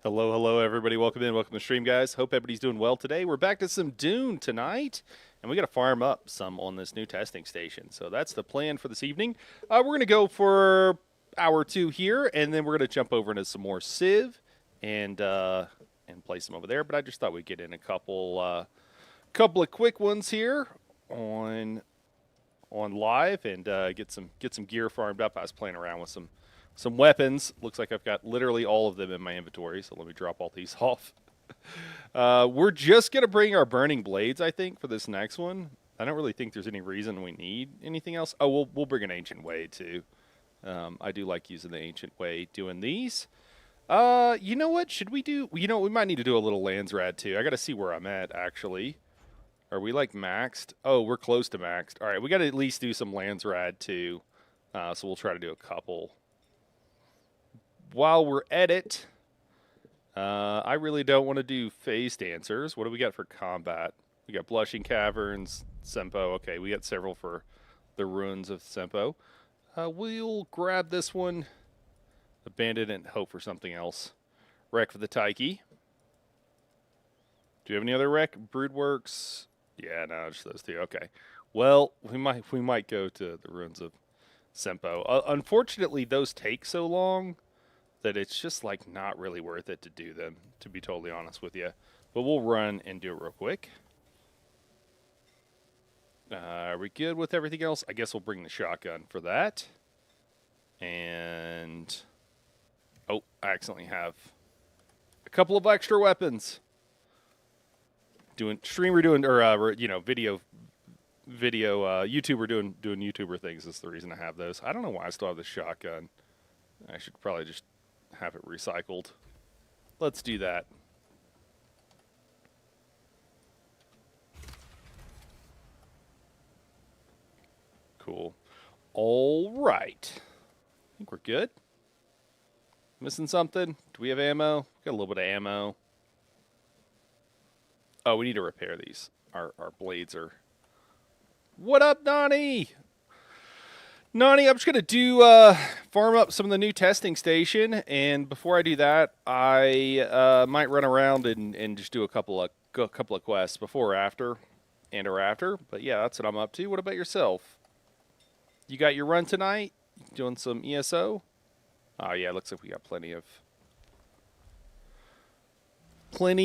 Hello, hello, everybody. Welcome in. Welcome to the stream, guys. Hope everybody's doing well today. We're back to some Dune tonight, and we got to farm up some on this new testing station. So that's the plan for this evening. We're going to go for hour two here, and then we're going to jump over into some more Civ and play some over there. But I just thought we'd get in a couple of quick ones here on live and get some gear farmed up. I was playing around with some weapons. Looks like I've got literally all of them in my inventory, so let me drop all these off. We're just going to bring our burning blades, I think, for this next one. I don't really think there's any reason we need anything else. Oh, we'll bring an ancient way, too. I do like using the ancient way doing these. You know what? Should we do... You know, we might need to do a little Landsrad, too. I got to see where I'm at, actually. Are we, like, maxed? Oh, we're close to maxed. All right, we got to at least do some Landsrad, too. So we'll try to do a couple. While we're at it, I really don't want to do phase dancers. What do we got for combat? We got Blushing Caverns, Tsimpo. Okay, we got several for the ruins of Tsimpo. We'll grab this one, abandon it, and hope for something else. Wreck for the Taiki. Do you have any other wreck? Broodworks? Yeah, no, just those two. Okay. Well, we might go to the ruins of Tsimpo. Unfortunately, those take so long that it's just like not really worth it to do them, to be totally honest with you. But we'll run and do it real quick. Are we good with everything else? I guess we'll bring the shotgun for that. And oh, I accidentally have a couple of extra weapons. Doing video YouTuber doing YouTuber things is the reason I have those. I don't know why I still have the shotgun. I should probably just have it recycled. Let's do that. Cool. All right. I think we're good. Missing something? Do we have ammo? Got a little bit of ammo. Oh, we need to repair these. Our blades are... What up, Nani? Nani, I'm just going to do farm up some of the new testing station, and before I do that, I might run around and just do a couple of quests before or after, but yeah, that's what I'm up to. What about yourself? You got your run tonight? Doing some ESO? Oh yeah, looks like we got plenty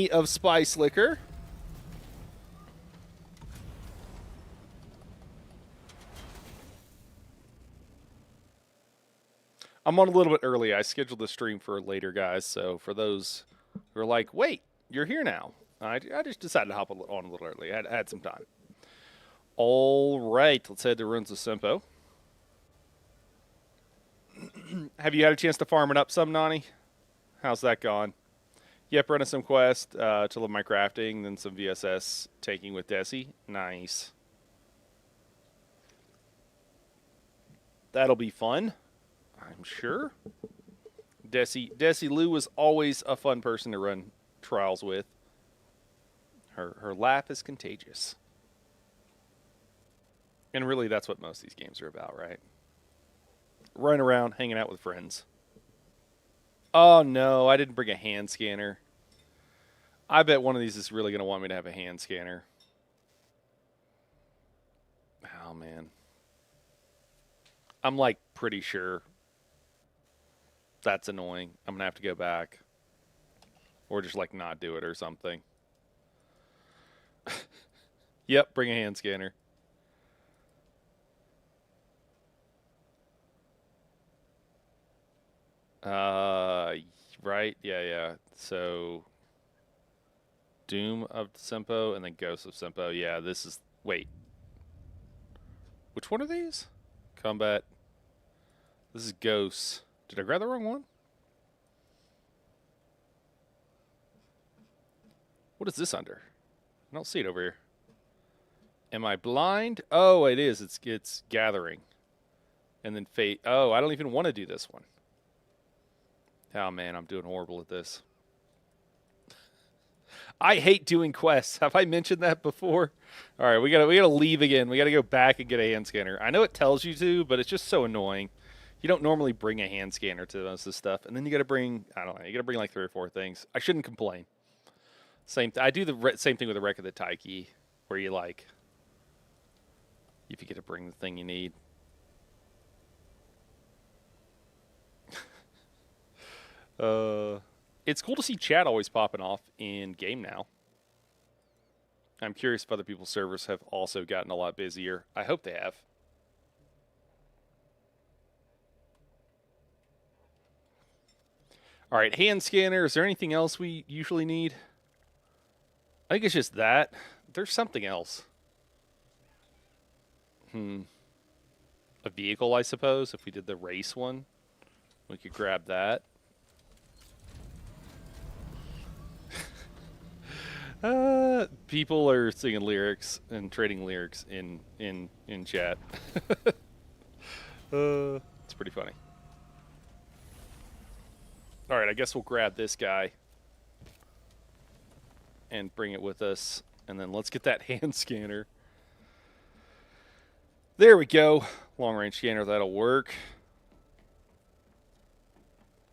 of spice liquor. I'm on a little bit early. I scheduled the stream for later, guys. So for those who are like, wait, you're here now. I just decided to hop on a little early. I had some time. All right. Let's head to Ruins of Tsimpo. Have you had a chance to farm it up some, Nani? How's that gone? Yep, running some quests to live my crafting, then some VSS taking with Desi. Nice. That'll be fun, I'm sure. Desi Lou was always a fun person to run trials with. Her laugh is contagious. And really, that's what most of these games are about, right? Running around, hanging out with friends. Oh, no, I didn't bring a hand scanner. I bet one of these is really going to want me to have a hand scanner. Oh, man. I'm, like, pretty sure that's annoying. I'm going to have to go back. Or just, like, not do it or something. Yep, bring a hand scanner. Right? Yeah. So, Doom of Tsimpo and then Ghost of Tsimpo. Yeah, this is... Wait. Which one are these? Combat. This is Ghosts. Did I grab the wrong one? What is this under? I don't see it over here. Am I blind? Oh, it is. It's Gathering. And then Fate. Oh, I don't even want to do this one. Oh, man, I'm doing horrible at this. I hate doing quests. Have I mentioned that before? All right, we gotta leave again. We gotta go back and get a hand scanner. I know it tells you to, but it's just so annoying. You don't normally bring a hand scanner to most of this stuff, and then you got to bring, I don't know, you got to bring like 3 or 4 things. I shouldn't complain. I do the same thing with the Wreck of the Taiki, where you like, if you get to bring the thing you need. It's cool to see chat always popping off in game now. I'm curious if other people's servers have also gotten a lot busier. I hope they have. All right, hand scanner. Is there anything else we usually need? I think it's just that. There's something else. A vehicle, I suppose. If we did the race one, we could grab that. People are singing lyrics and trading lyrics in chat. It's pretty funny. All right, I guess we'll grab this guy and bring it with us, and then let's get that hand scanner. There we go. Long range scanner, that'll work.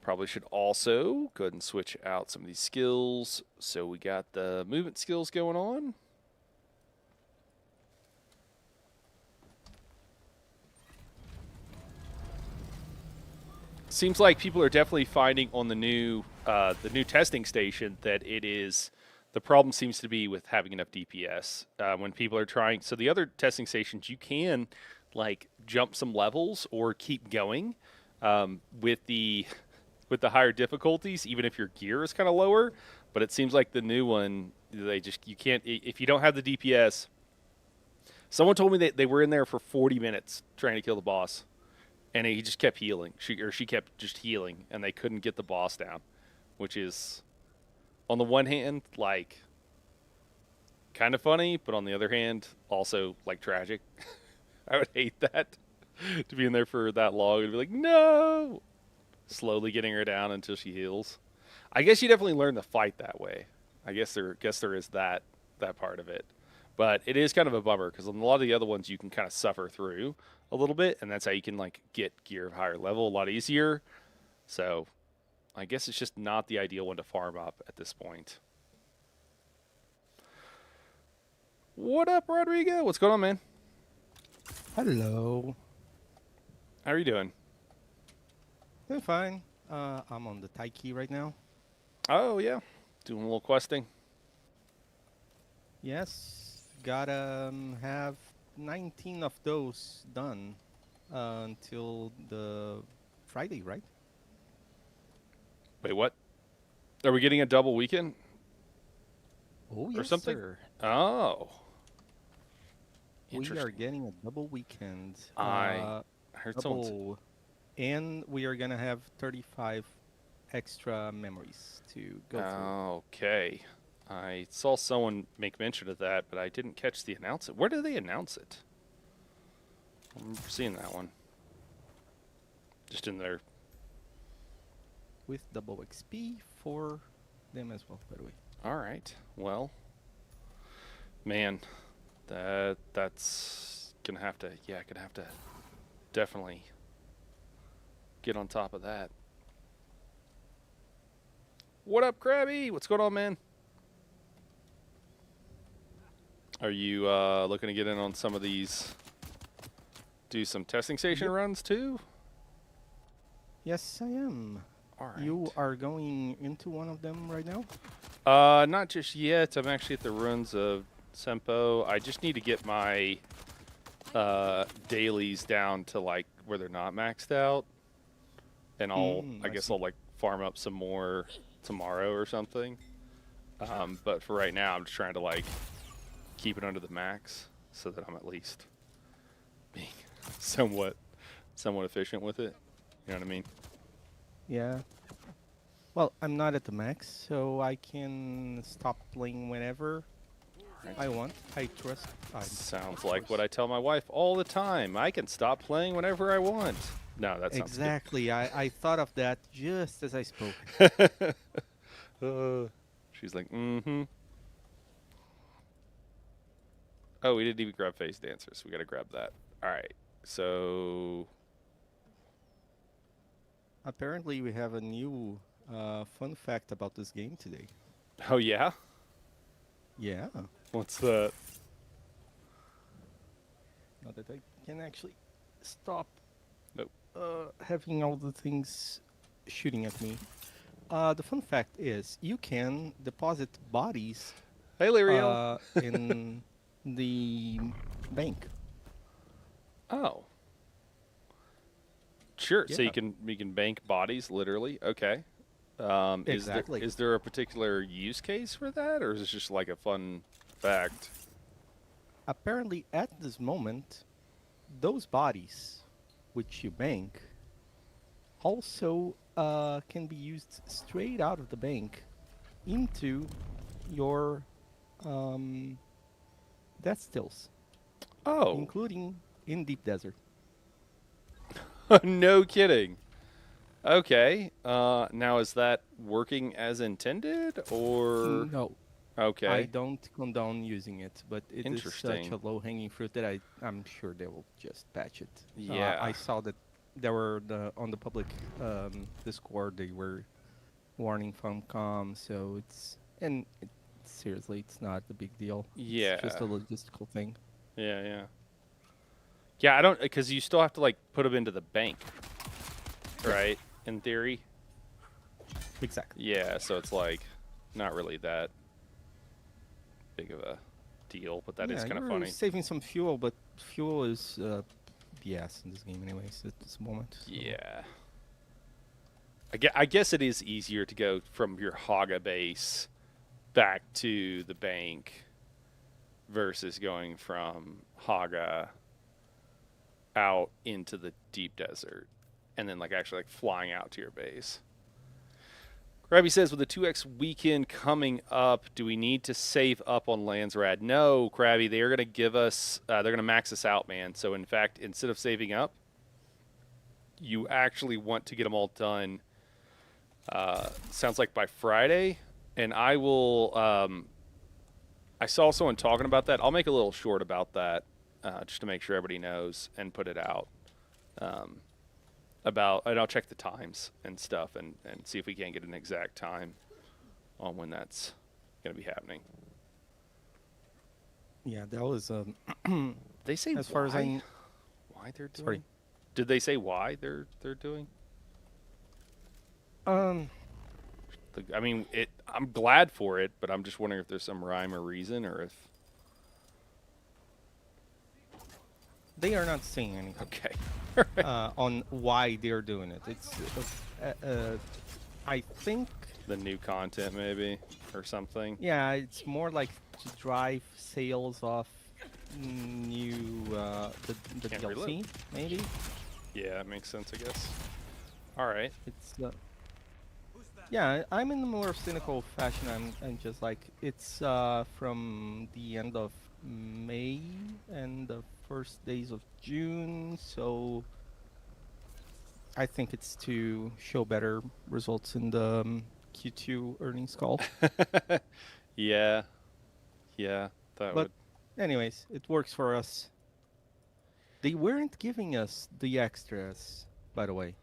Probably should also go ahead and switch out some of these skills. So we got the movement skills going on. Seems like people are definitely finding on the new testing station that it is, the problem seems to be with having enough DPS. When people are trying, so the other testing stations, you can like jump some levels or keep going with the higher difficulties, even if your gear is kind of lower. But it seems like the new one, you can't, if you don't have the DPS. Someone told me that they were in there for 40 minutes trying to kill the boss, and he just kept healing. She kept just healing, and they couldn't get the boss down, which is, on the one hand, like, kind of funny, but on the other hand, also, like, tragic. I would hate that, to be in there for that long and be like, no! Slowly getting her down until she heals. I guess you definitely learn to fight that way. I guess there is that part of it. But it is kind of a bummer, because on a lot of the other ones, you can kind of suffer through a little bit, and that's how you can, like, get gear of higher level a lot easier. So I guess it's just not the ideal one to farm up at this point. What up, Rodrigo? What's going on, man? Hello. How are you doing? Doing fine. I'm on the Taiki right now. Oh, yeah. Doing a little questing. Yes. Gotta have 19 of those done until the Friday, right? Wait, what? Are we getting a double weekend? Oh, or yes, something? sir. Oh. We are Interesting. getting a double weekend. I heard someone Double. And we are gonna have 35 extra memories to go through. Okay. I saw someone make mention of that, but I didn't catch the announcement. Where did they announce it? I remember seeing that one. Just in there. With double XP for them as well, by the way. All right. Well, man, that's gonna have to definitely get on top of that. What up, Krabby? What's going on, man? Are you looking to get in on some of these, do some testing station runs too? Yes, I am. All right. You are going into one of them right now? Not just yet. I'm actually at the ruins of Tsimpo. I just need to get my dailies down to like where they're not maxed out, and I guess I'll like farm up some more tomorrow or something. But for right now, I'm just trying to like keep it under the max so that I'm at least being somewhat efficient with it. You know what I mean? Yeah. Well, I'm not at the max, so I can stop playing whenever I want. I trust. Sounds like what I tell my wife all the time. I can stop playing whenever I want. No, that sounds exactly. I thought of that just as I spoke. She's like, mm-hmm. Oh, we didn't even grab face dancers. We got to grab that. All right. So Apparently, we have a new fun fact about this game today. Oh yeah, Yeah, what's that? now that I can actually stop Nope. having all the things shooting at me. The fun fact is, you can deposit bodies Hey, Liriel. in the bank. Oh, sure. So Yeah, you can bank bodies literally. Okay. exactly. Is there a particular use case for that, or is it just like a fun fact? Apparently, at this moment, those bodies which you bank also can be used straight out of the bank into your um, death stills, Oh, including in deep desert. no kidding. Okay. Now is that working as intended, or No, I okay? don't condone using it, but it is such a Interesting. low-hanging fruit that I'm sure they will just patch it. I Yeah. saw that there were on the public Discord they were warning Funcom, so seriously, it's not a big deal. It's just Yeah. a logistical thing. Yeah. Yeah. Yeah. I don't because you still have to like put them into the bank, Yeah, right? In theory. exactly. Yeah. So it's like not really that big of a deal, but that is Yeah, kind of you're funny. saving some fuel, but fuel is BS in this game, anyways, at this moment. So Yeah. I guess it is easier to go from your Haga base back to the bank versus going from Haga out into the deep desert and then like actually like flying out to your base. Krabby says, with the 2x weekend coming up, do we need to save up on Landsrad? No, Krabby. They are going to give us, they're going to max us out, man. So, in fact, instead of saving up, you actually want to get them all done, sounds like by Friday. And I will, I saw someone talking about that. I'll make a little short about that just to make sure everybody knows and put it out. Um, and I'll check the times and stuff and see if we can get an exact time on when that's going to be happening. yeah, that was They say as far as I why they're sorry. doing? Did they say why they're doing? Um, I mean, I'm glad for it, but I'm just wondering if there's some rhyme or reason, or if they are not saying anything okay, on why they're doing it. I think, the new content maybe or something. yeah, it's more like to drive sales of new the Can't reload. DLC, maybe. Yeah, it makes sense, I guess. All right. It's yeah, I'm in a more cynical fashion. I'm just like it's from the end of May and the first days of June, so I think it's to show better results in the Q2 earnings call. Yeah, yeah, that But would. anyways, it works for us. They weren't giving us the extras, by the way.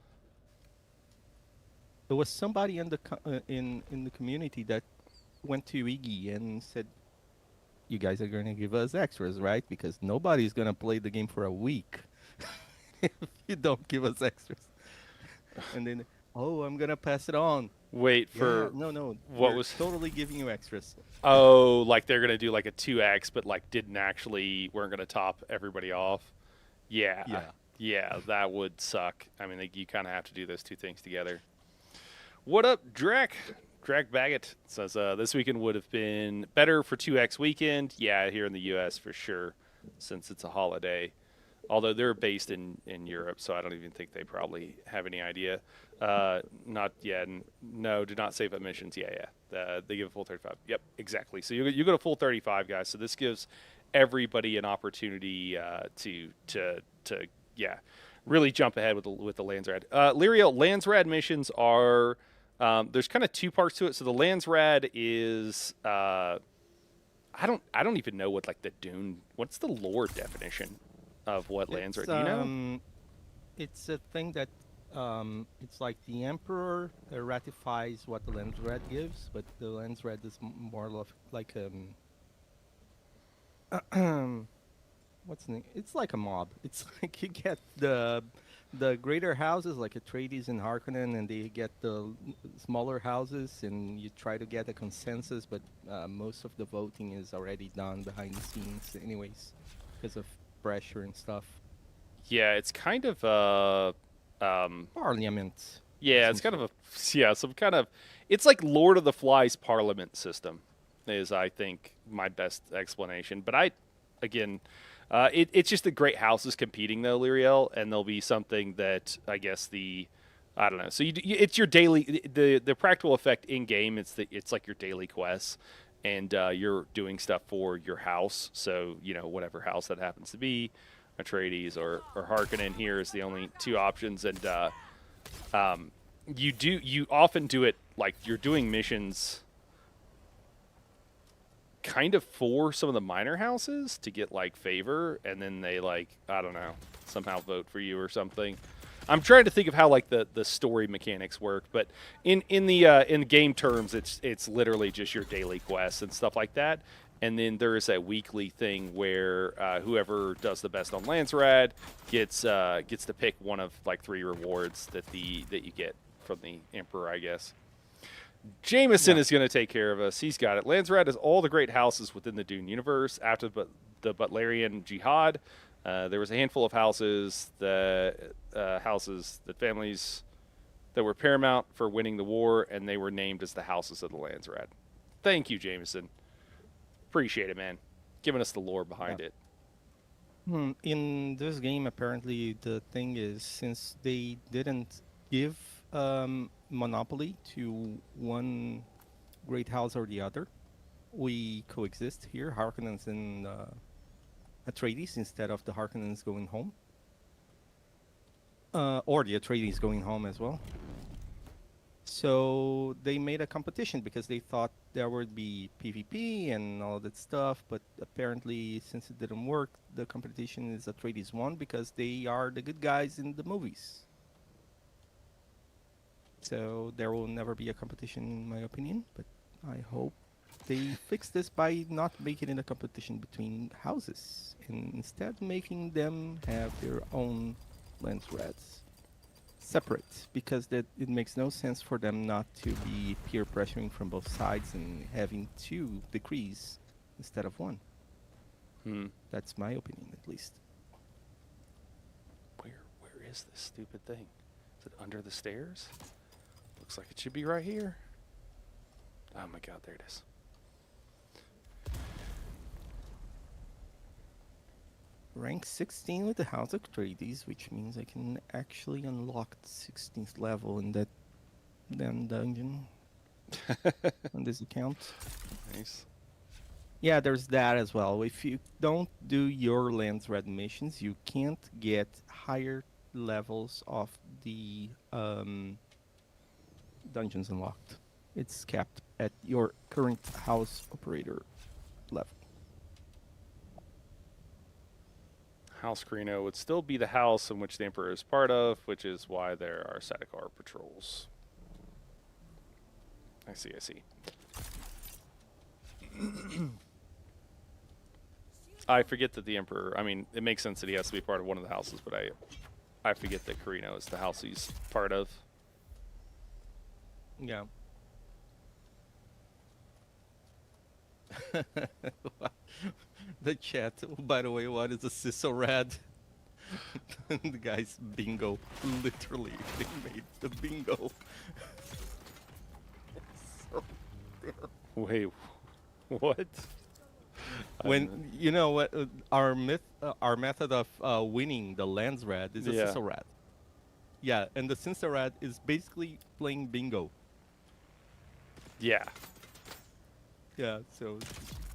There was somebody in in the community that went to Iggy and said, "You guys are going to give us extras, right? Because nobody's going to play the game for a week if you don't give us extras." And then, "Oh, I'm going to pass it on." Wait Yeah, for no, no, what we're was. totally giving you extras. Oh, like they're gonna do like a 2x, but like didn't actually weren't gonna top everybody off. Yeah, Yeah. yeah, that would suck. I mean, you kind of have to do those two things together. What up, Drek? Drek Baggett says this weekend would have been better for 2x weekend. Yeah, here in the U.S. for sure, since it's a holiday. Although they're based in Europe, so I don't even think they probably have any idea. Not yet. No, do not save up missions. Yeah, yeah. They give a full 35. Yep, exactly. So you go to full 35, guys. So this gives everybody an opportunity to yeah, really jump ahead with the Landsrad. Lyriel, Landsrad missions are there's kind of two parts to it. So the Landsrad is I don't even know what like the Dune. What's the lore definition of what Landsrad? It's Do you know? um it's a thing that It's like the emperor ratifies what the Landsred gives, but the Landsred is more like what's the name? It's like a mob. It's like you get the greater houses like Atreides and Harkonnen, and they get the smaller houses, and you try to get a consensus, but most of the voting is already done behind the scenes, anyways, because of pressure and stuff. Yeah, it's kind of Parliament of yeah, some it's kind of sort. a yeah, some kind of it's like Lord of the Flies Parliament system is I think my best explanation. But again, it's just the great houses competing though, Lyriel, and there'll be something that I guess I don't know. So it's your daily the practical effect in game. It's like your daily quests, and you're doing stuff for your house. So whatever house that happens to be, Atreides or Harkonnen here is the only two options, and you often do it like you're doing missions kind of for some of the minor houses to get like favor, and then they like I don't know somehow vote for you or something. I'm trying to think of how like the story mechanics work, but in game terms, it's literally just your daily quests and stuff like that. And then there is a weekly thing where whoever does the best on Landsrad gets to pick one of like 3 rewards that you get from the Emperor, I guess. Jameson Yeah. is going to take care of us. He's got it. Landsrad has all the great houses within the Dune universe. After the Butlerian Jihad, there was a handful of houses that families that were paramount for winning the war, and they were named as the houses of the Landsrad. Thank you, Jameson. Appreciate it, man. Giving us the lore Yeah. behind it. In this game, apparently the thing is, since they didn't give monopoly to one great house or the other, we coexist here, Harkonnens and Atreides, instead of the Harkonnens going home, or the Atreides going home as well. So they made a competition because they thought there would be PvP and all that stuff, but apparently, since it didn't work, the competition is Atreides won because they are the good guys in the movies. So there will never be a competition, in my opinion. But I hope they fix this by not making it a competition between houses and instead making them have their own lens reds separate, because that it makes no sense for them not to be peer pressuring from both sides and having 2 decrees instead of 1. Hmm. That's my opinion, at least. Where is this stupid thing? Is it under the stairs? Looks like it should be right here. Oh my god, there it is. Rank 16 with the House of Atreides, which means I can actually unlock the 16th level in that damn dungeon on this account. Nice. Yeah, there's that as well. If you don't do your Lands Red missions, you can't get higher levels of the dungeons unlocked. It's capped at your current house operator level. House Carino would still be the house in which the Emperor is part of, which is why there are Sadakar patrols. I see, I see. I forget that the Emperor, I mean, it makes sense that he has to be part of one of the houses, but I forget that Carino is the house he's part of. Yeah. The chat, by the way, what is a Cisorad? The guy's bingo. Literally, they made the bingo. So Wait, what? when you know what our method of winning the Landsrad is a Yeah. Cisorad. Yeah, and the Cisorad is basically playing bingo. Yeah. Yeah, so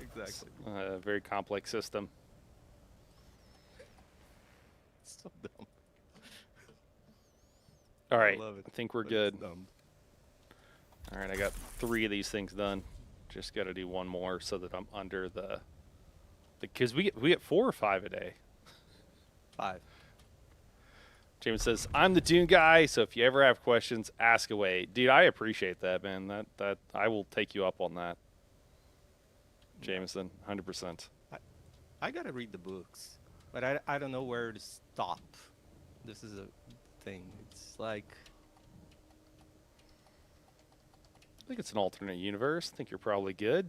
exactly. A very complex system. So dumb. All right. I love it. I think we're But good. it's dumb. All right, I got 3 of these things done. Just got to do one more so that I'm under the because we get 4 or 5 a day. 5. James says, "I'm the Dune guy, so if you ever have questions, ask away." Dude, I appreciate that, man. That I will take you up on that, Jameson, 100%. I gotta read the books, but I don't know where to stop. This is a thing. It's like I think it's an alternate universe. I think you're probably good.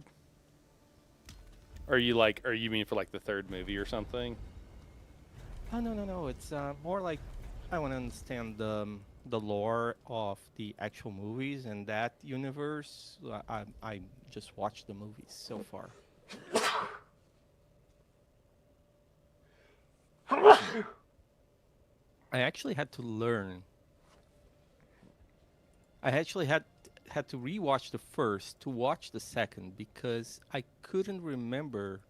Are you mean for like the third movie or something? oh no. It's more like I want to understand the lore of the actual movies and that universe. I just watched the movies so far. I actually had to learn. I actually had to rewatch the first to watch the second because I couldn't remember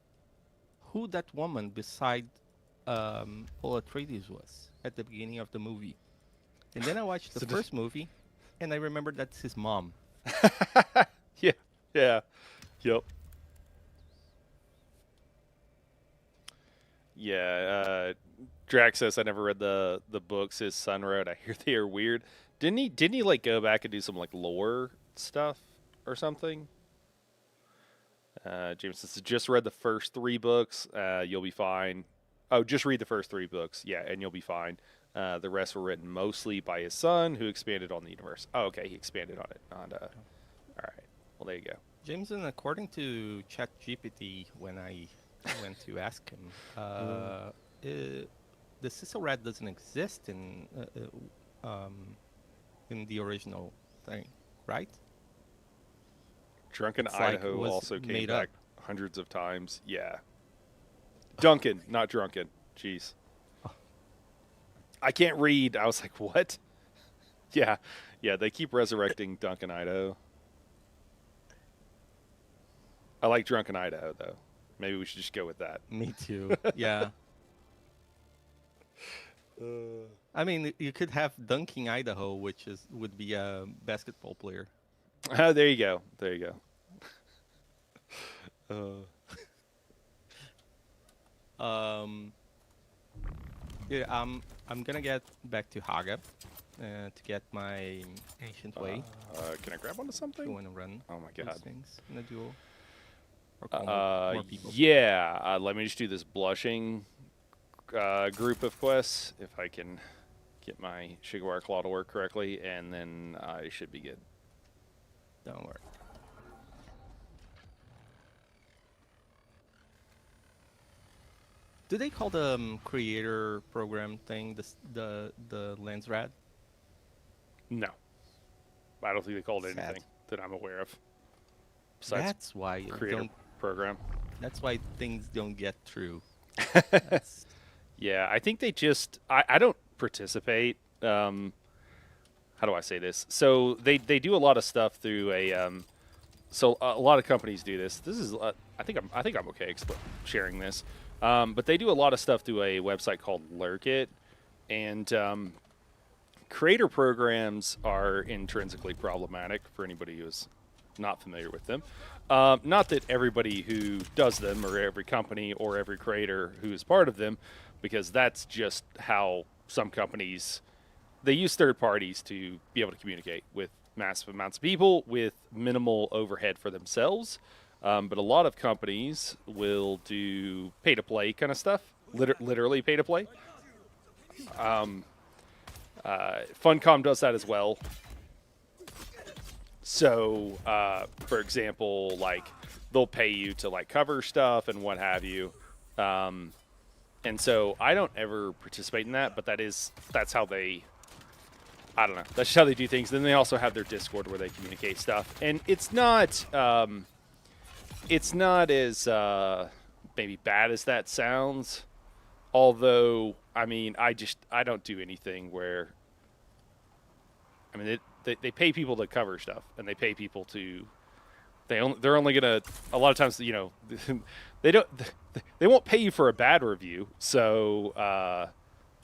who that woman beside Paul Atreides was at the beginning of the movie. And then I watched the So first movie, and I remembered that's his mom. Yeah. Yeah. Yep. Yeah. Drax says I never read the books his son wrote. I hear they are weird. Didn't he like go back and do some like lore stuff or something? James says just read the first 3 books. You'll be fine. Oh, just read the first 3 books. Yeah, and you'll be fine. The rest were written mostly by his son, who expanded on the universe. Oh, okay, he expanded on it. All right. Well, there you go. Jameson, according to ChatGPT, when I went to ask him, the Cecil Rat doesn't exist in the original thing, right? Drunken It's like Idaho was also came made back up. hundreds of times. Yeah. Duncan, not drunken. Jeez. I can't read. I was like, what? Yeah. Yeah, they keep resurrecting Duncan Idaho. I like Drunken Idaho, though. Maybe we should just go with that. Me too. Yeah. I mean, you could have Dunking Idaho, which would be a basketball player. Oh, there you go. There you go. Yeah, I'm gonna get back to Haga to get my ancient way. Can I grab onto If you something? want to run Oh my those god. things in a duel or combo more people. Yeah. Let me just do this blushing group of quests if I can get my Shigarwire Claw to work correctly, and then I should be good. Don't worry. Do they call the creator program thing the lens rat? No. I don't think they called it Sad. anything that I'm aware of. Besides That's why you creator don't. program. That's why things don't get through. That's, Yeah, I think they just. I don't participate. How do I say this? So they do a lot of stuff through a. So a lot of companies do this. This is. I think I'm okay sharing this. But they do a lot of stuff through a website called Lurkit, and creator programs are intrinsically problematic for anybody who's not familiar with them. Not that everybody who does them, or every company, or every creator who is part of them, because that's just how some companies, they use third parties to be able to communicate with massive amounts of people with minimal overhead for themselves. But a lot of companies will do pay-to-play kind of stuff, literally pay-to-play. Funcom does that as well. So, for example, like they'll pay you to like cover stuff and what have you. And so I don't ever participate in that, but that's how they, I don't know, that's just how they do things. Then they also have their Discord where they communicate stuff, and it's not as maybe bad as that sounds. Although, I mean, I don't do anything where, I mean, they pay people to cover stuff, and they pay people to, they're only gonna, a lot of times, you know, they won't pay you for a bad review. So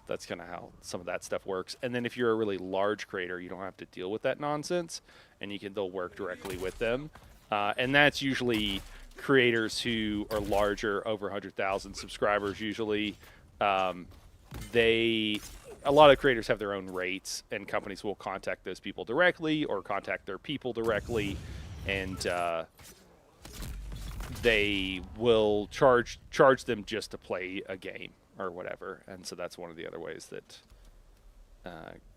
that's kind of how some of that stuff works. And then if you're a really large creator, you don't have to deal with that nonsense, and they'll work directly with them. And that's usually creators who are larger, over 100,000 subscribers usually. They a lot of creators have their own rates, and companies will contact those people directly or contact their people directly, and they will charge them just to play a game or whatever. And so that's one of the other ways that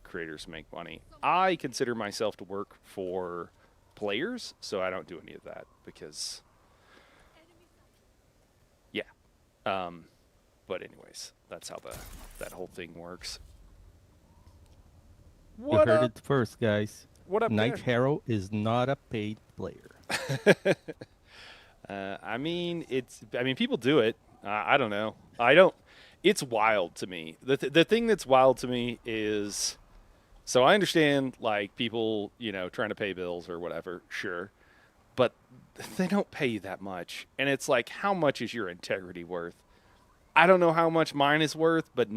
creators make money. I consider myself to work for players, so I don't do any of that because, yeah. But anyways, that's how that whole thing works. You What heard up? it first, guys. What up, Night there? Harrow is not a paid player. I mean, people do it. I don't know. I don't. It's wild to me. The thing that's wild to me is, so I understand like people, trying to pay bills or whatever, sure, but they don't pay you that much, and it's like, how much is your integrity worth? I don't know how much mine is worth, but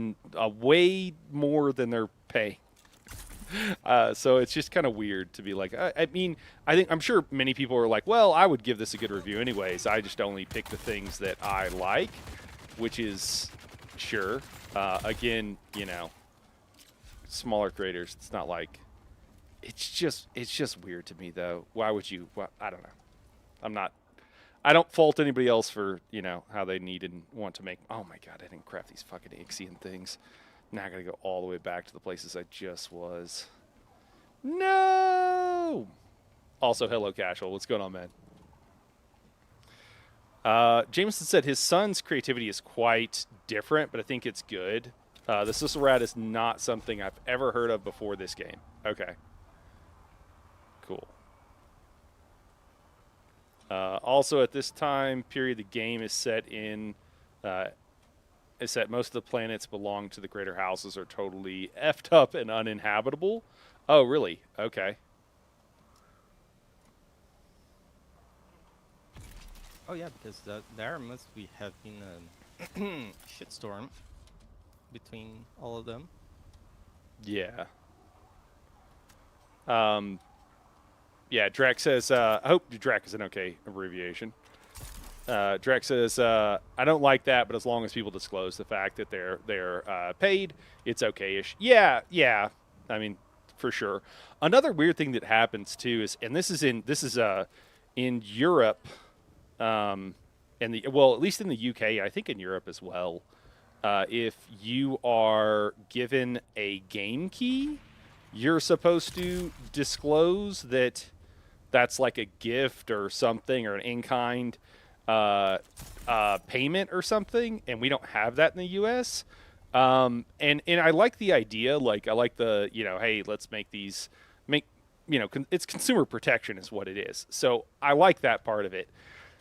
way more than their pay. So it's just kind of weird to be like, I mean, I'm sure many people are like, well, I would give this a good review anyways. I just only pick the things that I like, which is sure. Again, smaller creators. It's not like, it's just weird to me though. Why would you? Well, I don't know. I don't fault anybody else for how they need and want to make. Oh my god, I didn't craft these fucking Ixian things. Now I gotta go all the way back to the places I just was. No! Also, hello, Casual. What's going on, man? Jameson said his son's creativity is quite different, but I think it's good. The Sissel Rat is not something I've ever heard of before this game. Okay. Cool. Also, at this time period, the game is set in... is that most of the planets belong to the greater houses are totally effed up and uninhabitable. Oh, really? Okay. Oh yeah, because there must have been a shitstorm between all of them. Yeah. Yeah, Drac says, I hope Drac is an okay abbreviation. Drac says, I don't like that, but as long as people disclose the fact that they're paid, it's okay-ish. Yeah. I mean, for sure. Another weird thing that happens too is, and this is in Europe, and at least in the UK, I think in Europe as well. If you are given a game key, you're supposed to disclose that that's like a gift or something or an in-kind payment or something, and we don't have that in the U.S. And I like the idea. Like I like the hey, let's make it's consumer protection is what it is. So I like that part of it.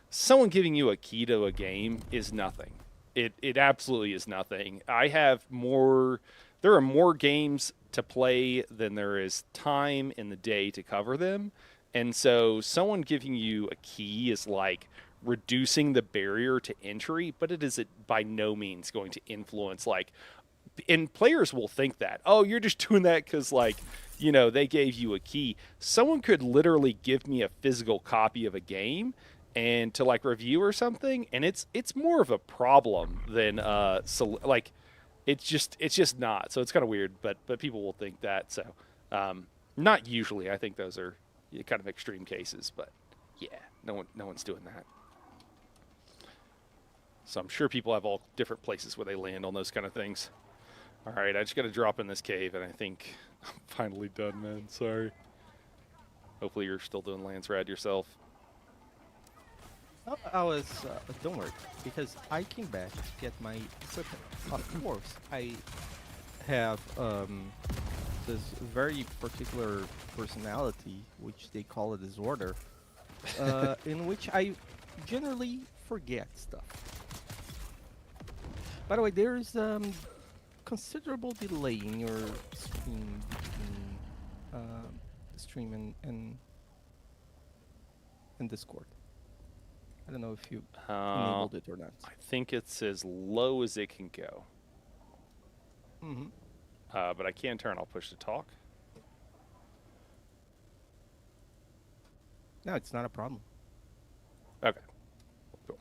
Someone giving you a key to a game is nothing. It absolutely is nothing. There are more games to play than there is time in the day to cover them. And so someone giving you a key is like reducing the barrier to entry, but it is by no means going to influence and players will think that, oh, you're just doing that because they gave you a key. Someone could literally give me a physical copy of a game and to review or something, and it's more of a problem than it's just not. So it's kind of weird, but people will think that. So not usually. I think those are kind of extreme cases, but yeah, no one's doing that. So I'm sure people have all different places where they land on those kind of things. All right, I just got to drop in this cave, and I think I'm finally done, man. Sorry. Hopefully you're still doing Lance Rad yourself. Oh, I was, don't worry, because I came back to get my equipment. Of course, I have this very particular personality, which they call a disorder, in which I generally forget stuff. By the way, there's considerable delay in your stream between stream and Discord. I don't know if you enabled it or not. I think it's as low as it can go. Mm-hmm. But I can turn. I'll push to talk. No, it's not a problem. Okay. Cool.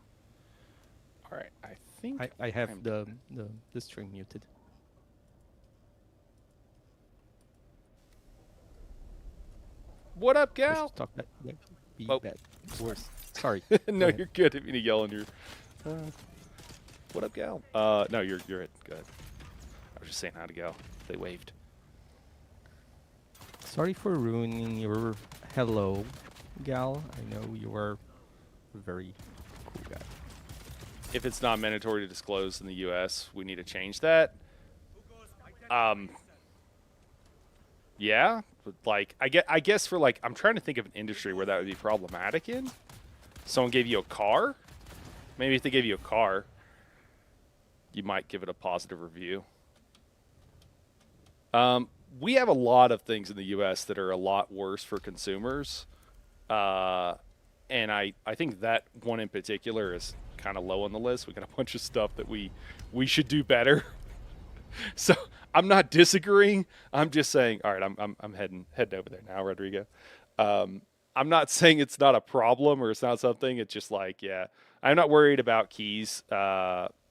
All right. I think I have the stream muted. What up, Push gal? to talk. That be Oh, bad. Worse. Sorry. Go no, ahead. you're good. I didn't mean to yell in your. Uh, what up, gal? No, you're it. Good. I was just saying how to go. They waved. Sorry for ruining your hello, gal. I know you are a very cool guy. If it's not mandatory to disclose in the U.S., we need to change that. Um, yeah, but like I guess for like I'm trying to think of an industry where that would be problematic in. Someone gave you a car. Maybe if they gave you a car, you might give it a positive review. We have a lot of things in the U.S. that are a lot worse for consumers, uh, and I think that one in particular is kind of low on the list. We got a bunch of stuff that we should do better. So I'm not disagreeing. I'm just saying, all right, I'm heading over there now, Rodrigo. Um, I'm not saying it's not a problem or it's not something. It's just like, yeah, I'm not worried about keys.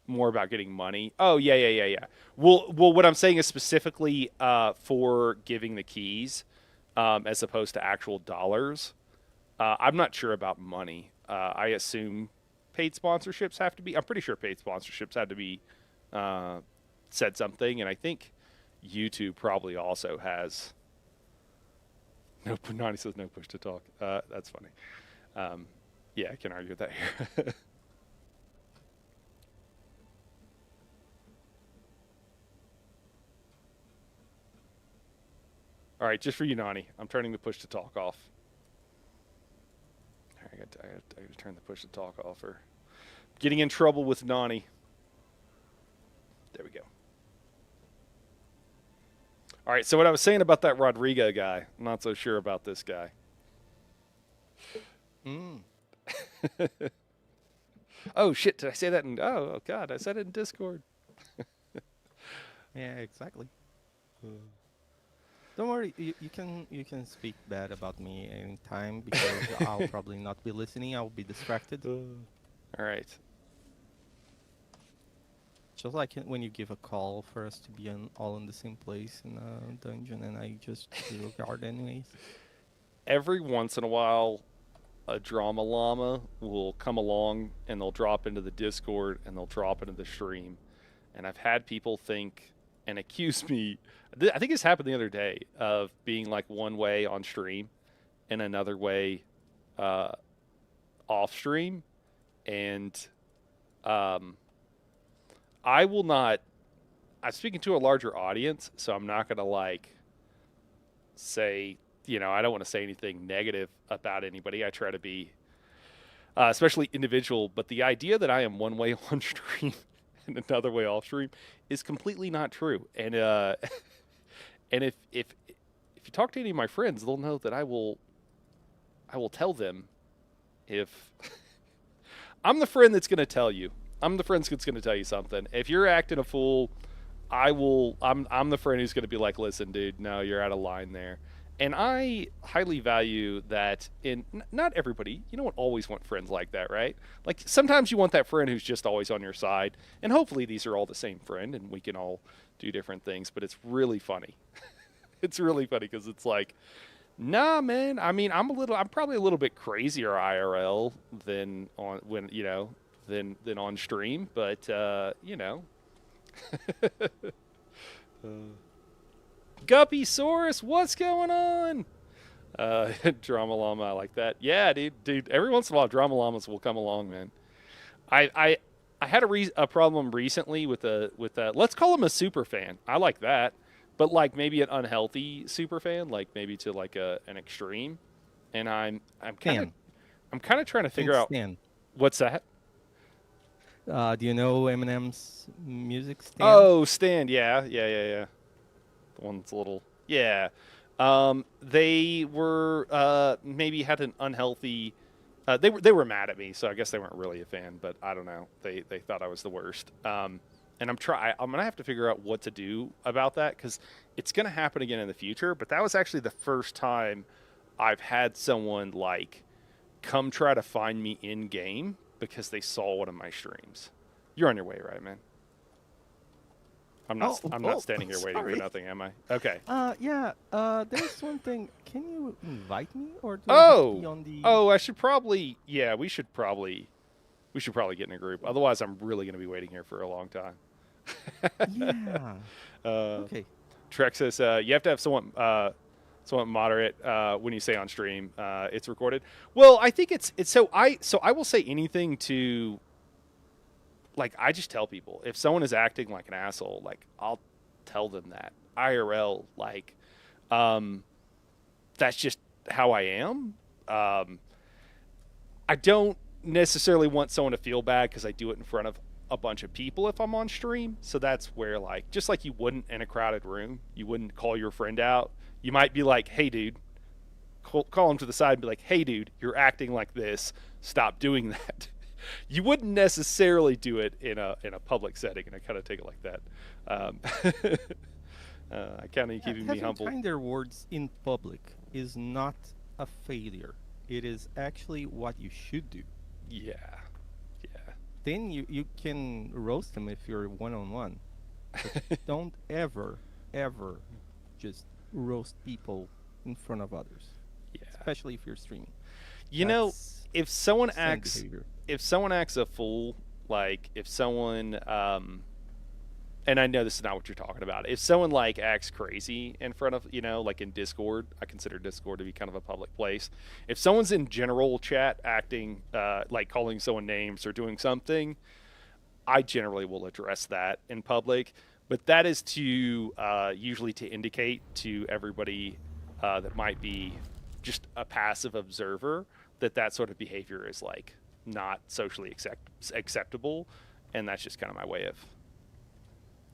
More about getting money. Oh yeah. Well, what I'm saying is specifically for giving the keys, as opposed to actual dollars. I'm not sure about money. I assume paid sponsorships have to be. I'm pretty sure paid sponsorships had to be uh, said something, and I think YouTube probably also has. No, Nani says no push to talk. That's funny. Yeah, I can argue with that here. All right, just for you, Nani, I'm turning the push to talk off. I got to turn the push to talk off, or getting in trouble with Nani. There we go. All right, so what I was saying about that Rodrigo guy, I'm not so sure about this guy. Mm. Oh shit! Did I say that in? Oh god, I said it in Discord. Yeah, exactly. Don't worry. You can speak bad about me anytime because I'll probably not be listening. I'll be distracted. All right. Just like when you give a call for us to be all in the same place in a dungeon, and I just disregard anyways. Every once in a while, a drama llama will come along and they'll drop into the Discord and they'll drop into the stream. And I've had people think and accuse me. I think this happened the other day of being like one way on stream and another way uh, off stream. And um, I will not. I'm speaking to a larger audience, so I'm not going to like say, I don't want to say anything negative about anybody. I try to be, especially individual, but the idea that I am one way on stream and another way off stream is completely not true. And and if you talk to any of my friends, they'll know that I will tell them if I'm the friend that's going to tell you. I'm the friend that's going to tell you something. If you're acting a fool, I will. I'm the friend who's going to be like, listen, dude, no, you're out of line there. And I highly value that in not everybody. You don't always want friends like that, right? Like sometimes you want that friend who's just always on your side. And hopefully these are all the same friend, and we can all do different things. But it's really funny. It's really funny because it's like, nah, man. I mean, I'm probably a little bit crazier IRL than on when than on stream, but Guppysaurus, what's going on? Drama llama, I like that. Yeah, dude. Every once in a while, drama llamas will come along, man. I had a problem recently with a let's call him a super fan. I like that, but like maybe an unhealthy super fan, like maybe to like an extreme. And I'm kind of Stan, I'm kind of trying to think figure out Stan. what's that. Do you know Eminem's music, Stan? Oh, stand. Yeah. The one that's a little. Yeah. They were maybe had an unhealthy. They were mad at me, so I guess they weren't really a fan. But I don't know. They thought I was the worst. And I'm gonna have to figure out what to do about that because it's gonna happen again in the future. But that was actually the first time I've had someone like come try to find me in game because they saw one of my streams. You're on your way, right, man? I'm not. Oh, I'm not standing here waiting for sorry. nothing, am I? Okay. Yeah. There's one thing. can you invite me, or do I have to be Oh, on the? oh, I should probably. Yeah, we should probably get in a group. Otherwise, I'm really going to be waiting here for a long time. Yeah. uh, Okay. Trek says you have to have somewhat moderate when you say on stream it's recorded. Well, I think it's so I will say anything to, like, I just tell people if someone is acting like an asshole, like I'll tell them that IRL, like that's just how I am. I don't necessarily want someone to feel bad because I do it in front of a bunch of people if I'm on stream. So that's where, like, just like you wouldn't in a crowded room, you wouldn't call your friend out. You might be like, "Hey, dude," call him to the side and be like, "Hey, dude, you're acting like this. Stop doing that." You wouldn't necessarily do it in a public setting, and I kind of take it like that. Um, I kind of keeping me Having humble. kinder words in public is not a failure. It is actually what you should do. Yeah, yeah. Then you can roast them if you're one-on-one. But don't ever just roast people in front of others, Yeah. especially if you're streaming. You know, That's if someone insane acts behavior. if someone acts a fool, like if someone and I know this is not what you're talking about. If someone like acts crazy in front of, like in Discord, I consider Discord to be kind of a public place. If someone's in general chat acting like calling someone names or doing something, I generally will address that in public. But that is to usually to indicate to everybody that might be just a passive observer that sort of behavior is like not socially acceptable, and that's just kind of my way of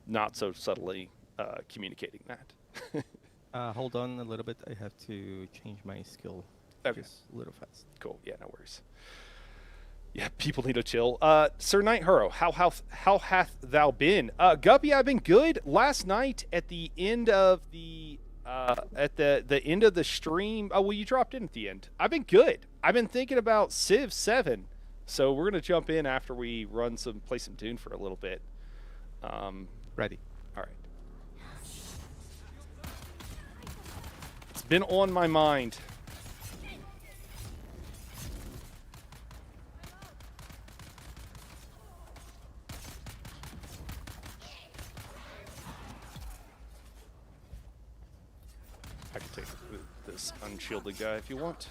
not so subtly communicating that. Hold on a little bit. I have to change my skill Okay. just a little fast. Cool. Yeah, no worries. Yeah, people need to chill. Sir Knight Huro, how hath thou been? Guppy, I've been good. Last night at the end of the end of the stream. Oh well, you dropped in at the end. I've been good. I've been thinking about Civ 7, so we're gonna jump in after we play some Dune for a little bit. Ready. All right. It's been on my mind. I can take this unshielded guy if you want.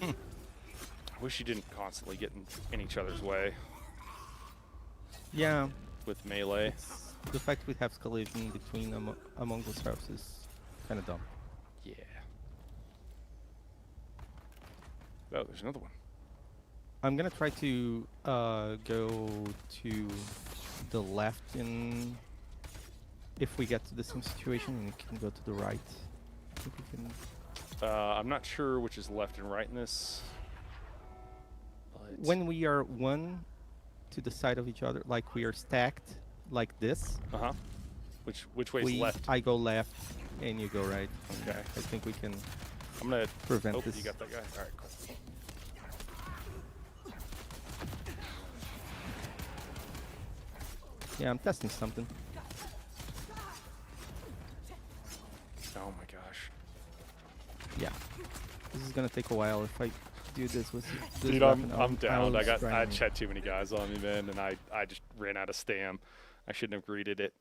I wish you didn't constantly get in each other's way Yeah. with melee. The fact we have collision between among ourselves is kind of dumb. Yeah. Oh, there's another one. I'm gonna try to go to the left in if we get to the same situation, and we can go to the right. I think we can. I'm not sure which is left and right in this. But When we are one to the side of each other, like we are stacked like this, which way is left? I go left and you go right. Okay. I think we can I'm gonna prevent Oh, this. you got that guy. All right, cool. Yeah, I'm testing something. Oh my gosh. Yeah. This is gonna take a while if I do this with this Dude, weapon. I'm down. I trying- had too many guys on me, man, and I just ran out of stam. I shouldn't have greeted it.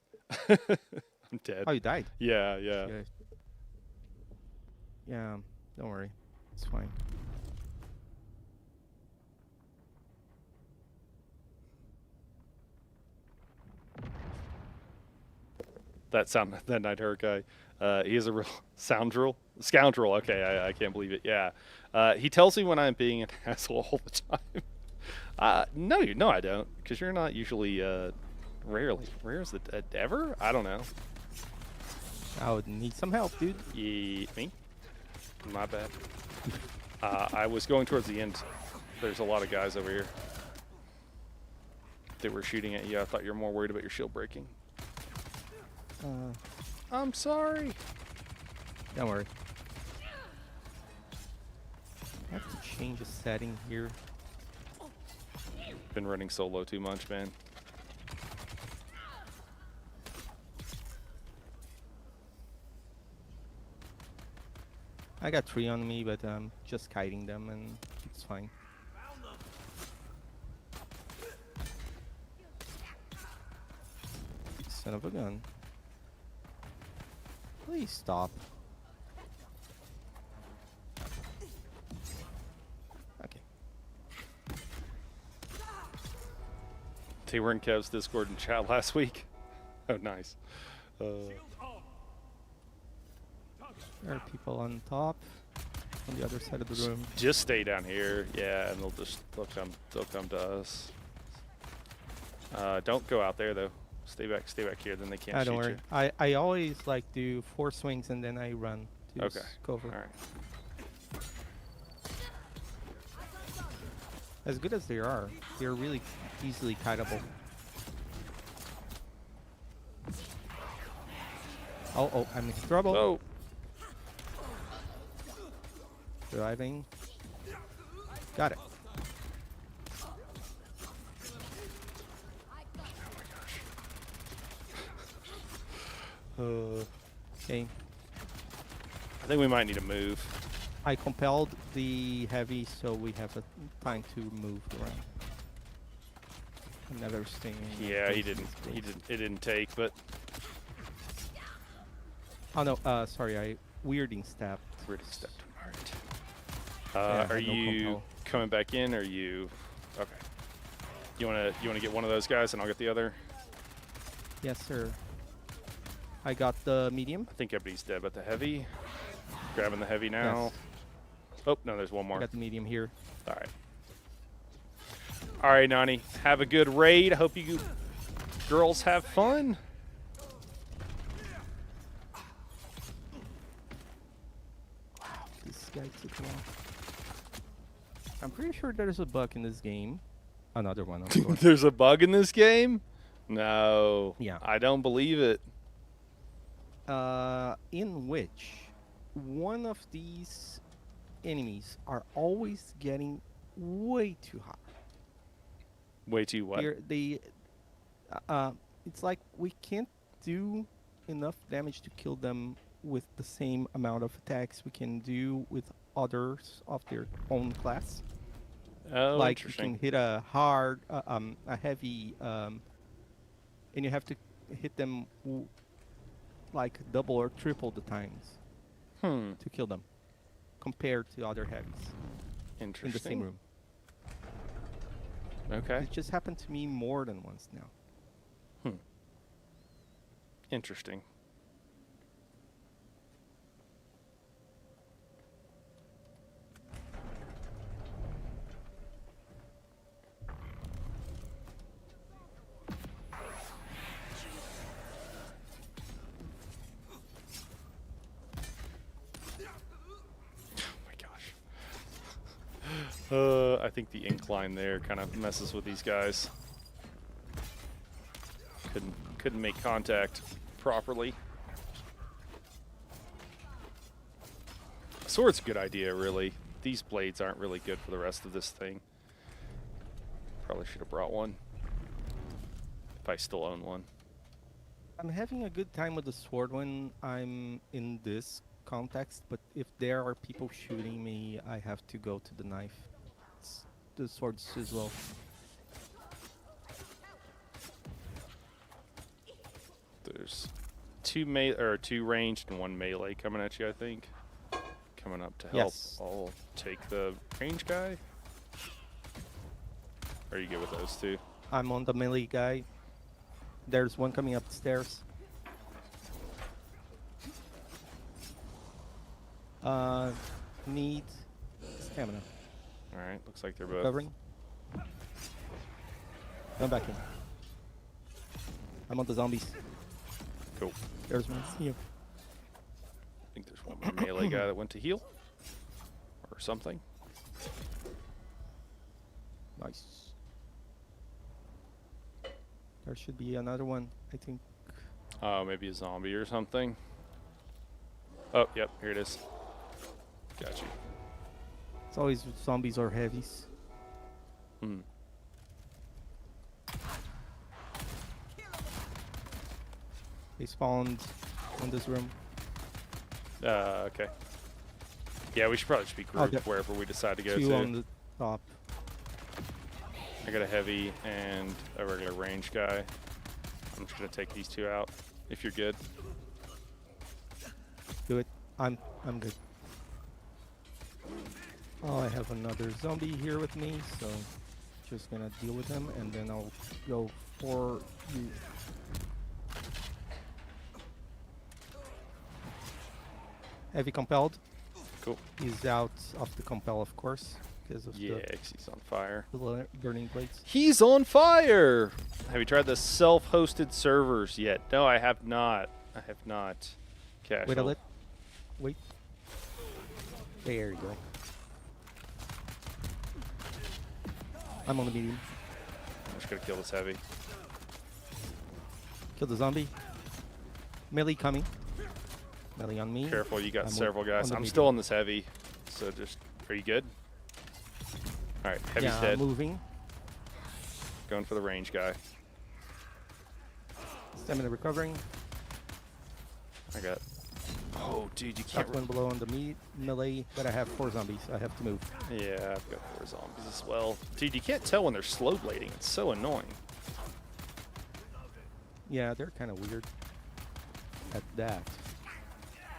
I'm dead. Oh, you died. Yeah. Shit. Yeah, don't worry. It's fine. That Night Hurt guy. He is a real scoundrel. Okay, I can't believe it. Yeah. He tells me when I'm being an asshole all the time. No, I don't, because you're not usually. Rarely. Rare is it ever? I don't know. I would need some help, dude. Me? My bad. I was going towards the end. There's a lot of guys over here. They were shooting at you. I thought you were more worried about your shield breaking. I'm sorry. Don't worry. I have to change a setting here. Been running solo too much, man. I got 3 on me, but I'm just kiting them and it's fine. Son of a gun. Please stop. Okay. They were in Kev's Discord and chat last week. Oh, nice. There are people on top, on the other side of the room. Just stay down here, yeah, and they'll come to us. Don't go out there though. Stay back here. Then they can't shoot Don't worry. you. I always like do 4 swings and then I run to Okay. cover. All right. As good as they are, they're really easily kiteable. Oh, I'm in trouble. Oh, Driving. Got it. Okay. I think we might need to move. I compelled the heavy so we have a time to move around. Another sting. Yeah, he didn't. It didn't take, but Oh no, sorry, I weirding stepped. we're just stepped. All right. Yeah, I Are had no you compel. coming back in? Or are you? Okay. You wanna get one of those guys, and I'll get the other. Yes, sir. I got the medium. I think everybody's dead, but the heavy. Grabbing the heavy now. Yes. Oh no, there's one I more. got the medium here. All right. All right, Nani. Have a good raid. I hope you girls have fun. Wow, this guy took long. I'm pretty sure there's a bug in this game. Another one, of course. There's a bug in this game? No. Yeah. I don't believe it. In which one of these enemies are always getting way too high. Way too what? It's like we can't do enough damage to kill them with the same amount of attacks we can do with others of their own class. Oh, Like you interesting. can hit a hard, a heavy, and you have to hit them like double or triple the times to kill them, compared to other heavies in Interesting. the same room. Okay. It just happened to me more than once now. Interesting. I think the incline there kind of messes with these guys. Couldn't make contact properly. Sword's a good idea, really. These blades aren't really good for the rest of this thing. Probably should have brought one. If I still own one. I'm having a good time with the sword when I'm in this context, but if there are people shooting me, I have to go to the knife. The sword's as well. There's two ranged and one melee coming at you, I think. Coming up to help. Yes. I'll take the range guy. Or are you good with those two? I'm on the melee guy. There's one coming up the stairs. Need stamina. Alright, looks like they're both. Covering. I'm back in. I'm on the zombies. Cool. There's one here. I think there's one more melee guy that went to heal. Or something. Nice. There should be another one, I think. Oh, maybe a zombie or something. Oh, yep, here it is. Got you. It's always zombies or heavies. Hmm. They spawned in this room. Okay. Yeah, we should probably just be grouped Okay. wherever we decide to go 2 to. on the top. I got a heavy and a regular range guy. I'm just gonna take these 2 out. If you're good. Do it. I'm good. Oh, I have another zombie here with me, so just gonna deal with him, and then I'll go for you. Heavy compelled. Cool. He's out of the compel, of course, because of Yeah, 'cause he's on fire. the burning plates. He's on fire! Have you tried the self-hosted servers yet? No, I have not. I have not. Casual. Wait a lit. Wait. There you go. I'm on the medium. I'm just gonna kill this heavy. Kill the zombie. Melee coming. Melee on me. Careful, you got I'm several on guys. the I'm medium. still on this heavy, so just, are you good? All right, heavy's Yeah, dead. moving. Going for the range guy. Stamina recovering. I got. Oh, dude, you Shot can't. one below on the melee, but I have 4 zombies. I have to move. Yeah, I've got 4 zombies as well. Dude, you can't tell when they're slow blading. It's so annoying. Yeah, they're kind of weird at that.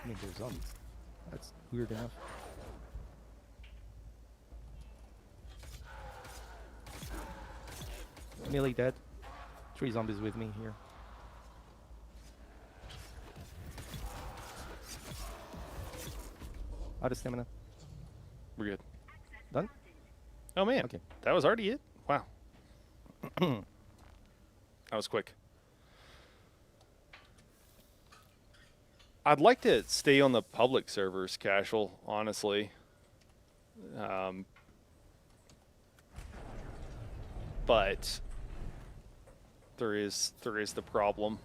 I mean, they're zombies. That's weird enough. Melee dead. 3 zombies with me here. Out of stamina. We're good. Done? Oh man, Okay. that was already it. Wow, that was quick. I'd like to stay on the public servers, casual. Honestly, but there is the problem.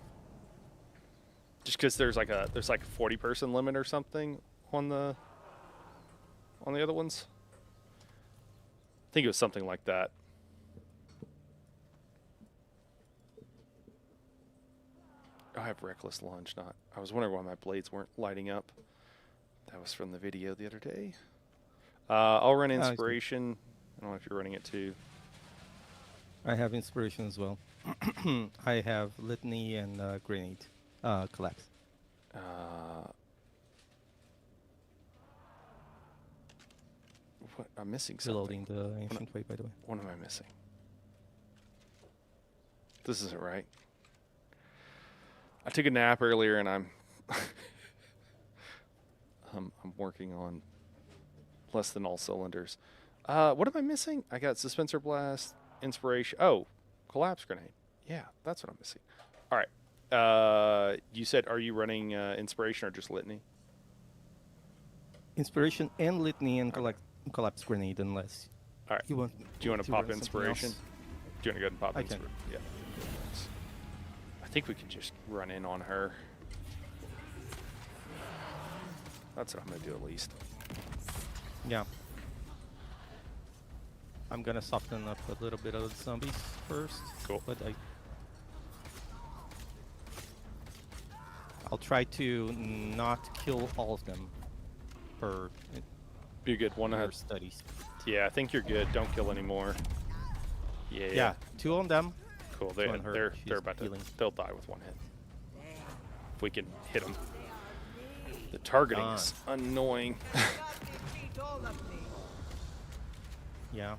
Just because there's like a 40-person limit or something on the other ones. I think it was something like that. Oh, I have reckless lunge. Not. I was wondering why my blades weren't lighting up. That was from the video the other day. I'll run I see. inspiration. I don't know if you're running it too. I have inspiration as well. I have litany and grenade. Collapse. What? I'm missing something. Reloading the ancient way, by the way. What am I missing? This isn't right. I took a nap earlier and I'm I'm working on less than all cylinders. What am I missing? I got suspensor blast, inspiration. Oh, collapse grenade. Yeah, that's what I'm missing. All right. You said, are you running inspiration or just litany? Inspiration and litany and collapse grenade, unless All right. you want. Do you want to run pop something inspiration? else. Do you want to go ahead and pop I can. inspiration? Yeah. I think we can just run in on her. That's what I'm going to do at least. Yeah. I'm gonna soften up a little bit of the zombies first. Cool. But I'll try to not kill all of them per You're good. One your ahead. studies. Yeah, I think you're good. Don't kill anymore. Yeah. Yeah, 2 on them. Cool. They, on her. they're She's about to. healing. They'll die with 1 hit. If we can hit them. The targeting is annoying. Yeah.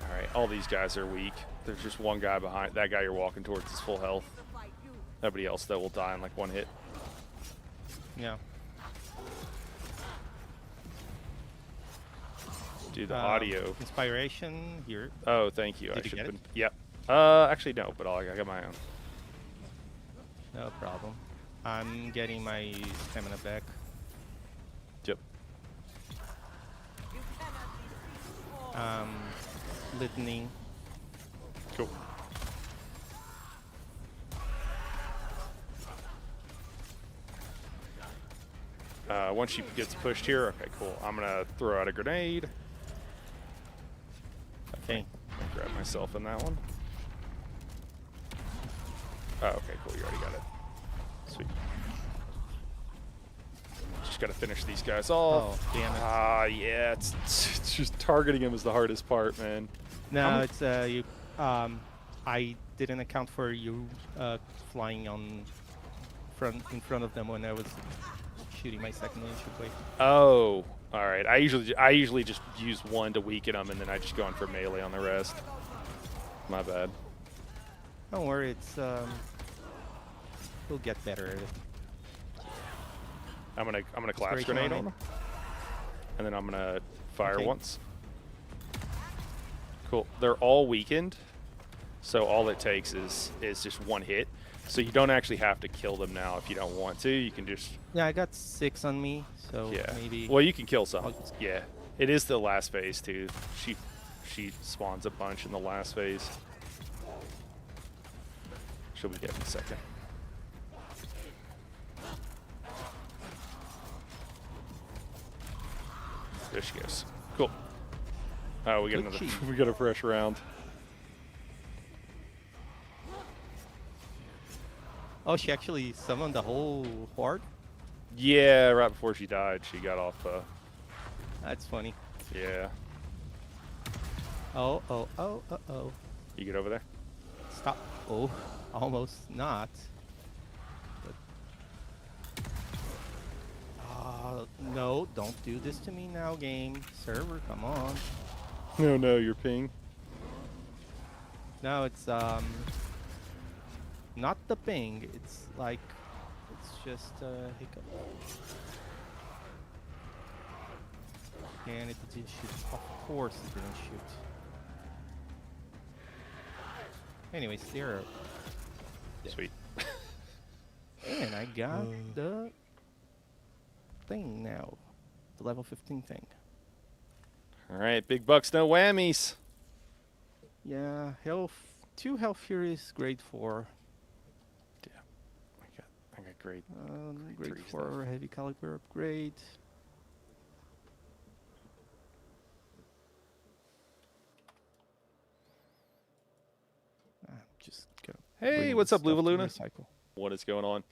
All right. All these guys are weak. There's just one guy behind. That guy you're walking towards is full health. Nobody else though will die in like 1 hit. Yeah. Do the audio. Inspiration here. Oh, thank you. Did I you should get have it? been. Yep. Actually no, but I got my own. No problem. I'm getting my stamina back. Yep. Litany. Cool. Once she gets pushed here, okay, cool. I'm gonna throw out a grenade. Okay. I'll grab myself in that one. Oh, okay, cool. You already got it. Sweet. Just gotta finish these guys off. Oh, damn it. Ah, yeah, it's just targeting him is the hardest part, man. No, it's you. I didn't account for you flying in front of them when I was shooting my second initial wave. Oh, all right. I usually just use one to weaken them, and then I just go in for melee on the rest. My bad. Don't worry, it's we'll get better at it. I'm gonna class Inspiration grenade on on it. them, and then I'm gonna fire Okay. once. Cool. They're all weakened, so all it takes is just one hit. So you don't actually have to kill them now if you don't want to. You can just Yeah, I got 6 on me, so yeah. maybe. Well, you can kill some. I'll just- Yeah, it is the last phase too. She spawns a bunch in the last phase. She'll be dead in a second. There she goes. Cool. Oh, we got Good another. cheat. We got a fresh round. Oh, she actually summoned the whole horde? Yeah, right before she died, she got off. That's funny. Yeah. Oh, oh, oh, uh-oh. You get over there. Stop. Oh, almost not. But... no, don't do this to me now, game. Server, come on. No, you're ping. No, it's, not the ping. It's like, it's just a hiccup. And it didn't shoot. Of course it didn't shoot. Anyways, there. Sweet. And I got the thing now. The level 15 thing. All right, big bucks, no whammies. Yeah, health. 2 health furies, grade 4. Yeah, I got great. Grade three 4 heavy caliber upgrade. Just gonna Hey, bring what's this up, Luva stuff to Luna? recycle. What is going on?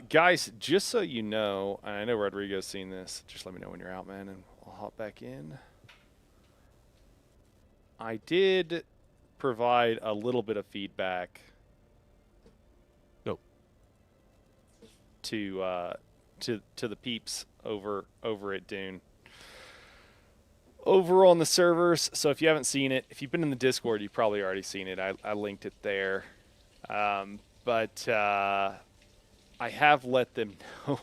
Guys, just so you know, and I know Rodrigo's seen this, just let me know when you're out, man, and I'll hop back in. I did provide a little bit of feedback Go. to the peeps over at Dune. Over on the servers, so if you haven't seen it, if you've been in the Discord, you've probably already seen it. I linked it there. But I have let them know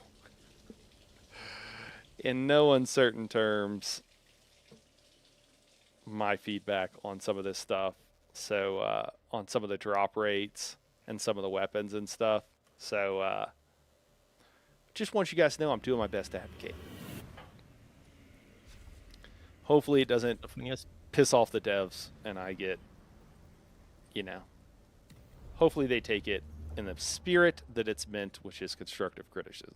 in no uncertain terms my feedback on some of this stuff. So on some of the drop rates and some of the weapons and stuff. So just want you guys to know I'm doing my best to advocate. Hopefully it doesn't Yes. piss off the devs and I get, you know, hopefully they take it in the spirit that it's meant, which is constructive criticism.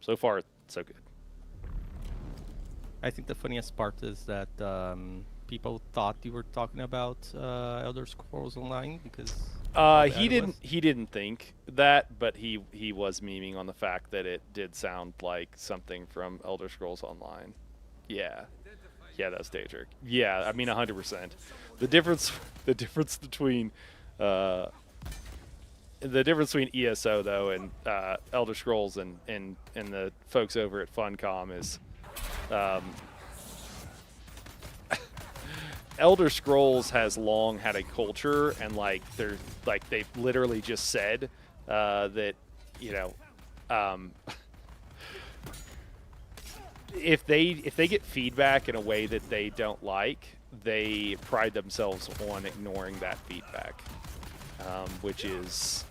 So far, so good. I think the funniest part is that people thought you were talking about Elder Scrolls Online because how bad it was. He didn't think that, but he was memeing on the fact that it did sound like something from Elder Scrolls Online. Yeah. Yeah, that's Daedric. Yeah, I mean 100%. The difference between ESO though and Elder Scrolls and the folks over at Funcom is Elder Scrolls has long had a culture, and they've literally just said that, you know, if they get feedback in a way that they don't like, they pride themselves on ignoring that feedback, which is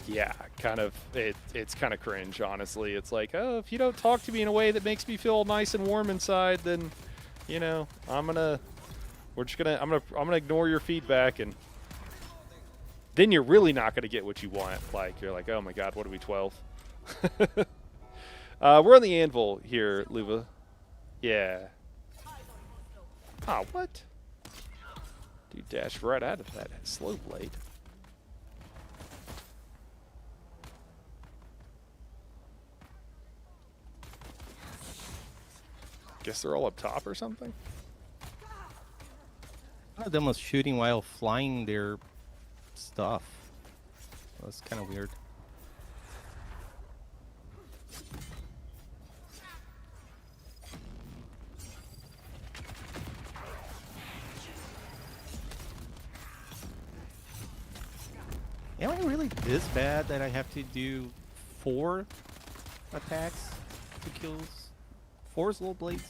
yeah, kind of it's kind of cringe, honestly. It's like, oh, if you don't talk to me in a way that makes me feel nice and warm inside, then, you know, I'm gonna ignore your feedback, and then you're really not gonna get what you want. Like, you're like, oh my god, what are we, 12? We're on the anvil here, Luva. Yeah. Ah, what? Dude dashed right out of that slow blade. Guess they're all up top or something. One of them was shooting while flying their stuff. That's kind of weird. Am I really this bad that I have to do 4 attacks to kill 4 slow blades?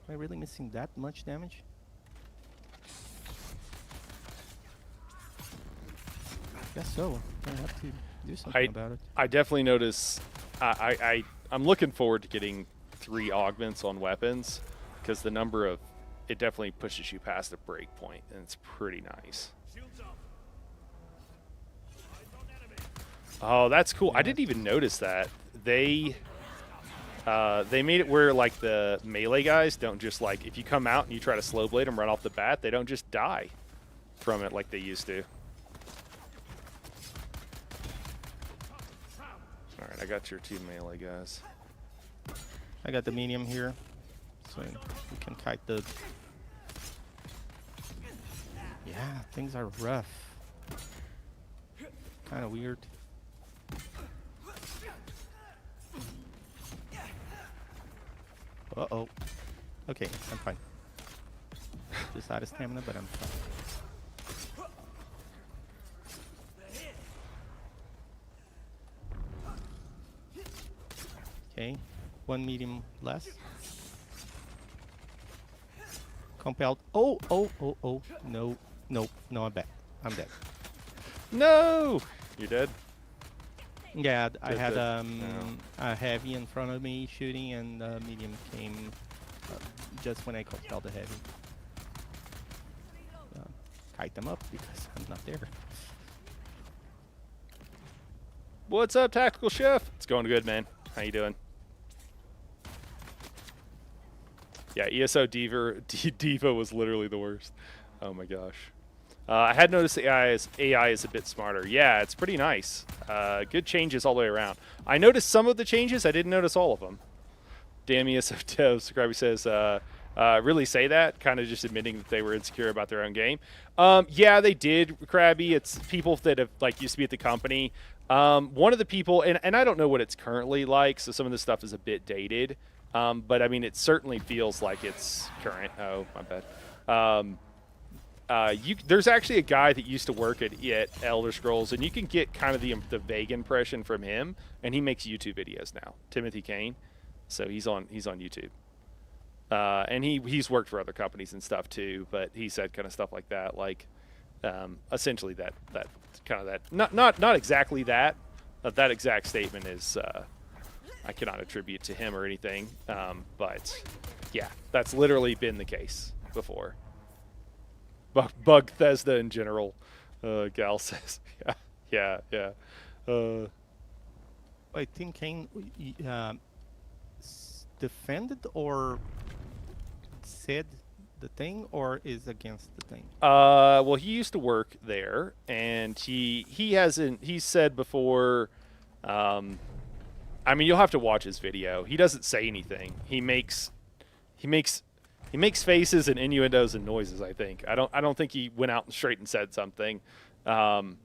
Am I really missing that much damage? Guess so. I have to do something about it. I definitely notice. I'm looking forward to getting 3 augments on weapons because the number of it definitely pushes you past the break point, and it's pretty nice. Oh, that's cool. I didn't even notice that. They made it where like the melee guys don't just like if you come out and you try to slow blade them right off the bat, they don't just die from it like they used to. All right, I got your 2 melee guys. I got the medium here, so we can kite the. Yeah, things are rough. Kind of weird. Uh-oh. Okay, I'm fine. Just out of stamina, but I'm fine. Okay, 1 medium less. Compelled. Oh, oh, oh, oh. No, no, no, I'm dead. I'm dead. No! You're dead? Yeah, I Dead, had dead. a heavy in front of me shooting, and medium came just when I compelled the heavy. Kite them up because I'm not there. What's up, Tactical Chef? It's going good, man. How you doing? Yeah, ESO Diva was literally the worst. Oh my gosh. I had noticed the AI is a bit smarter. Yeah, it's pretty nice. Good changes all the way around. I noticed some of the changes. I didn't notice all of them. Damn ESO Subscriber says, really say that? Kind of just admitting that they were insecure about their own game. Yeah, they did, Krabby. It's people that have like used to be at the company. One of the people, and I don't know what it's currently like, so some of this stuff is a bit dated. But I mean, it certainly feels like it's current. Oh, my bad. There's actually a guy that used to work at Elder Scrolls, and you can get kind of the vague impression from him, and he makes YouTube videos now. Timothy Kane, so he's on YouTube, and he's worked for other companies and stuff too. But he said kind of stuff like that, like essentially that kind of that not exactly that that exact statement is I cannot attribute to him or anything, but yeah, that's literally been the case before. Bug Thesda in general, Gal says. Yeah. I think Kane defended or said the thing, or is against the thing? Well, he used to work there, and he said before. I mean, you'll have to watch his video. He doesn't say anything. He makes faces and innuendos and noises. I think. I don't think he went out and straight and said something, but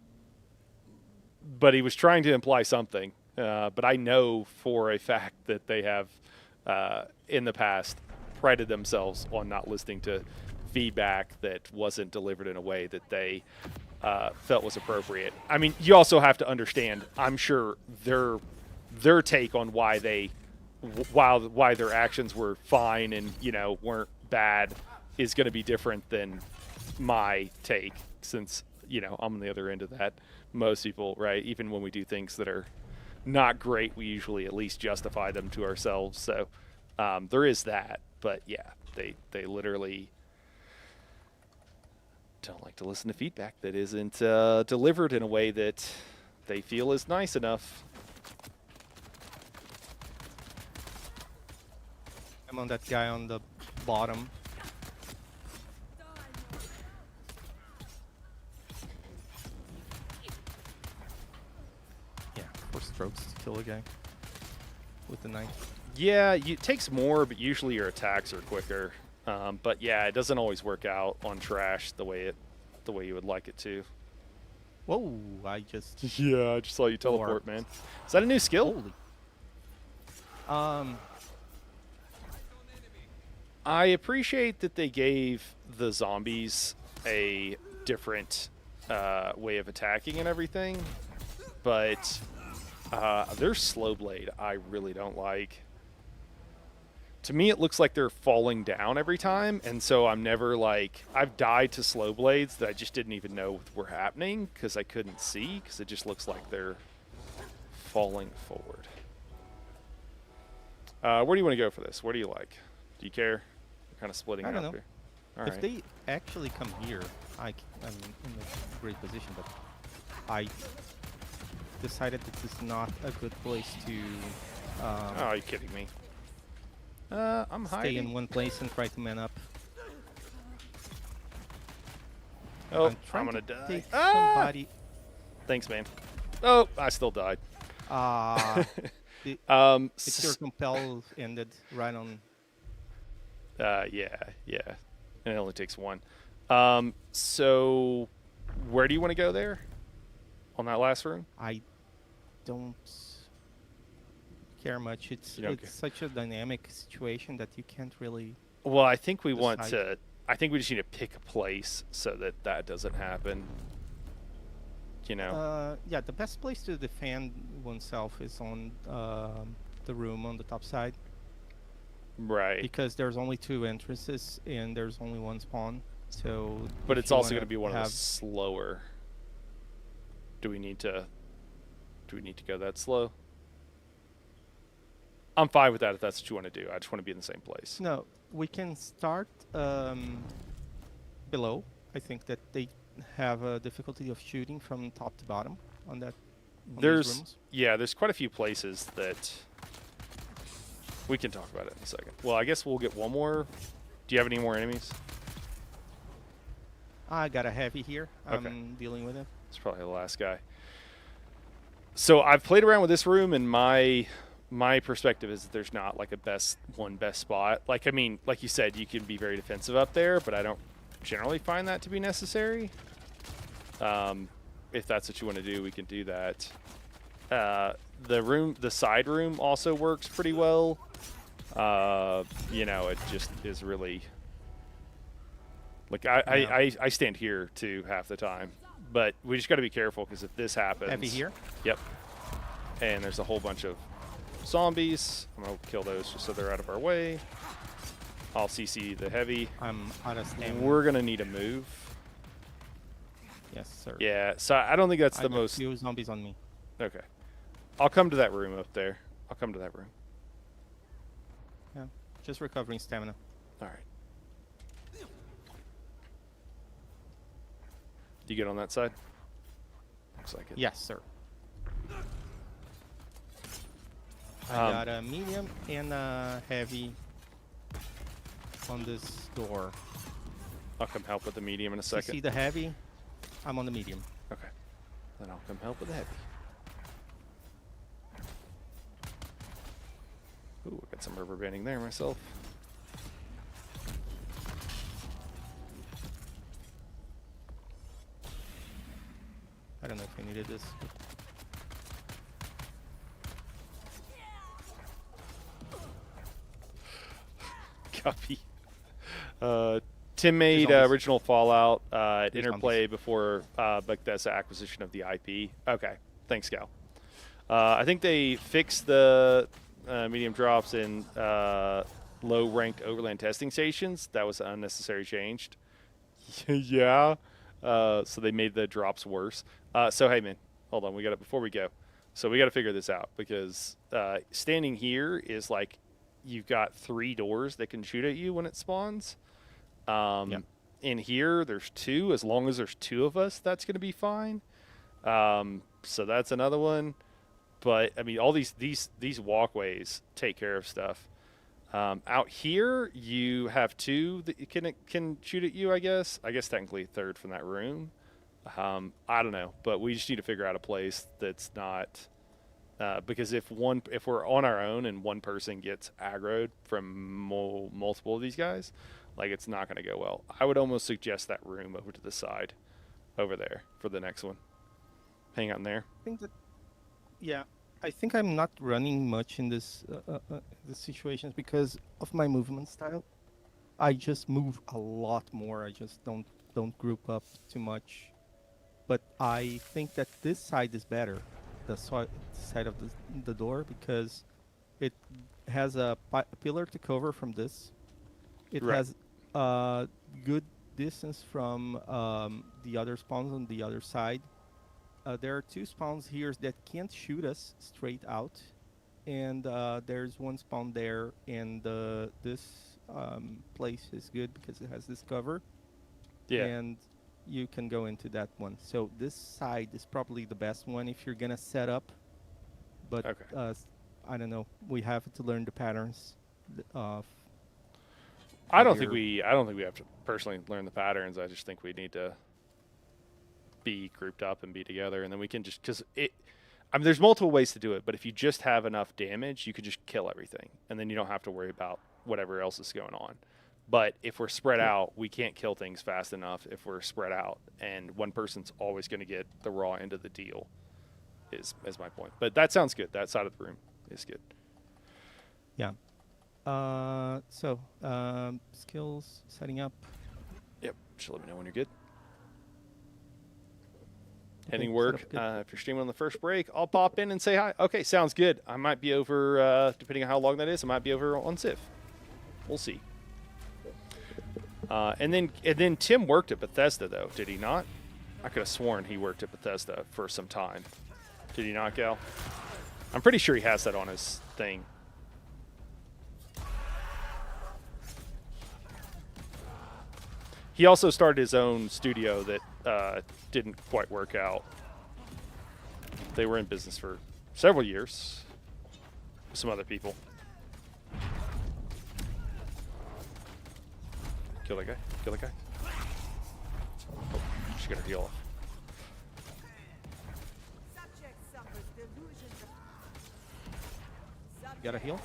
he was trying to imply something. But I know for a fact that they have, in the past, prided themselves on not listening to feedback that wasn't delivered in a way that they felt was appropriate. I mean, you also have to understand. I'm sure their take on why their actions were fine and weren't bad is going to be different than my take, since I'm on the other end of that. Most people, right, even when we do things that are not great, we usually at least justify them to ourselves. So there is that, but yeah, they literally don't like to listen to feedback that isn't delivered in a way that they feel is nice enough. I'm on that guy on the bottom. Yeah, 4 strokes to kill a guy with the knife. Yeah, it takes more, but usually your attacks are quicker. But yeah, it doesn't always work out on trash the way you would like it to. Whoa! I just Yeah, I just saw you teleport, warped. man. Is that a new skill? Holy. Um. I appreciate that they gave the zombies a different way of attacking and everything, but their slow blade I really don't like. To me, it looks like they're falling down every time, and so I'm never like I've died to slow blades that I just didn't even know were happening because I couldn't see because it just looks like they're falling forward. Where do you want to go for this? Where do you like? Do you care? We're kind of splitting I it don't up know. here. All If right. they actually come here, I'm in a great position, but I decided that this is not a good place to Oh, are you kidding me? I'm stay in hiding. one place and try to man up. Oh, I'm I'm trying to gonna die. take Ah! somebody. Thanks, man. Oh, I still died. Uh, the, um, it's your compel ended right on. yeah, yeah. And it only takes one. So where do you want to go there? On that last room? I don't care much. You don't care. It's such a dynamic situation that you can't really Well, I think we want decide. to. I think we just need to pick a place so that that doesn't happen. You know. Yeah, the best place to defend oneself is on the room on the top side Right. because there's only two entrances and there's only one spawn. So, But if it's you also want going to be one to of the have, slower. Do we need to? Do we need to go that slow? I'm fine with that if that's what you want to do. I just want to be in the same place. no, we can start below. I think that they have a difficulty of shooting from top to bottom on that on these There's rooms. yeah, there's quite a few places that we can talk about it in a second. Well, I guess we'll get one more. Do you have any more enemies? I got a heavy here. Okay. I'm dealing with it. It's probably the last guy. So I've played around with this room, and my perspective is that there's not like a best spot. Like I mean, like you said, you can be very defensive up there, but I don't generally find that to be necessary. If that's what you want to do, we can do that. The side room also works pretty well. You know, it just is really like I stand here too half the time, but we just got to be careful because if this happens, Heavy here. Yep. And there's a whole bunch of zombies. I'm gonna kill those just so they're out of our way. I'll CC the heavy. I'm out of stamina. We're gonna need a move. Yes, sir. Yeah, so I don't think that's I the got most. few zombies on me. Okay. I'll come to that room up there. I'll come to that room. Yeah, just recovering stamina. All right. You get on that side? Looks like it. Yes, sir. I Um, got a medium and a heavy on this door. I'll come help with the medium in a You see second. the heavy? I'm on the medium. Okay. Then I'll come help with the heavy. Ooh, I got some rubber banding there myself. I don't know if I needed this. Copy. Tim made zombies. original Fallout at There's Interplay before Bethesda acquisition of the IP. Okay, thanks, Gal. I think they fixed the medium drops in low-ranked overland testing stations. That was an unnecessary change. Yeah. So they made the drops worse. So hey, man, hold on. We got it before we go. So we got to figure this out because standing here is like you've got 3 doors that can shoot at you when it spawns. Yep. In here, there's 2. As long as there's 2 of us, that's going to be fine. So that's another one. But I mean, all these walkways take care of stuff. Out here, you have 2 that can shoot at you. I guess technically 3rd from that room. I don't know, but we just need to figure out a place that's not Because if we're on our own and one person gets aggroed from multiple of these guys, like it's not going to go well. I would almost suggest that room over to the side, over there for the next one. Hang on there. I think that, yeah, I think I'm not running much in this situations because of my movement style. I just move a lot more. I just don't group up too much. But I think that this side is better, the side of the door, because it has a pillar to cover from this. It Right. has a good distance from the other spawns on the other side. There are two spawns here that can't shoot us straight out, and there's one spawn there, and this place is good because it has this cover, Yeah. and you can go into that one. So this side is probably the best one if you're gonna set up, but Okay. I don't know. We have to learn the patterns of. I don't think your- we have to personally learn the patterns. I just think we need to be grouped up and be together, and then we can just because it. I mean, there's multiple ways to do it, but if you just have enough damage, you can just kill everything, and then you don't have to worry about whatever else is going on. But if we're spread Yeah. out, we can't kill things fast enough if we're spread out, and one person's always going to get the raw end of the deal. Is my point. But that sounds good. That side of the room is good. Yeah. Skills setting up. Yep. Just let me know when you're good. Okay, Heading set work. up good. If you're streaming on the first break, I'll pop in and say hi. Okay, sounds good. I might be over, depending on how long that is, I might be over on Civ. We'll see. And then Tim worked at Bethesda, though, did he not? I could have sworn he worked at Bethesda for some time. Did he not, Gal? I'm pretty sure he has that on his thing. He also started his own studio that didn't quite work out. They were in business for several years with some other people. Kill that guy. Kill that guy. Oh, she got her heal off. Got a heal?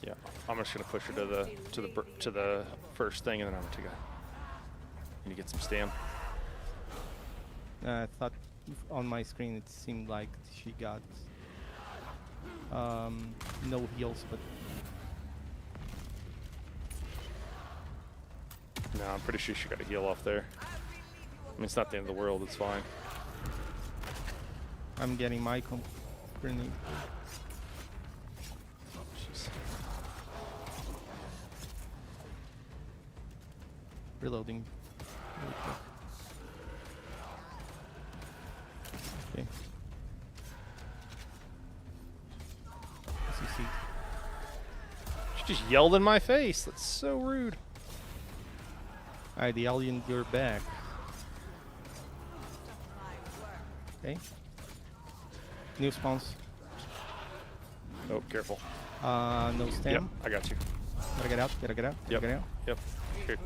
Yeah, I'm just gonna push her to the first thing, and then I'm gonna take a. Need to get some stam. I thought on my screen it seemed like she got no heals, but No, I'm pretty sure she got a heal off there. I mean, it's not the end of the world. It's fine. I'm getting my grenade. Jeez. Reloading. Really quick. Okay. As you see. She just yelled in my face. That's so rude. Alright, the alien, you're back. Okay. New spawns. Oh, careful. No Yep, stam. I got you. Gotta get out, gotta get out, Yep. gotta get out. Yep. Here.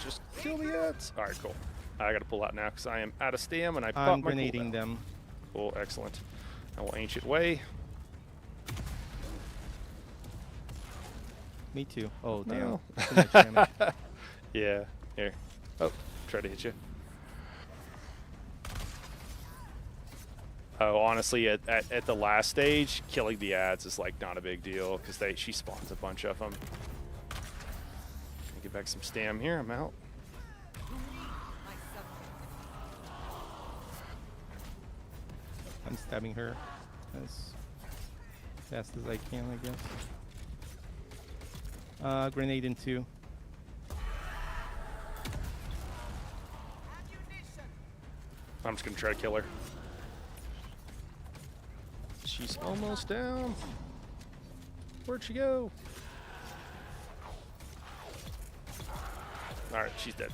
Just kill the ads. All right, cool. I got to pull out now because I am out of stam and I popped I'm my grenading cooldown. them. Cool, excellent. I will ancient way. Me too. Oh, damn. No. Too much damage. Yeah. Here. Oh, try to hit you. Oh, honestly, at the last stage, killing the ads is like not a big deal because she spawns a bunch of them. Get back some stam here. I'm out. I'm stabbing her as fast as I can, I guess. Grenade in two. I'm just gonna try to kill her. She's almost down. Where'd she go? All right, she's dead.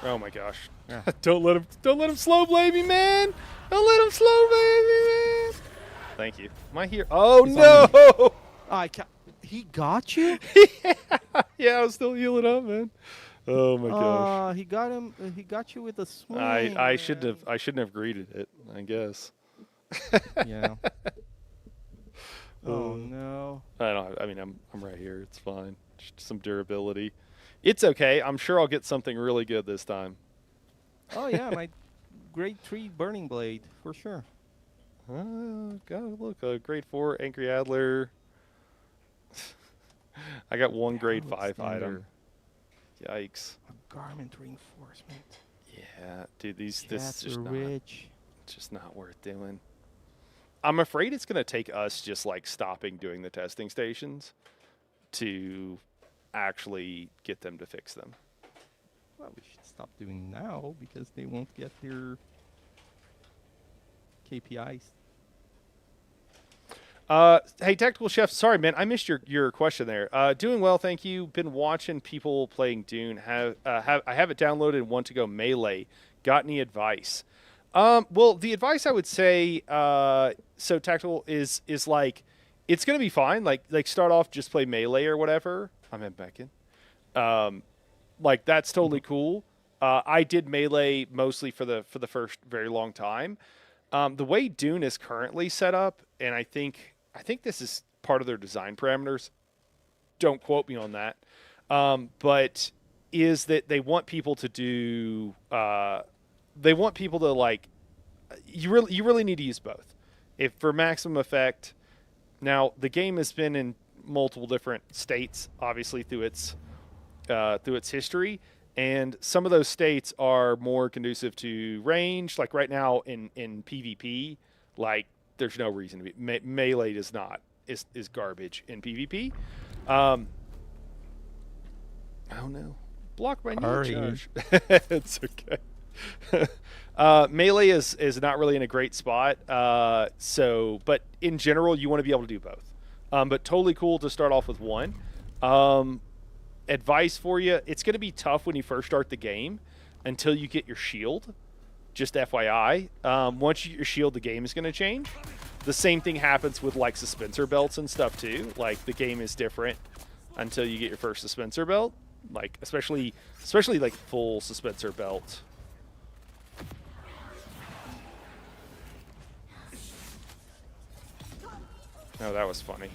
Oh my gosh! Yeah. Don't let him slow blade me, man! Don't let him slow blade me, man! Thank you. My here. Oh He's no! I can't. He got you? Yeah, I was still healing up, man. Oh my gosh. He got him. He got you with a swing. I shouldn't Man. have I shouldn't have greeted it, I guess. Yeah. Oh Uh, no. I don't. I mean, I'm right here. It's fine. Just some durability. It's okay. I'm sure I'll get something really good this time. Oh yeah, my grade 3 burning blade for sure. God, look, a grade 4 Angry Adler. I got one grade 5 Outstanding. item. Yikes. A garment reinforcement. Yeah, dude, this is Cats are just not rich. just not worth doing. I'm afraid it's gonna take us just like stopping doing the testing stations to actually get them to fix them. Well, we should stop doing now because they won't get their KPIs. Hey, Tactical Chef, sorry, man, I missed your question there. Doing well, thank you. Been watching people playing Dune. I have it downloaded and want to go melee. Got any advice? Well, the advice I would say, so Tactical is like, it's gonna be fine. Like start off just play melee or whatever. I'm in back in. Like that's totally cool. I did melee mostly for the first very long time. The way Dune is currently set up, and I think this is part of their design parameters. Don't quote me on that, but is that they want people to do? They want people to like. You really need to use both, if for maximum effect. Now the game has been in multiple different states, obviously through its history. And some of those states are more conducive to range. Like right now in PvP, like there's no reason to be melee does not is garbage in PvP. Oh no, block my knee Sorry. charge. It's okay. Melee is not really in a great spot. But in general, you want to be able to do both. But totally cool to start off with one. Advice for you, it's going to be tough when you first start the game until you get your shield. Just FYI. Once you get your shield, the game is going to change. The same thing happens with like suspensor belts and stuff too. Like the game is different until you get your first suspensor belt. Like especially like full suspensor belt. Oh, that was funny.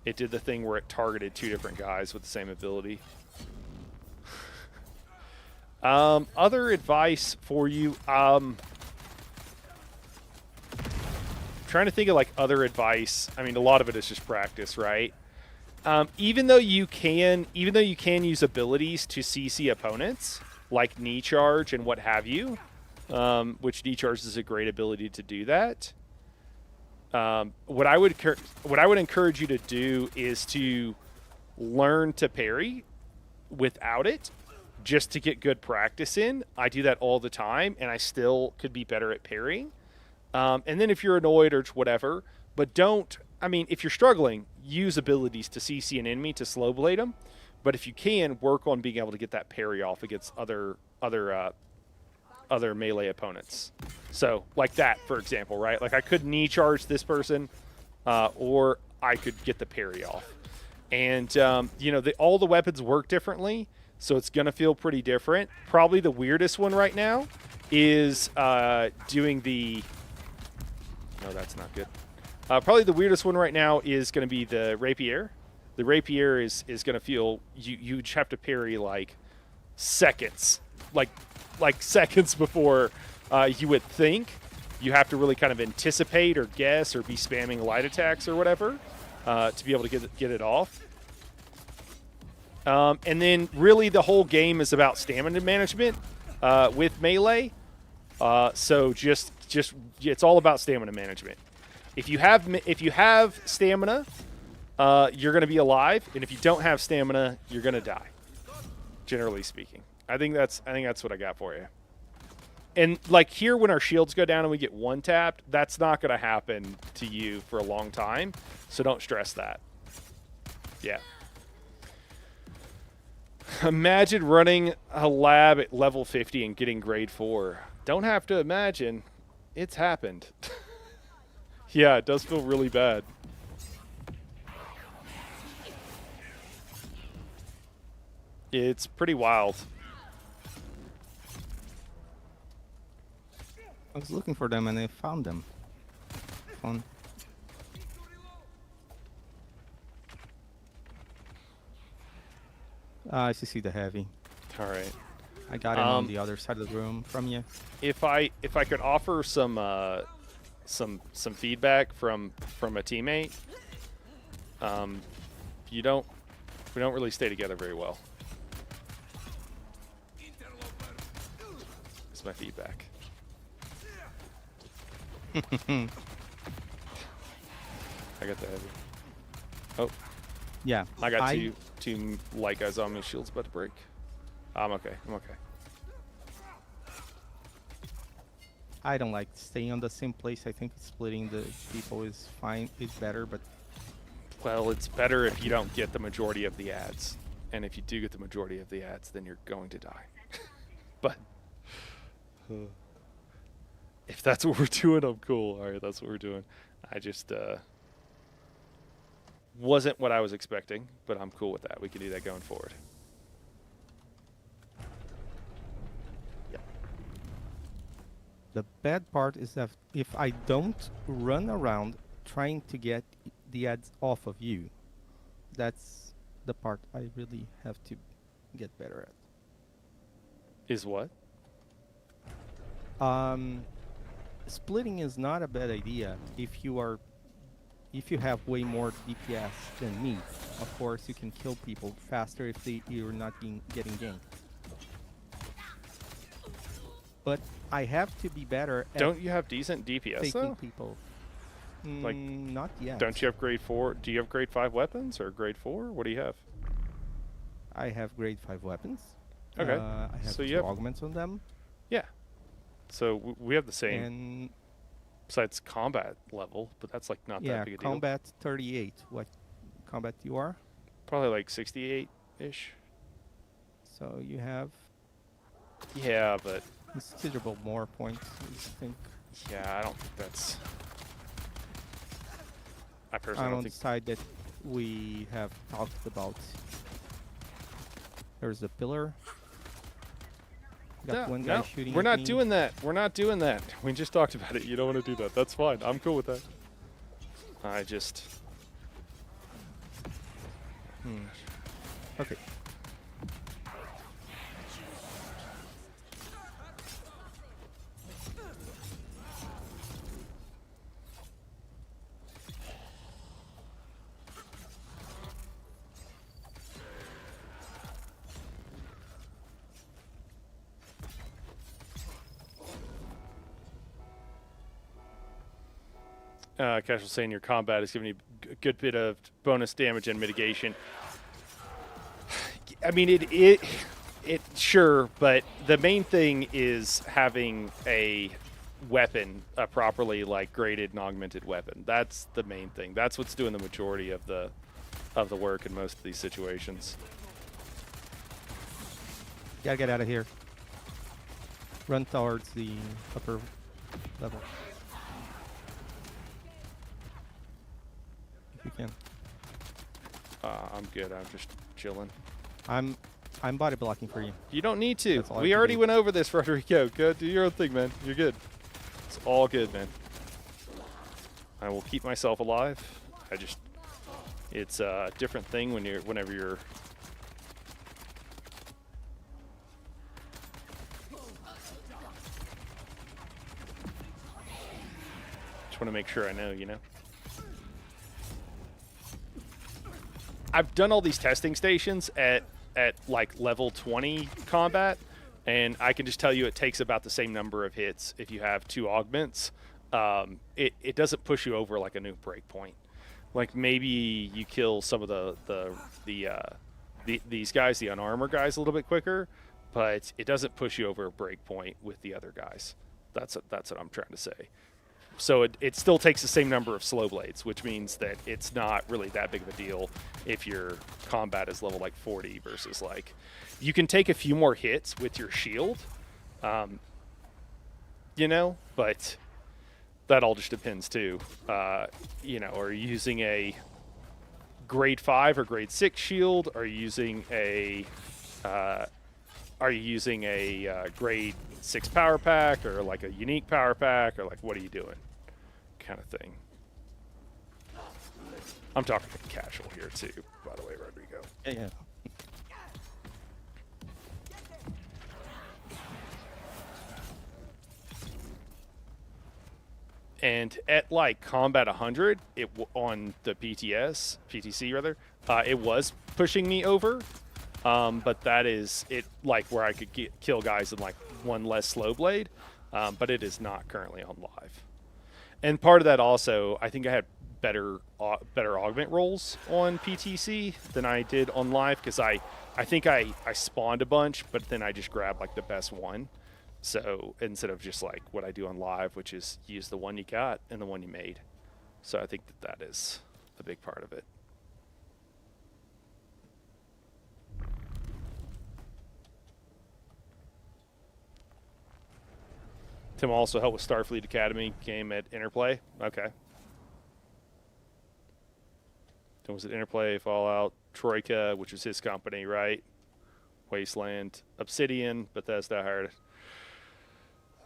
It did the thing where it targeted two different guys with the same ability. Other advice for you. Trying to think of like other advice. I mean, a lot of it is just practice, right? Even though you can use abilities to CC opponents, like knee charge and what have you, which knee charge is a great ability to do that. What I would encourage you to do is to learn to parry without it, just to get good practice in. I do that all the time, and I still could be better at parrying. And then if you're annoyed or whatever, but don't. I mean, if you're struggling, use abilities to CC an enemy to slow blade them. But if you can, work on being able to get that parry off against other melee opponents. So like that, for example, right? Like I could knee charge this person, or I could get the parry off. And all the weapons work differently, so it's gonna feel pretty different. Probably the weirdest one right now is doing the. No, that's not good. Probably the weirdest one right now is gonna be the rapier. The rapier is gonna feel you just have to parry like seconds, like seconds before you would think. You have to really kind of anticipate or guess or be spamming light attacks or whatever to be able to get it off. And then really the whole game is about stamina management with melee. So just it's all about stamina management. If you have stamina, you're going to be alive, and if you don't have stamina, you're going to die. Generally speaking. I think that's what I got for you. And like here, when our shields go down and we get one tapped, that's not going to happen to you for a long time. So don't stress that. Yeah. Imagine running a lab at level 50 and getting grade 4. Don't have to imagine. It's happened. Yeah, it does feel really bad. It's pretty wild. I was looking for them and I found them. Fun. I see the heavy. All right. I got him on the other side of the room from you. If I could offer some feedback from a teammate, we don't really stay together very well. That's my feedback. I got the heavy. Oh, Yeah. I got two light guys on me. Shield's about to break. I'm okay. I'm okay. I don't like staying on the same place. I think splitting the people is fine. It's better, but Well, it's better if you don't get the majority of the ads. And if you do get the majority of the ads, then you're going to die. But if that's what we're doing, I'm cool. All right, that's what we're doing. I just wasn't what I was expecting, but I'm cool with that. We can do that going forward. Yep. the bad part is that if I don't run around trying to get the ads off of you, that's the part I really have to get better Is what? at. Splitting is not a bad idea if you have way more DPS than me. Of course, you can kill people faster if you're not getting ganked. But I have to be better at Don't you have decent DPS taking though? people. Like, Not yet. Don't you have grade 4? Do you have grade 5 weapons or grade 4? What do you have? I have grade 5 weapons. Okay. I have So you two have- augments on them. Yeah. So we have the same, And besides combat level, but that's like not yeah, that big a deal. combat 38. What combat you are? Probably like 68-ish. So you have Yeah, but considerable more points, I think. yeah, I don't think that's. I personally I'm don't on the think. side that we have talked about. There's a pillar. Got one guy shooting we're at not me. doing that. We're not doing that. We just talked about it. You don't want to do that. That's fine. I'm cool with that. I just. Okay. Casual saying your combat is giving you a good bit of bonus damage and mitigation. I mean, it sure, but the main thing is having a weapon, a properly like graded and augmented weapon. That's the main thing. That's what's doing the majority of the work in most of these situations. Gotta get out of here. Run towards the upper level. If you can. I'm good. I'm just chilling. I'm body blocking for you. You don't need to. That's all I We can already do. went over this, Rodrigo. Go do your own thing, man. You're good. It's all good, man. I will keep myself alive. It's a different thing whenever you're. Just want to make sure I know, you know. I've done all these testing stations at like level 20 combat, and I can just tell you it takes about the same number of hits if you have two augments. It doesn't push you over like a new breakpoint. Like maybe you kill some of these guys, the unarmored guys, a little bit quicker, but it doesn't push you over a breakpoint with the other guys. That's what I'm trying to say. So it still takes the same number of slow blades, which means that it's not really that big of a deal if your combat is level like 40 versus like you can take a few more hits with your shield, you know, but that all just depends too. You know, are you using a grade 5 or grade 6 shield? Are you using a Are you using a grade 6 power pack or like a unique power pack or like what are you doing? Kind of thing. I'm talking casual here too, by the way, Rodrigo. Yeah. And at like combat 100, on the PTC rather, it was pushing me over. But that is it, like where I could kill guys in like one less slow blade. But it is not currently on live. And part of that also, I think I had better augment rolls on PTC than I did on live because I think I spawned a bunch, but then I just grabbed like the best one. So instead of just like what I do on live, which is use the one you got and the one you made. So I think that is a big part of it. Tim also helped with Starfleet Academy game at Interplay. Okay. Then was it Interplay, Fallout, Troika, which was his company, right? Wasteland, Obsidian, Bethesda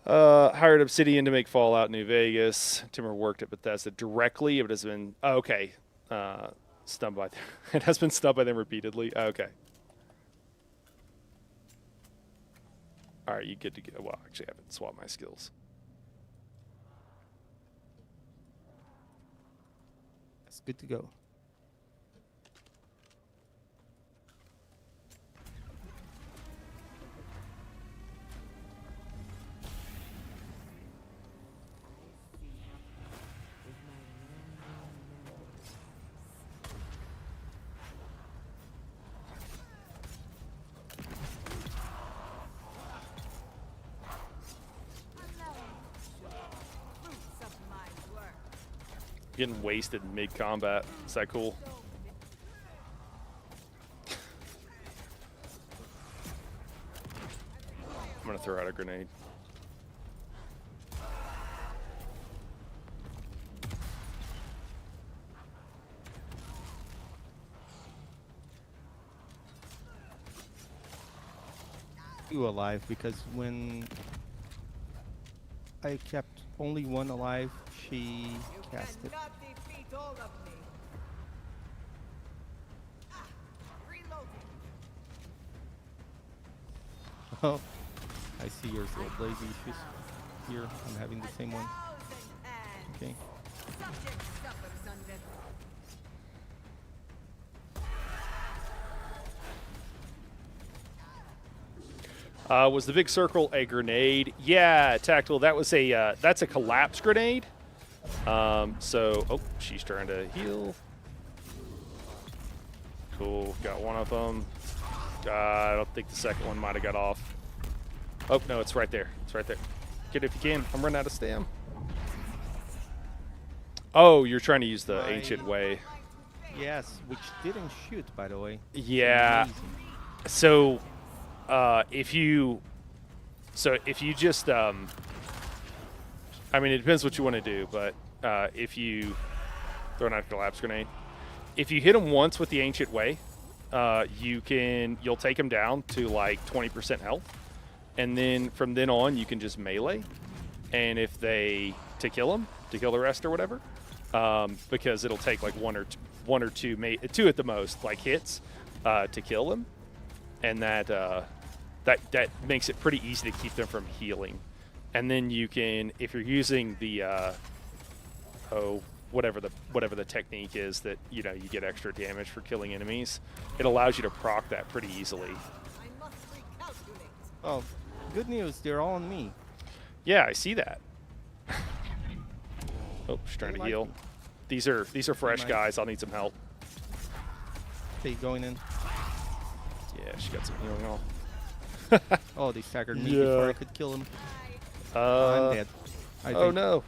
hired Obsidian to make Fallout New Vegas. Timmer worked at Bethesda directly. It has been stunned by it has been stunned by them repeatedly. Okay. All right, you good to go. Well, actually, I haven't swapped my skills. That's good to go. Getting wasted mid-combat. Is that cool? I'm going to throw out a grenade. You alive because when I kept only one alive, she cast it. Oh, I see yours little blazy issues. Here, I'm having the same one. Okay. Was the big circle a grenade? Yeah, tactical. That was that's a collapse grenade. Oh, she's trying to heal. Cool, got one of them. I don't think the second one might have got off. Oh no, it's right there. It's right there. Get it if you can. I'm running out of stam. Oh, you're trying to use the ancient way. Yes, which didn't shoot, by the way. Yeah. So, if you just, I mean, it depends what you want to do, but if you throw out a collapse grenade, if you hit them once with the ancient way, you'll take them down to like 20% health, and then from then on you can just melee, and if to kill the rest or whatever, because it'll take like one or two at the most like hits to kill them, and that makes it pretty easy to keep them from healing. And then you can, if you're using the whatever the technique is that you get extra damage for killing enemies, it allows you to proc that pretty easily. Oh, good news, they're all on me. Yeah, I see that. Oh, she's trying to heal. These are fresh guys. I'll need some help. Okay, going in. Yeah, she got some healing off. Oh, they staggered me before I could kill him. I'm dead. Oh no.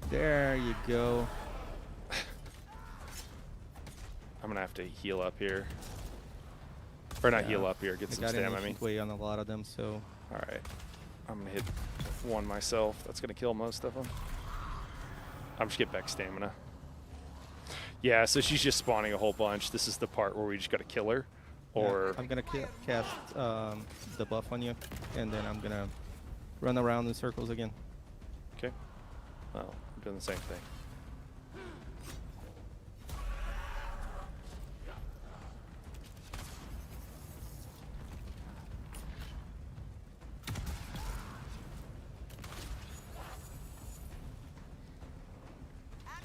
There you go. I'm gonna have to heal up here. Or not heal up here, get some stamina. I mean, way on a lot of them, so. All right, I'm gonna hit one myself. That's gonna kill most of them. I'm just get back stamina. Yeah, so she's just spawning a whole bunch. This is the part where we just got to kill her. Yeah, Or, I'm gonna cast the buff on you, and then I'm gonna run around in circles again. okay. Well, I'm doing the same thing.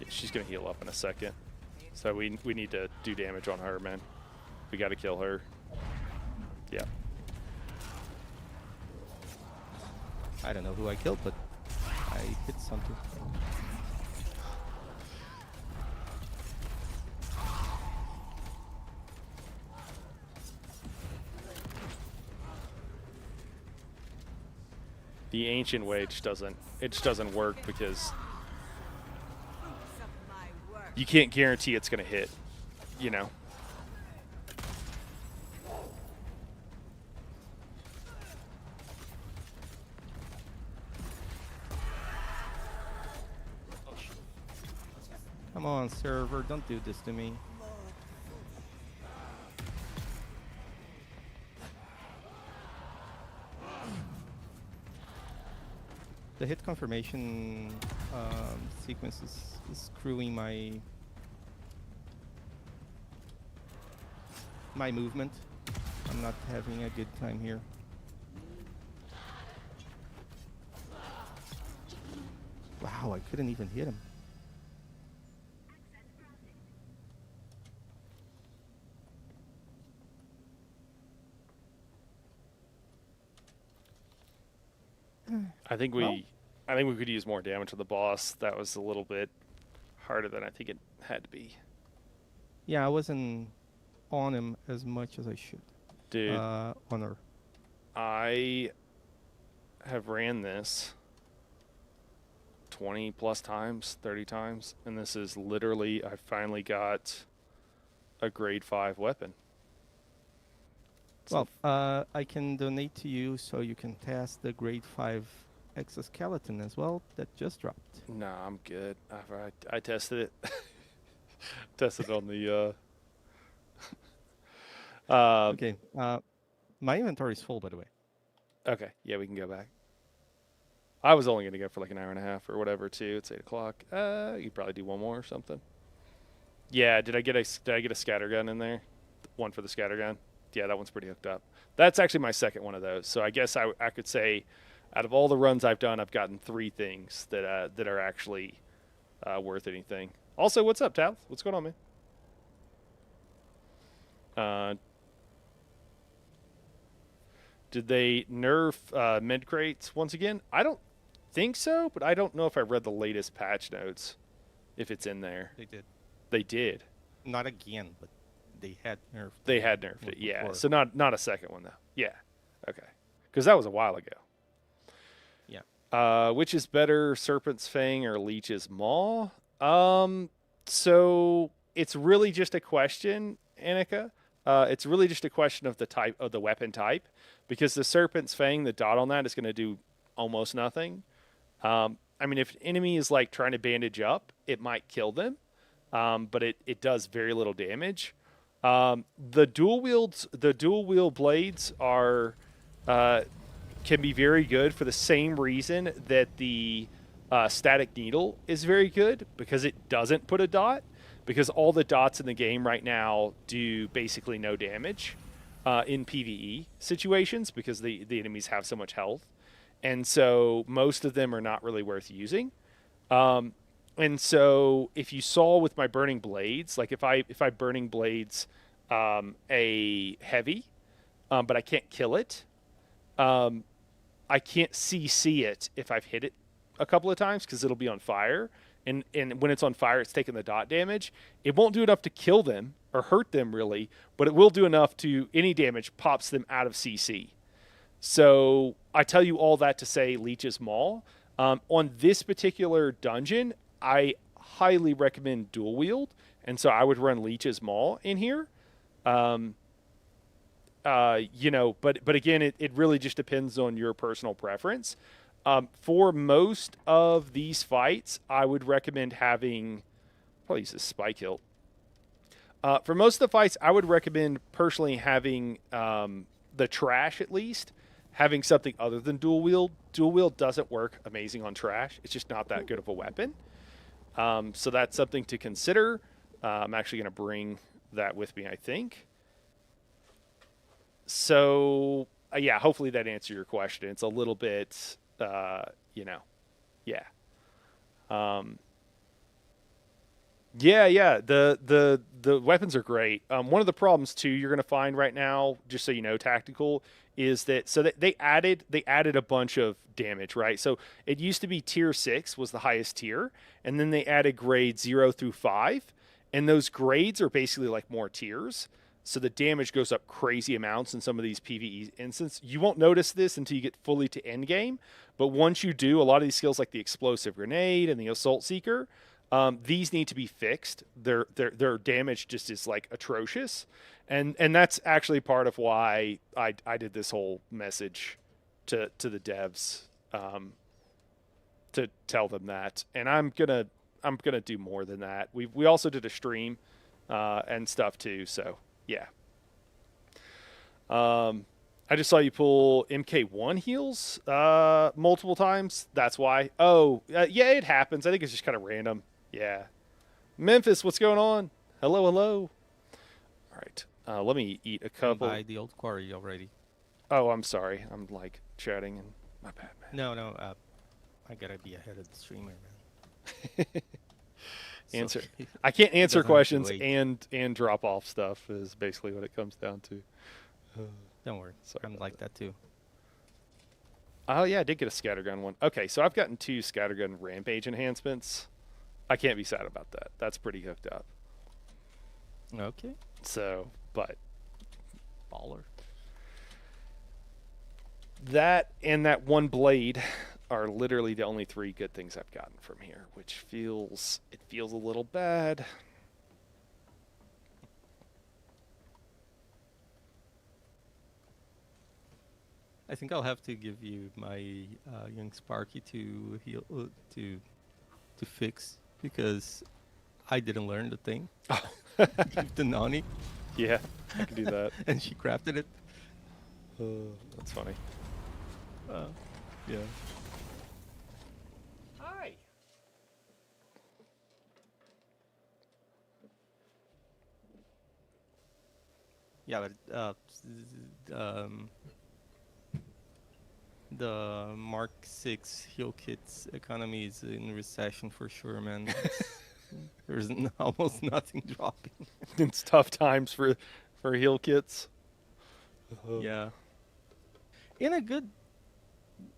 Yeah, she's going to heal up in a second. So we need to do damage on her, man. We got to kill her. Yeah. I don't know who I killed, but I hit something. The ancient way just doesn't work because you can't guarantee it's going to hit, you know. Come on, server, don't do this to me. The hit confirmation sequence is screwing my movement. I'm not having a good time here. Wow, I couldn't even hit him. I think we could use more damage to the boss. That was a little bit harder than I think it had to be. Yeah, I wasn't on him as much as I should. Dude, On her. I have ran this 20 plus times, 30 times, and this is literally, I finally got a grade 5 weapon. Well, I can donate to you so you can test the grade 5 exoskeleton as well that just dropped. Nah, I'm good. I tested it. Tested on the Okay. My inventory is full, by the way. Okay, yeah, we can go back. I was only going to go for like an hour and a half or whatever too. It's 8 o'clock. You'd probably do one more or something. Yeah, did I get a scattergun in there? One for the scattergun. Yeah, that one's pretty hooked up. That's actually my second one of those. So I guess I could say, out of all the runs I've done, I've gotten 3 things that are actually worth anything. Also, what's up, Tal? What's going on, man? Did they nerf med crates once again? I don't think so, but I don't know if I read the latest patch notes, if it's in there. They did. They did. Not again, but they had nerfed. They had nerfed it, yeah. Before. So not a second one, though. Yeah. Okay. Because that was a while ago. Yeah. Which is better, Serpent's Fang or Leech's Maw? So it's really just a question, Annika. It's really just a question of the type of the weapon type, because the Serpent's Fang, the dot on that is going to do almost nothing. I mean, if an enemy is like trying to bandage up, it might kill them, but it does very little damage. The dual wield blades are can be very good for the same reason that the static needle is very good, because it doesn't put a dot. Because all the dots in the game right now do basically no damage in PvE situations, because the enemies have so much health. And so most of them are not really worth using. And so if you saw with my Burning Blades, like if I Burning Blades a heavy, but I can't kill it, I can't CC it if I've hit it a couple of times, because it'll be on fire. And when it's on fire, it's taking the dot damage. It won't do enough to kill them or hurt them, really, but it will do enough to, any damage pops them out of CC. So I tell you all that to say Leech's Maul. On this particular dungeon, I highly recommend dual wield, and so I would run Leech's Maul in here. But again, it really just depends on your personal preference. For most of these fights, I would recommend having, probably use a spike hilt. For most of the fights, I would recommend personally having the trash at least, having something other than dual wield. Dual wield doesn't work amazing on trash. It's just not that good of a weapon. So that's something to consider. I'm actually going to bring that with me, I think. So, yeah, hopefully that answered your question. It's a little bit, yeah. Um, yeah. The weapons are great. One of the problems too you're going to find right now, just so you know, tactical, is that they added a bunch of damage, right? So it used to be tier 6 was the highest tier, and then they added grade 0 through 5, and those grades are basically like more tiers. So the damage goes up crazy amounts in some of these PvE instances. You won't notice this until you get fully to end game, but once you do, a lot of these skills like the explosive grenade and the assault seeker, these need to be fixed. Their damage just is like atrocious, and that's actually part of why I did this whole message to the devs, to tell them that. And I'm gonna do more than that. We also did a stream and stuff too. So yeah. I just saw you pull MK1 heals multiple times. That's why. Oh, yeah, it happens. I think it's just kind of random. Yeah. Memphis, what's going on? Hello, hello. All right. Let me eat a I'm couple. by the old quarry already. Oh, I'm sorry. I'm like chatting and my bad, man. No. I gotta be ahead of the streamer, man. Answer. So, I can't answer doesn't have to questions wait. and drop off stuff is basically what it comes down to. Don't worry. Sorry I'm about like that too. Oh yeah, I did get a scattergun one. Okay, so I've gotten 2 scattergun rampage enhancements. I can't be sad about that. That's pretty hooked up. Okay. So, but Baller. that and that one blade are literally the only 3 good things I've gotten from here, which feels a little bad. I think I'll have to give you my young Sparky to heal to fix because I didn't learn the thing. Give the nani, Yeah, I can do that. and she crafted it. That's funny. Yeah. Hi. Yeah, but the Mark 6 heal kits economy is in recession for sure, man. There's almost nothing dropping. It's tough times for heal kits. Yeah. In a good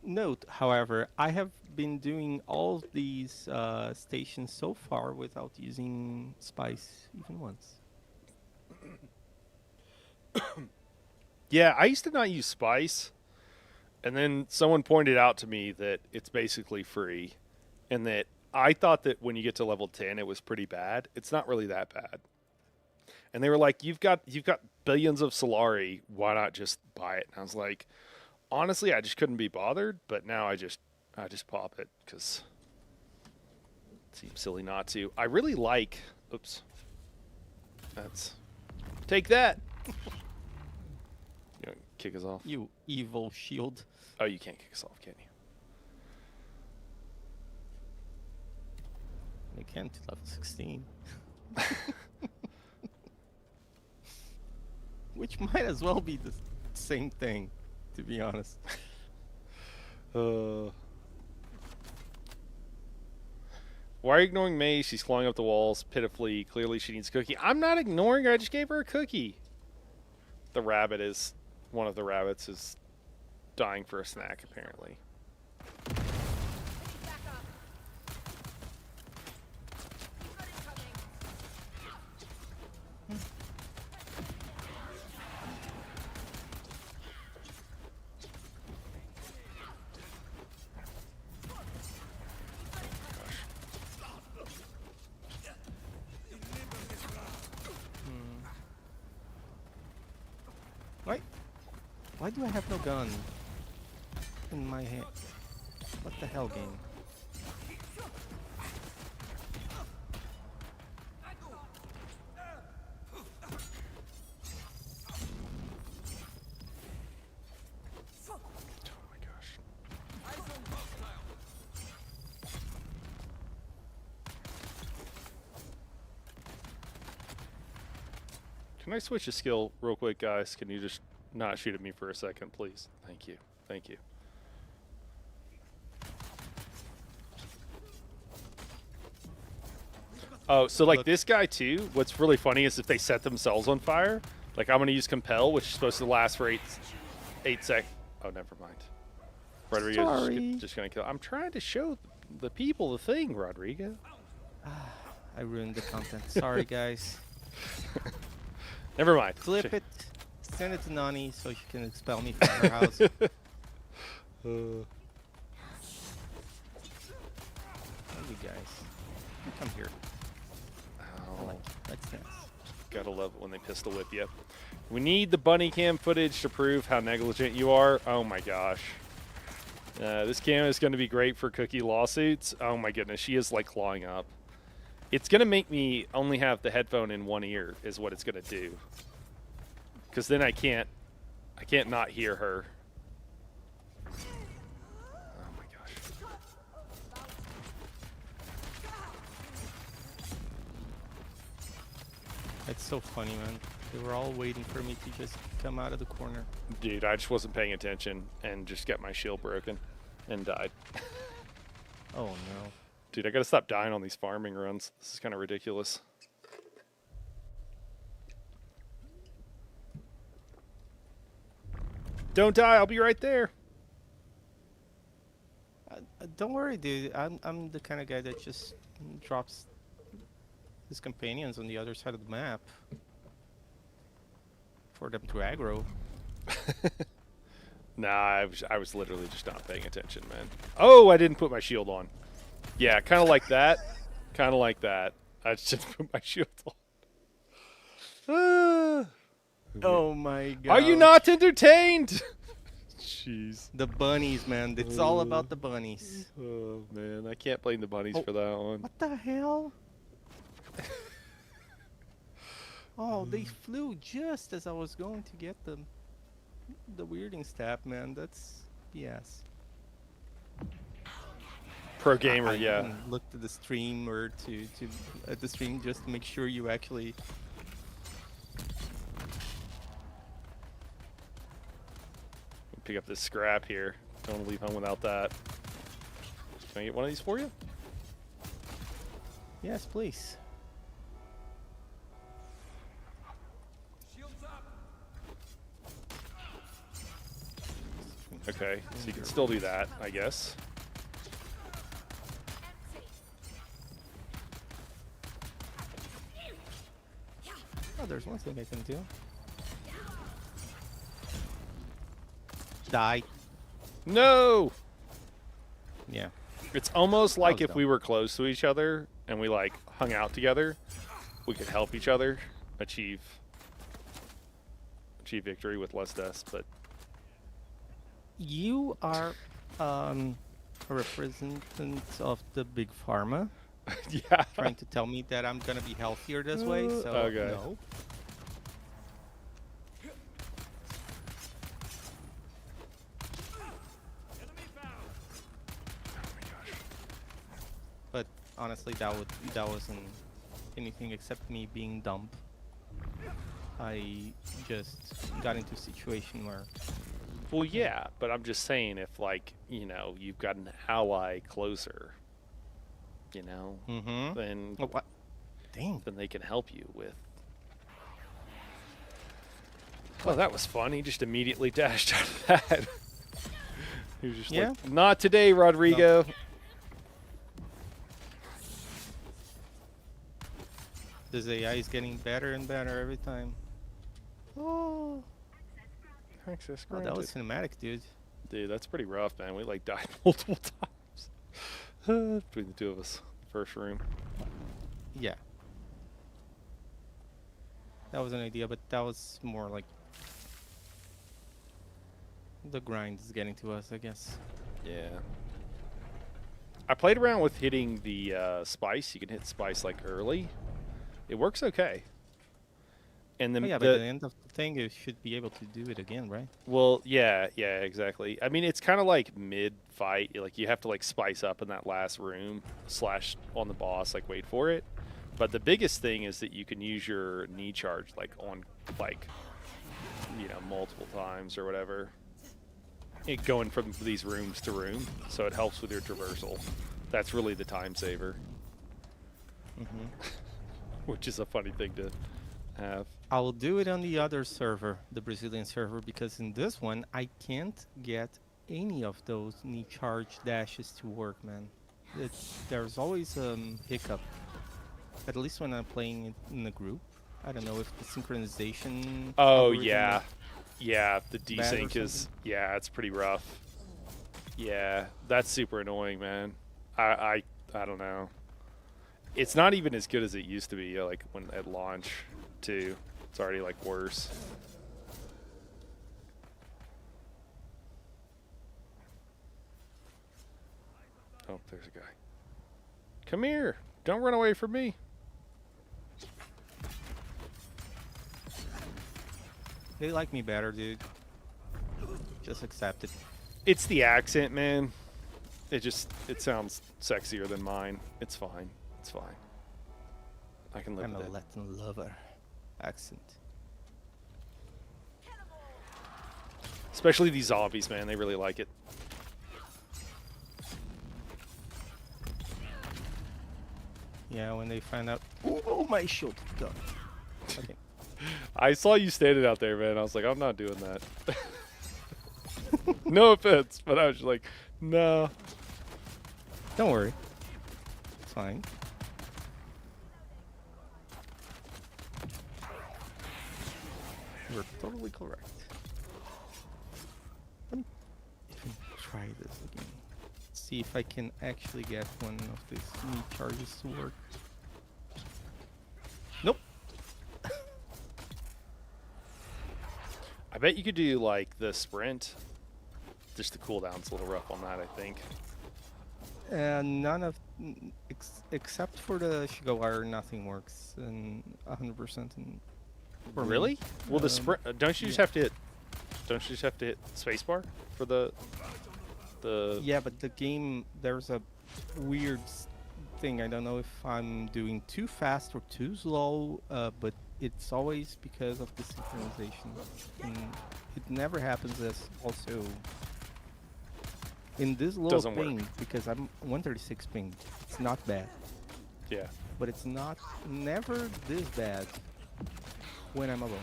note, however, I have been doing all of these stations so far without using spice even once. Yeah, I used to not use spice, and then someone pointed out to me that it's basically free, and that I thought that when you get to level 10 it was pretty bad. It's not really that bad. And they were like, you've got billions of Solari, why not just buy it? And I was like, honestly, I just couldn't be bothered, but now I just pop it cuz it seems silly not to. I really like, oops. That's take that. You know, kick us off. You evil shield. Oh, you can't kick us off, can you? I can't to level 16. Which might as well be the same thing, to be honest. Why are you ignoring May? She's clawing up the walls pitifully. Clearly she needs a cookie. I'm not ignoring her. I just gave her a cookie. The rabbit is... One of the rabbits is dying for a snack, apparently. Why do I have no gun in my hand? What the hell, game? Can I switch a skill real quick, guys? Can you just not shoot at me for a second, please? Thank you. Thank you. Oh, so like Look. this guy too, what's really funny is if they set themselves on fire, like I'm going to use Compel, which is supposed to last for 8 seconds. Oh, never mind. Rodrigo's Sorry. just going to kill. I'm trying to show the people the thing, Rodrigo. I ruined the content. Sorry, guys. Never mind. Clip it. Send it to Nani so she can expel me from her house. Uh, Oh, you guys. You come here. I like it. That's nice. Gotta love it when they pistol whip you. We need the bunny cam footage to prove how negligent you are. Oh my gosh. This cam is going to be great for Cookie lawsuits. Oh my goodness, she is like clawing up. It's going to make me only have the headphone in one ear is what it's going to do. Because then I can't not hear her. Oh my gosh. It's so funny, man. They were all waiting for me to just come out of the corner. Dude, I just wasn't paying attention and just got my shield broken and died. Oh no. Dude, I gotta stop dying on these farming runs. This is kind of ridiculous. Don't die, I'll be right there. Don't worry, dude. I'm the kind of guy that just drops his companions on the other side of the map for them to aggro. Nah, I was literally just not paying attention, man. Oh, I didn't put my shield on. Yeah, kind of like that. Kind of like that. I just didn't put my shield on. Ah. Oh my god. Are you not entertained? Jeez. The bunnies, man. It's all about the bunnies. Oh, man. I can't blame the bunnies for that one. What the hell? Oh, they flew just as I was going to get the weirding stab, man. That's BS. Pro gamer, I yeah. even looked at the stream or to at the stream just to make sure you actually. Pick up this scrap here. Don't want to leave home without that. Can I get one of these for you? Yes, please. Okay, so you can still do that, I guess. Oh, there's one thing I can do. Die. No! Yeah. It's almost like was if we were close to each other and we like hung out together, we could help each other achieve victory with less deaths, but You are a representative of the big pharma, yeah. trying to tell me that I'm gonna be healthier this way. So Okay. no. But honestly, that wasn't anything except me being dumb. I just got into a situation where Well, yeah, but I'm just saying if like, you know, you've got an ally closer, you know, then Oh, what? Dang. then they can help you with. Well, that was fun. He just immediately dashed out of that. He was just Yeah? like, not today, Rodrigo. This AI is getting better and better every time. Oh, Access oh, that granted. was cinematic, dude. Dude, that's pretty rough, man. We like died multiple times between the two of us. First room. Yeah. That was an idea, but that was more like the grind is getting to us, I guess. Yeah. I played around with hitting the spice. You can hit spice like early. It works okay. And then Oh, yeah, but at the end of the thing, you should be able to do it again, right? well, yeah, exactly. I mean, it's kind of like mid-fight. Like you have to like spice up in that last room / on the boss, like wait for it. But the biggest thing is that you can use your knee charge like on like multiple times or whatever. It going from these rooms to room, so it helps with your traversal. That's really the time saver, which is a funny thing to have. I'll do it on the other server, the Brazilian server, because in this one I can't get any of those knee charge dashes to work, man. There's always a hiccup. At least when I'm playing it in a group. I don't know if the synchronization. Oh algorithm yeah, yeah. The bad or desync is something. it's pretty rough. Yeah, that's super annoying, man. I don't know. It's not even as good as it used to be. Like when at launch, too. It's already like worse. Oh, there's a guy. Come here! Don't run away from me. They like me better, dude. Just accept it. It's the accent, man. It sounds sexier than mine. It's fine. It's fine. I can live I'm a with it. Latin lover. Accent. Especially these zombies, man. They really like it. Yeah, when they find out. Oh, my shield done. Okay. I saw you standing out there, man. I was like, I'm not doing that. No offense, but I was just like, no. Don't worry. It's fine. You're totally correct. Let me even try this again. See if I can actually get one of these knee charges to work. Nope. I bet you could do like the sprint. Just the cooldown's a little rough on that, I think. None of, except for the Shigawara, nothing works in 100%. For me. Really? Well, the Um, sprint. Don't you just have to hit? Don't you just have to hit spacebar for the? Yeah, but the game, there's a weird thing. I don't know if I'm doing too fast or too slow, but it's always because of the synchronization. And it never happens as also in this low Doesn't work. ping, because I'm 136 ping. It's not bad, Yeah. but it's never this bad when I'm alone.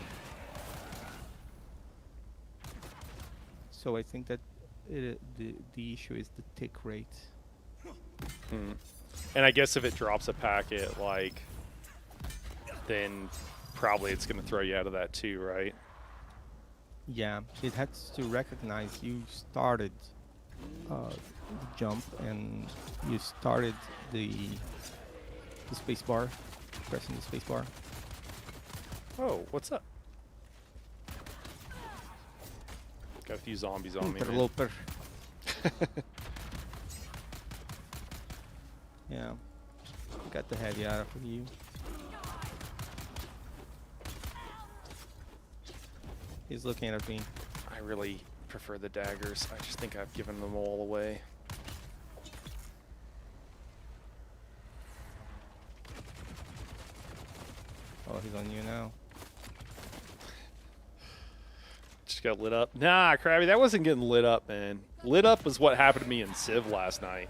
So I think that the issue is the tick rate. Hmm. And I guess if it drops a packet, like, then probably it's going to throw you out of that too, right? Yeah, it has to recognize you started the jump and you started the space bar, pressing the space bar. Oh, what's up? Got a few zombies on me, man. Interloper. Yeah, got the heavy out of you. He's looking at me. I really prefer the daggers. I just think I've given them all away. Oh, he's on you now. Just got lit up. Nah, Krabby, that wasn't getting lit up, man. Lit up was what happened to me in Civ last night.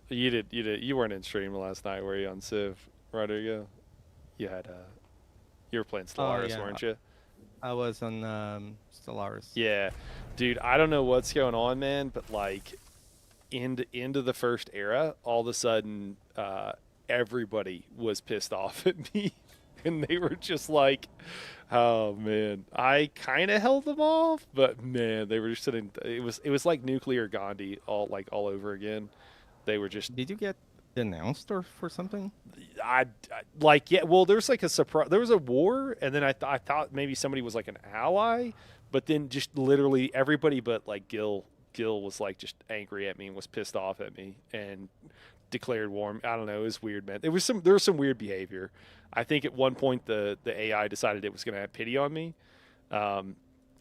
You weren't in stream last night, were you, on Civ, Rodrigo? You had, you were playing Stellaris, yeah. weren't you? I was on Stellaris. Yeah. Dude, I don't know what's going on, man, but like into the first era, all of a sudden everybody was pissed off at me. And they were just like, oh man. I kinda held them off, but man, they were just sitting it was like nuclear Gandhi all over again. They were just Did you get denounced or for something? I like, yeah, well, there's like a surprise. There was a war, and then I thought maybe somebody was like an ally, but then just literally everybody but like Gil was like just angry at me and was pissed off at me and declared war. I don't know, it was weird, man. There was some weird behavior. I think at one point the AI decided it was going to have pity on me,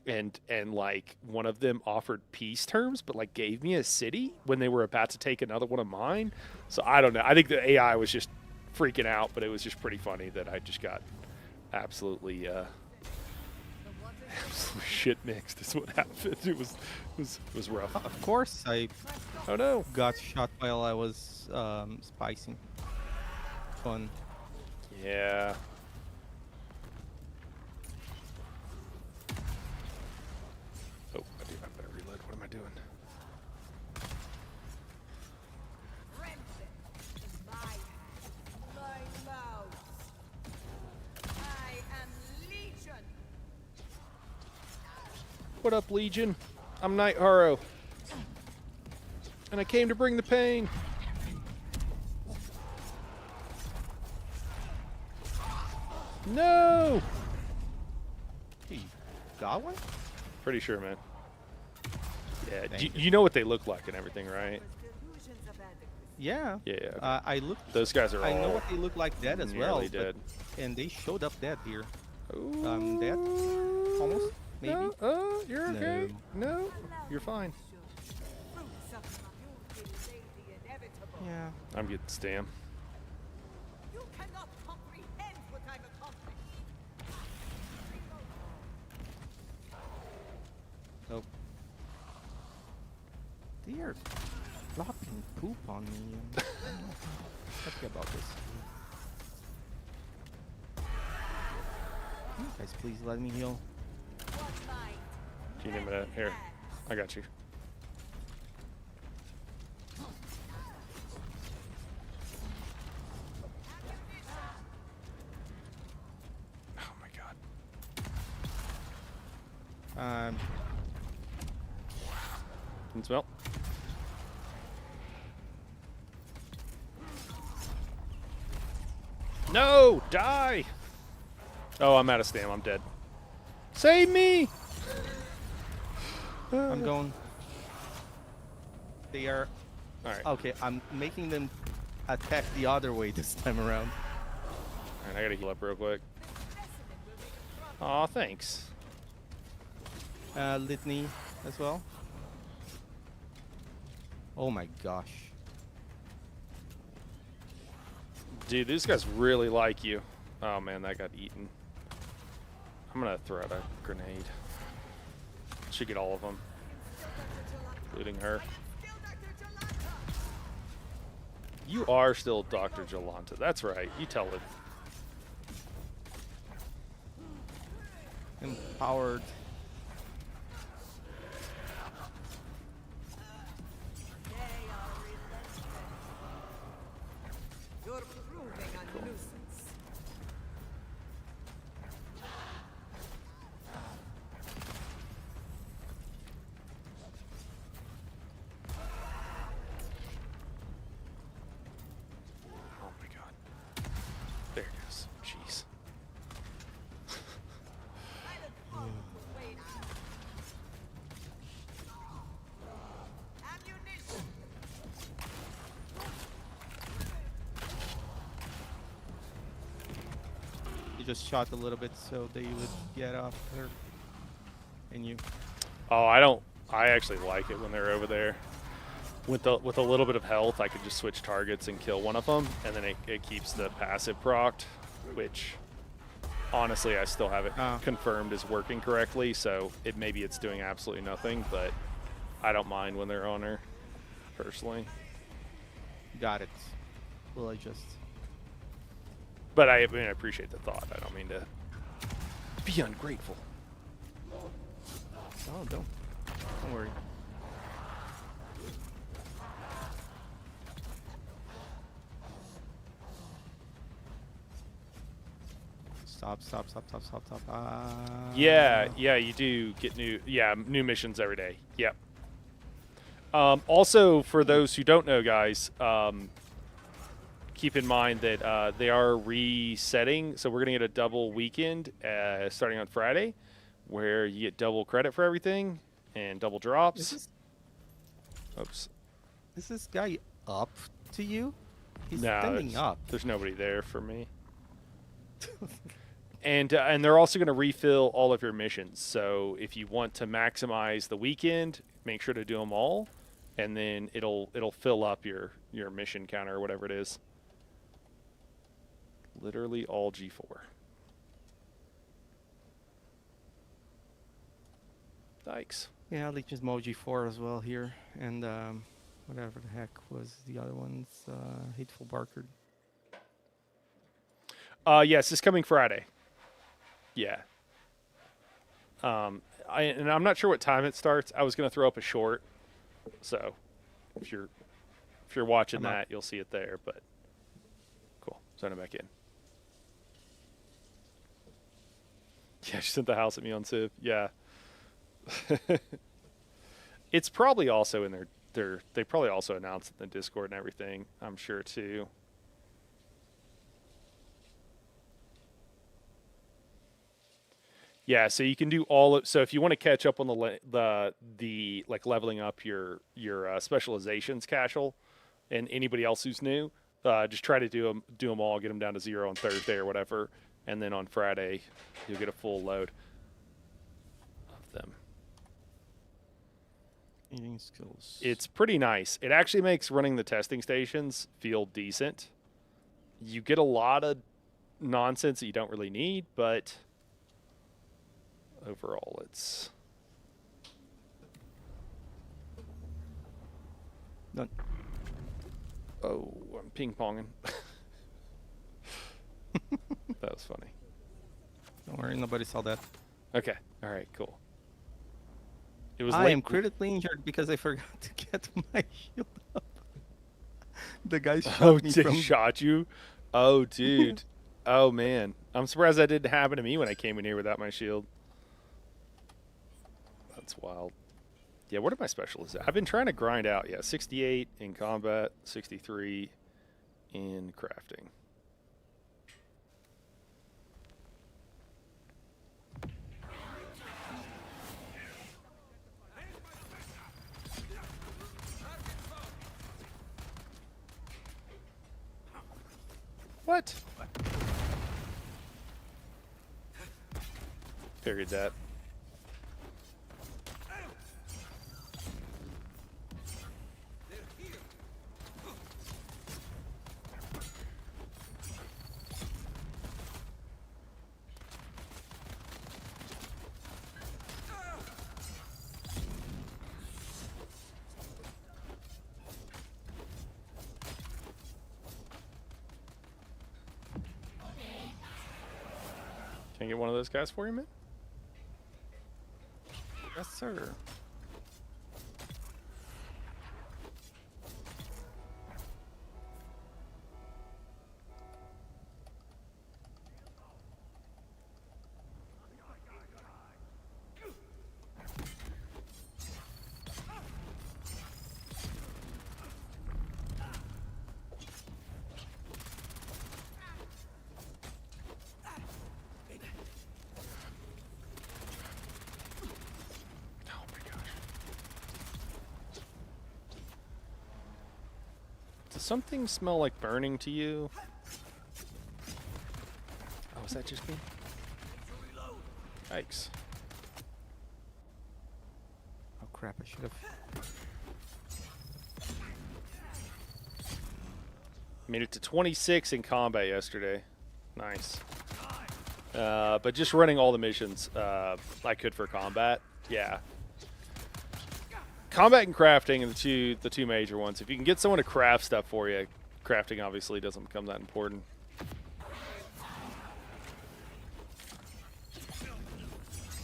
and like one of them offered peace terms, but like gave me a city when they were about to take another one of mine. So I don't know. I think the AI was just freaking out, but it was just pretty funny that I just got absolutely absolute shit mixed. Is what happened. It was rough. Of course, I Oh no. got shot while I was spicing. Fun. Yeah. Oh, I better reload. What am I doing? What up, Legion? I'm Night Haro. And I came to bring the pain. No! Hey, got one? Pretty sure, man. Yeah, Thank you, you. you know what they look like and everything, right? Yeah. Yeah, okay. I looked. Those guys are I know all what they look like dead as well. nearly dead. And they showed up dead here. Ooh. Dead? Almost? Maybe? No, oh, you're okay. No. No, you're fine. Yeah. I'm getting stam. You cannot comprehend what I've accomplished. Nope. They are dropping poop on me. I'm not happy about this. Can you guys please let me heal? Do you need me to? Here, I got you. Oh my god. Um, Can smell. No! Die! Oh, I'm out of stam. I'm dead. Save me! I'm going. They are. Alright. Okay, I'm making them attack the other way this time around. Alright, I gotta heal up real quick. Aw, thanks. Litany as well. Oh my gosh. Dude, these guys really like you. Oh man, that got eaten. I'm gonna throw out a grenade. Should get all of them, including her. You are still Dr. Jolanta. That's right. You tell it. Empowered. You're proving a nuisance. Oh my god. There it goes. Jeez. Ammunition. You just shot a little bit so they would get off her. And you. Oh, I actually like it when they're over there. With a little bit of health, I could just switch targets and kill one of them, and then it keeps the passive procced, which honestly I still haven't confirmed is working correctly. So maybe it's doing absolutely nothing, but I don't mind when they're on her, personally. Got it. Will I just. But I appreciate the thought. I don't mean to be ungrateful. Oh, don't worry. Stop. Yeah, you do get new missions every day. Yep. Also, for those who don't know, guys, keep in mind that they are resetting. So we're going to get a double weekend starting on Friday, where you get double credit for everything and double drops. Oops. Is this guy up to you? He's No, standing up. there's nobody there for me. And they're also going to refill all of your missions. So if you want to maximize the weekend, make sure to do them all, and then it'll fill up your mission counter or whatever it is. Literally all G4. Yikes. Yeah, Legion's Moji 4 as well here, and whatever the heck was the other ones, Hateful Barker. Yes, this coming Friday. Yeah. And I'm not sure what time it starts. I was going to throw up a short, so if you're watching I'm up. that, you'll see it there. But cool, send it back in. Yeah, she sent the house at me on Civ. Yeah. It's probably also in they probably also announced it in the Discord and everything, I'm sure too. Yeah, so you can do so if you want to catch up on the like leveling up your specializations casual, and anybody else who's new, just try to do them all, get them down to 0 on Thursday or whatever, and then on Friday you'll get a full load of them. Eating skills. It's pretty nice. It actually makes running the testing stations feel decent. You get a lot of nonsense that you don't really need, but overall it's Done. Oh, I'm ping-ponging. That was funny. Don't worry, nobody saw that. Okay. All right, cool. It was I late. am critically injured because I forgot to get my shield up. The guy shot me from... shot you? Oh, dude. Oh, man. I'm surprised that didn't happen to me when I came in here without my shield. That's wild. Yeah, what are my specialists? I've been trying to grind out. Yeah, 68 in combat, 63 in crafting. What? Figured that. Can I get one of those guys for you, man? Yes, sir. Does something smell like burning to you? Oh, is that just me? Yikes. Oh crap, I should have... Made it to 26 in combat yesterday. Nice. But just running all the missions I could for combat. Yeah. Combat and crafting are the two major ones. If you can get someone to craft stuff for you, crafting obviously doesn't become that important.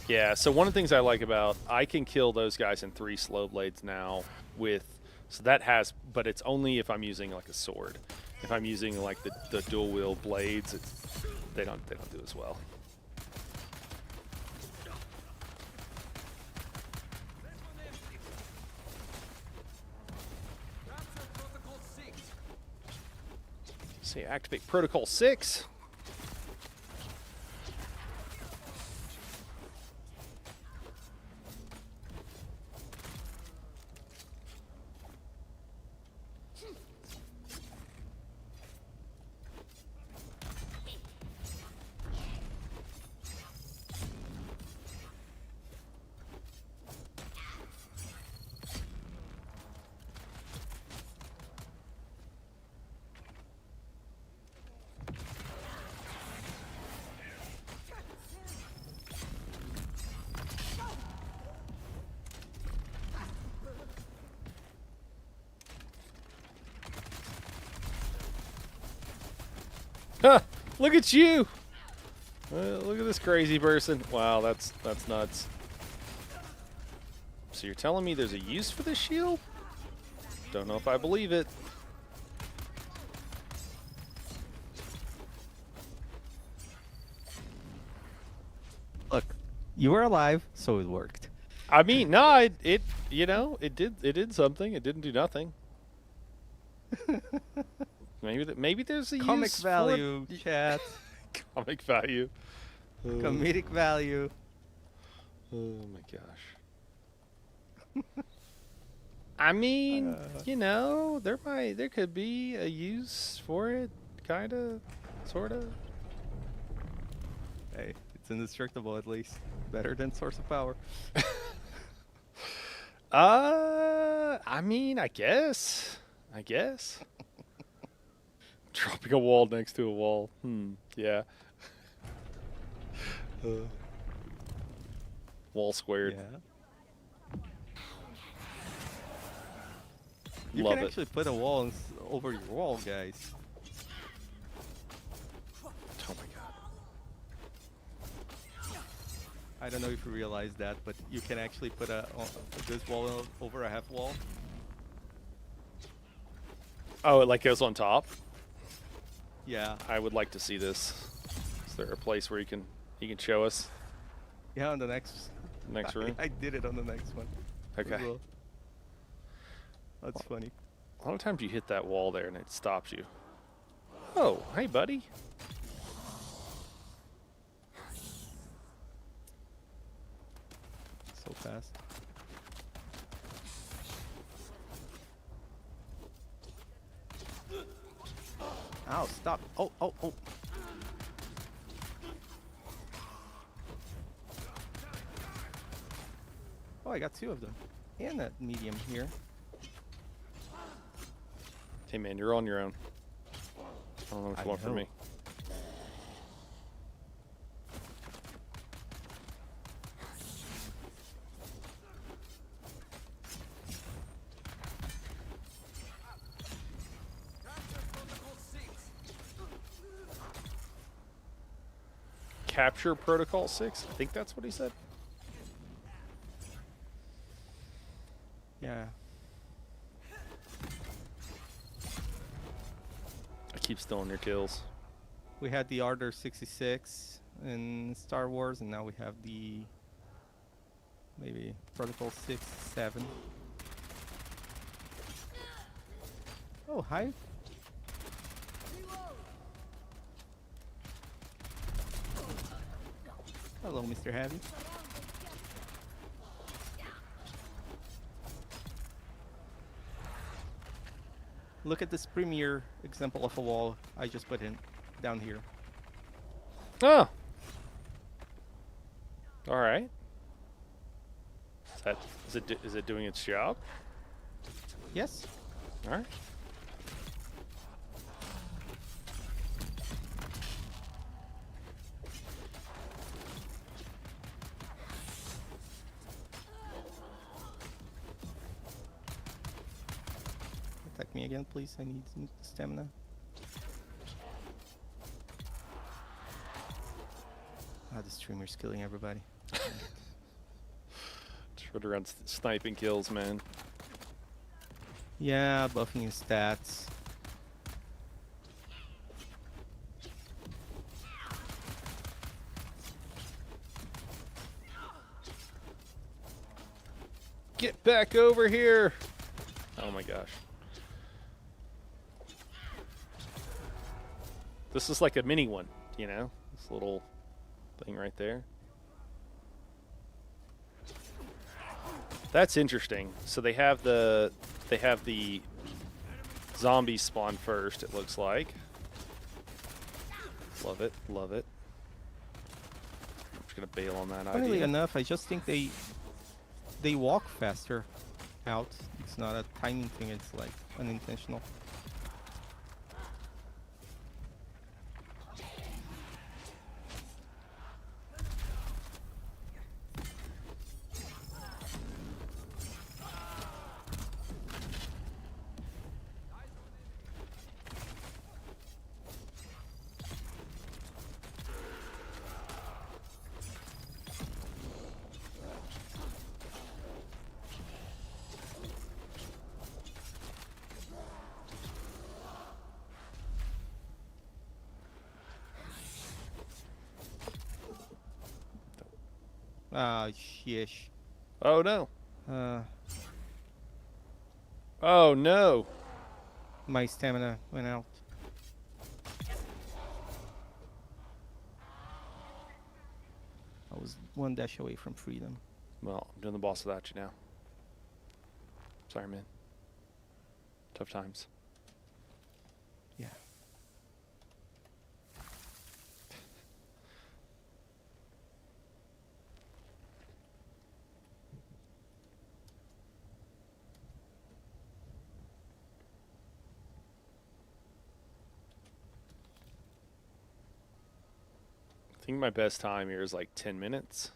Yeah, so one of the things I like about, I can kill those guys in 3 slow blades now with, so that has, but it's only if I'm using like a sword. If I'm using like the dual wield blades, they don't do as well. Say activate Protocol 6. Huh, look at you! Look at this crazy person. Wow, that's nuts. So you're telling me there's a use for this shield? Don't know if I believe it. Look, you were alive, so it worked. I mean, no, it you know, it did something. It didn't do nothing. Maybe there's a Comic use value, for it. chat. Comic value. Comedic value. Oh my gosh. I mean, you know, there could be a use for it, kind of, sort of. Hey, it's indestructible at least. Better than Source of Power. I mean, I guess. Dropping a wall next to a wall. Yeah. Wall squared. Yeah. You Love can it. actually put a wall over your wall, guys. Oh my god. I don't know if you realize that, but you can actually put this wall over a half wall. Oh, it like goes on top? Yeah. I would like to see this. Is there a place where you can show us Yeah, on the next room? I did it on the next one. as Okay. well. That's funny. A lot of times you hit that wall there and it stops you. Oh, hey buddy. So fast. Ow, stop. Oh. Oh, I got two of them. And that medium here. Hey man, you're on your own. I don't know what you want from me. Capture Protocol 6? I think that's what he said. Yeah. I keep stealing your kills. We had the Order 66 in Star Wars, and now we have the maybe Protocol 6, 7. Oh, hi. Hello, Mr. Heavy. Look at this premier example of a wall I just put in down here. Oh. All right. Is it doing its job? Yes. All right. Attack me again, please. I need some stamina. Ah, the streamer's killing everybody. Just run around sniping kills, man. Yeah, buffing his stats. Get back over here! Oh my gosh. This is like a mini one, you know? This little thing right there. That's interesting. So they have the zombies spawn first, it looks like. Love it, love it. I'm just gonna bail on that Funnily idea. enough, I just think they walk faster out. It's not a timing thing, it's like unintentional. Sheesh. Oh no. Uh, Oh no. my stamina went out. I was one dash away from freedom. Well, I'm doing the boss without you now. Sorry, man. Tough times. Yeah. I think my best time here is like 10 minutes.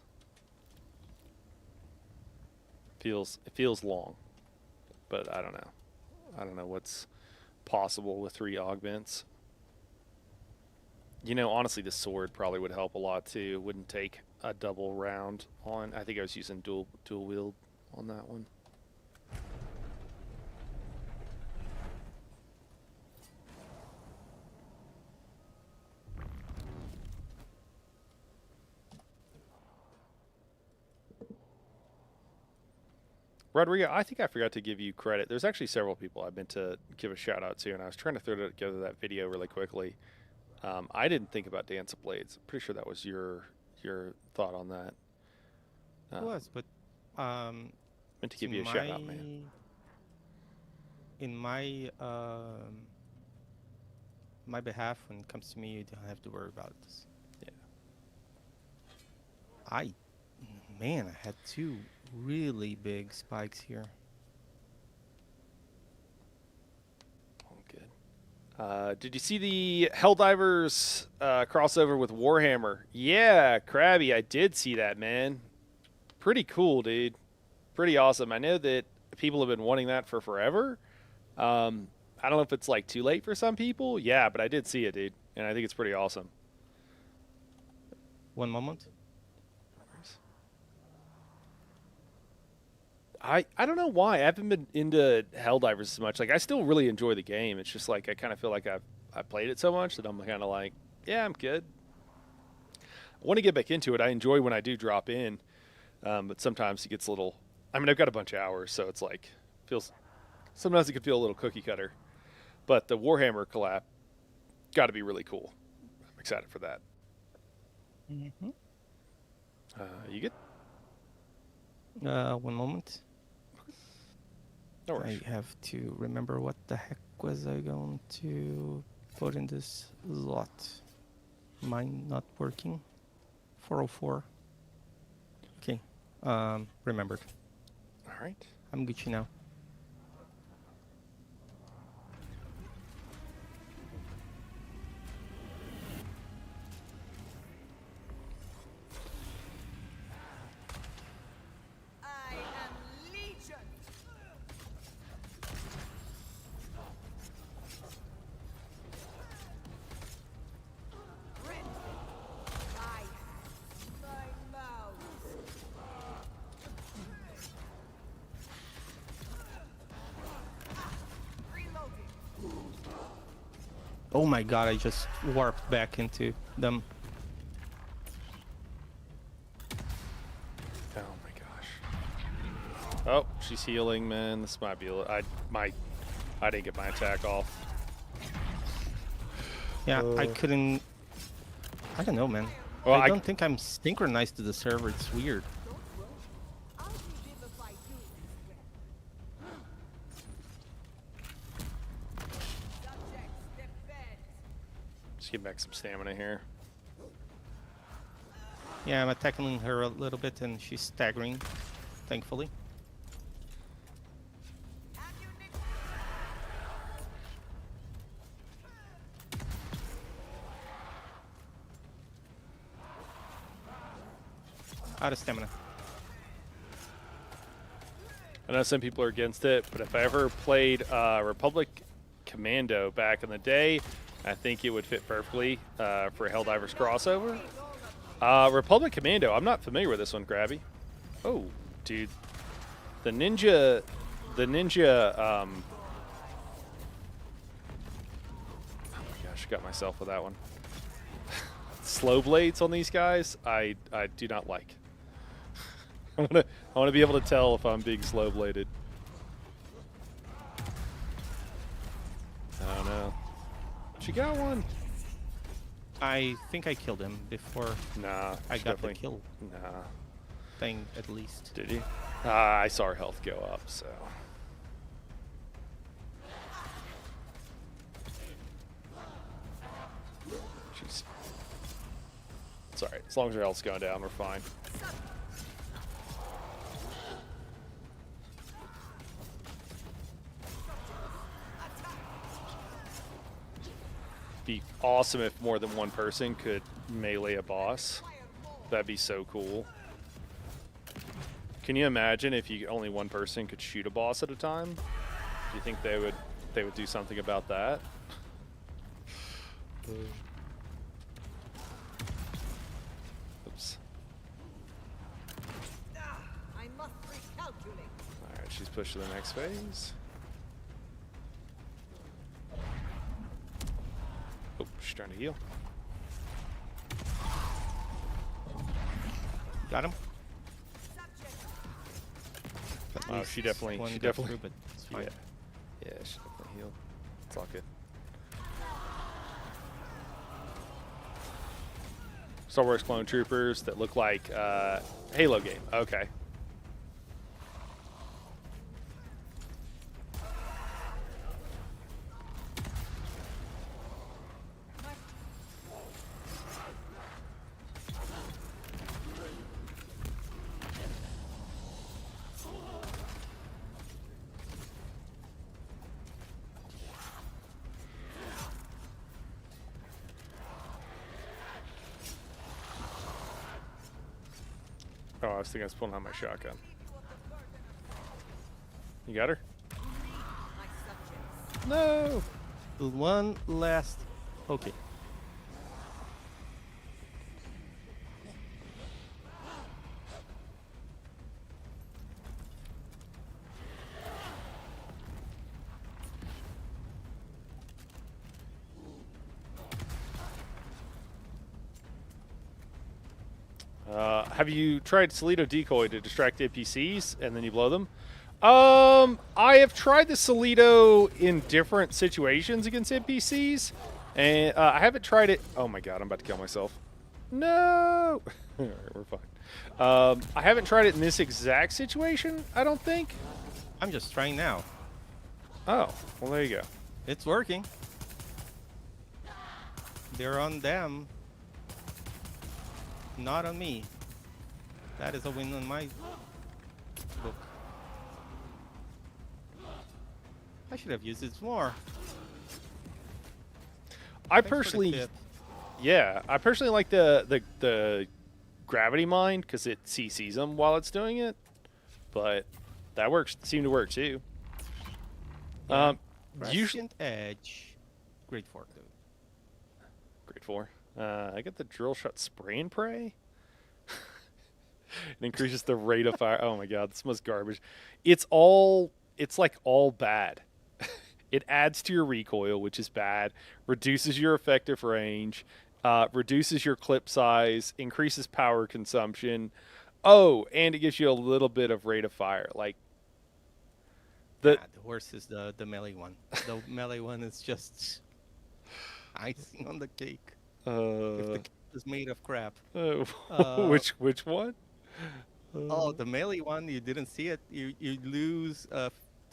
It feels long, but I don't know. I don't know what's possible with 3 augments. You know, honestly, the sword probably would help a lot too. It wouldn't take a double round on. I think I was using dual wield on that one. Rodrigo, I think I forgot to give you credit. There's actually several people I've meant to give a shout out to, and I was trying to throw together that video really quickly. I didn't think about Dance of Blades. I'm pretty sure that was your thought on that. It was, but Meant to give you a shout out, man. in my behalf, when it comes to me, you don't have to worry about this. Yeah. Man, I had 2 really big spikes here. Oh, good. Did you see the Helldivers crossover with Warhammer? Yeah, Krabby, I did see that, man. Pretty cool, dude. Pretty awesome. I know that people have been wanting that for forever. I don't know if it's like too late for some people. Yeah, but I did see it, dude, and I think it's pretty awesome. One moment. I don't know why. I haven't been into Helldivers as much. Like, I still really enjoy the game. It's just like I kind of feel like I played it so much that I'm kind of like, yeah, I'm good. I want to get back into it. I enjoy when I do drop in, but sometimes it gets a little. I mean, I've got a bunch of hours, so it's like sometimes it can feel a little cookie cutter. But the Warhammer collab got to be really cool. I'm excited for that. Mm-hmm. You good? One moment. No rush. I have to remember what the heck was I going to put in this slot. Mine not working. 404. Okay. Remembered. All right. I'm Gucci now. I am Legion. Grit. I have my mouth. Reloading. Oh my god, I just warped back into them. Oh my gosh. Oh, she's healing, man. This might be. I didn't get my attack off. Yeah, I couldn't. I don't know, man. Well, I don't think I'm synchronized to the server. It's weird. Don't worry. I'll revivify you as well. Subjects defend. Just get back some stamina here. Yeah, I'm attacking her a little bit and she's staggering, thankfully. Ammunition. Out of stamina. I know some people are against it, but if I ever played Republic Commando back in the day, I think it would fit perfectly for a Helldivers crossover. Republic Commando, I'm not familiar with this one, Grabby. Oh, dude. The ninja, oh my gosh, I got myself with that one. Slow blades on these guys, I do not like. I wanna be able to tell if I'm being slow bladed. I don't know. She got one. I think I killed him before Nah, I she got the definitely. kill Nah. thing, at least. Did you? I saw her health go up, so. She's. It's alright. As long as her health's going down, we're fine. Be awesome if more than one person could melee a boss. That'd be so cool. Can you imagine if only one person could shoot a boss at a time? Do you think they would do something about that? Oops. I must recalculate. Alright, she's pushed to the next phase. Oh, she's trying to heal. Got him. Oh, she definitely, One she got definitely, through, but it's fine. yeah, she definitely healed. It's all good. Star Wars clone troopers that look like Halo game. Okay. Oh, I was thinking I was pulling out my shotgun. You got her? My subjects. No. One last. Okay. Have you tried Solito decoy to distract NPCs and then you blow them? I have tried the Solito in different situations against NPCs, and I haven't tried it. Oh my god, I'm about to kill myself. No. All right, we're fine. I haven't tried it in this exact situation. I don't think. I'm just trying now. Oh, well there you go. It's working. They're on them. Not on me. That is a win on my book. I should have used it more. I Thanks for the personally, tip. yeah, I personally like the gravity mine because it CCs them while it's doing it, but that works. Seemed to work too. Yeah. Usually, Prescient Edge. Great fork, dude. grade 4. I get the drill shot spray and pray. It increases the rate of fire. Oh my god, this was garbage. It's like all bad. It adds to your recoil, which is bad. Reduces your effective range. Reduces your clip size. Increases power consumption. Oh, and it gives you a little bit of rate of fire. Like the The worst is the melee one. The melee one is just icing on the cake. If the cake is made of crap. which one? Oh, the melee one, you didn't see it. You lose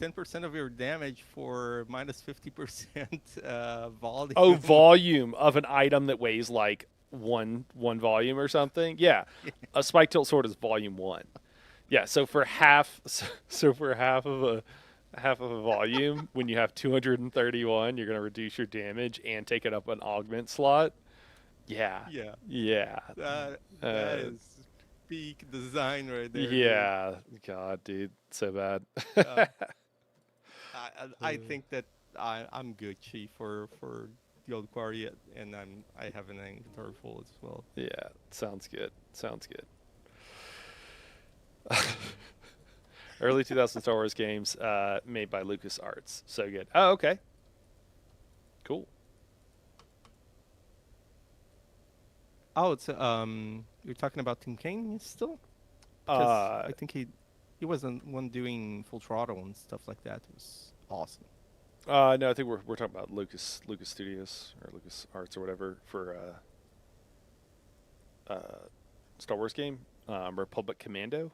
10% of your damage for minus 50% volume. Oh, volume of an item that weighs like one volume or something. Yeah, a spike tilt sword is volume 1. Yeah, so for half, so for half of a volume, when you have 231, you're gonna reduce your damage and take it up an augment slot. Yeah, Yeah. yeah, That is peak design right there. dude. yeah. God, dude, so bad. Uh, I think that I'm Gucci for the old quarry, and I have an inventory full as well. Yeah, sounds good. Sounds good. Early 2000 Star Wars games made by LucasArts. So good. Oh, okay. Cool. Oh, it's you're talking about Tim Kaine still? because Uh, I think he wasn't one doing full throttle and stuff like that. It was awesome. no, I think we're talking about Lucas Studios or Lucas Arts or whatever for Star Wars game, Republic Commando.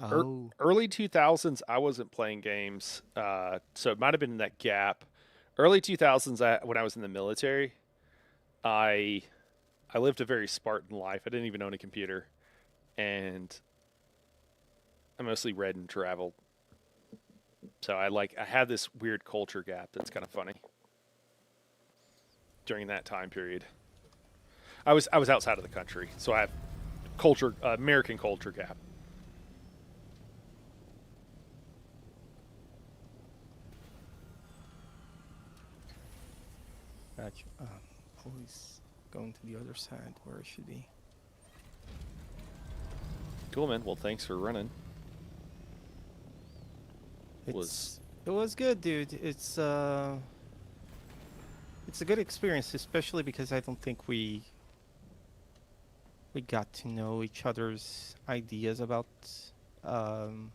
Er, Oh, Early 2000s, I wasn't playing games, so it might have been in that gap. Early 2000s, when I was in the military, I I lived a very Spartan life. I didn't even own a computer, and I mostly read and traveled. So I had this weird culture gap that's kind of funny during that time period. I was outside of the country, so I have culture American culture gap. gotcha. Always going to the other side where it should be. Cool, man. Well, thanks for running. Was It was good, dude. It's a good experience, especially because I don't think we got to know each other's ideas about um,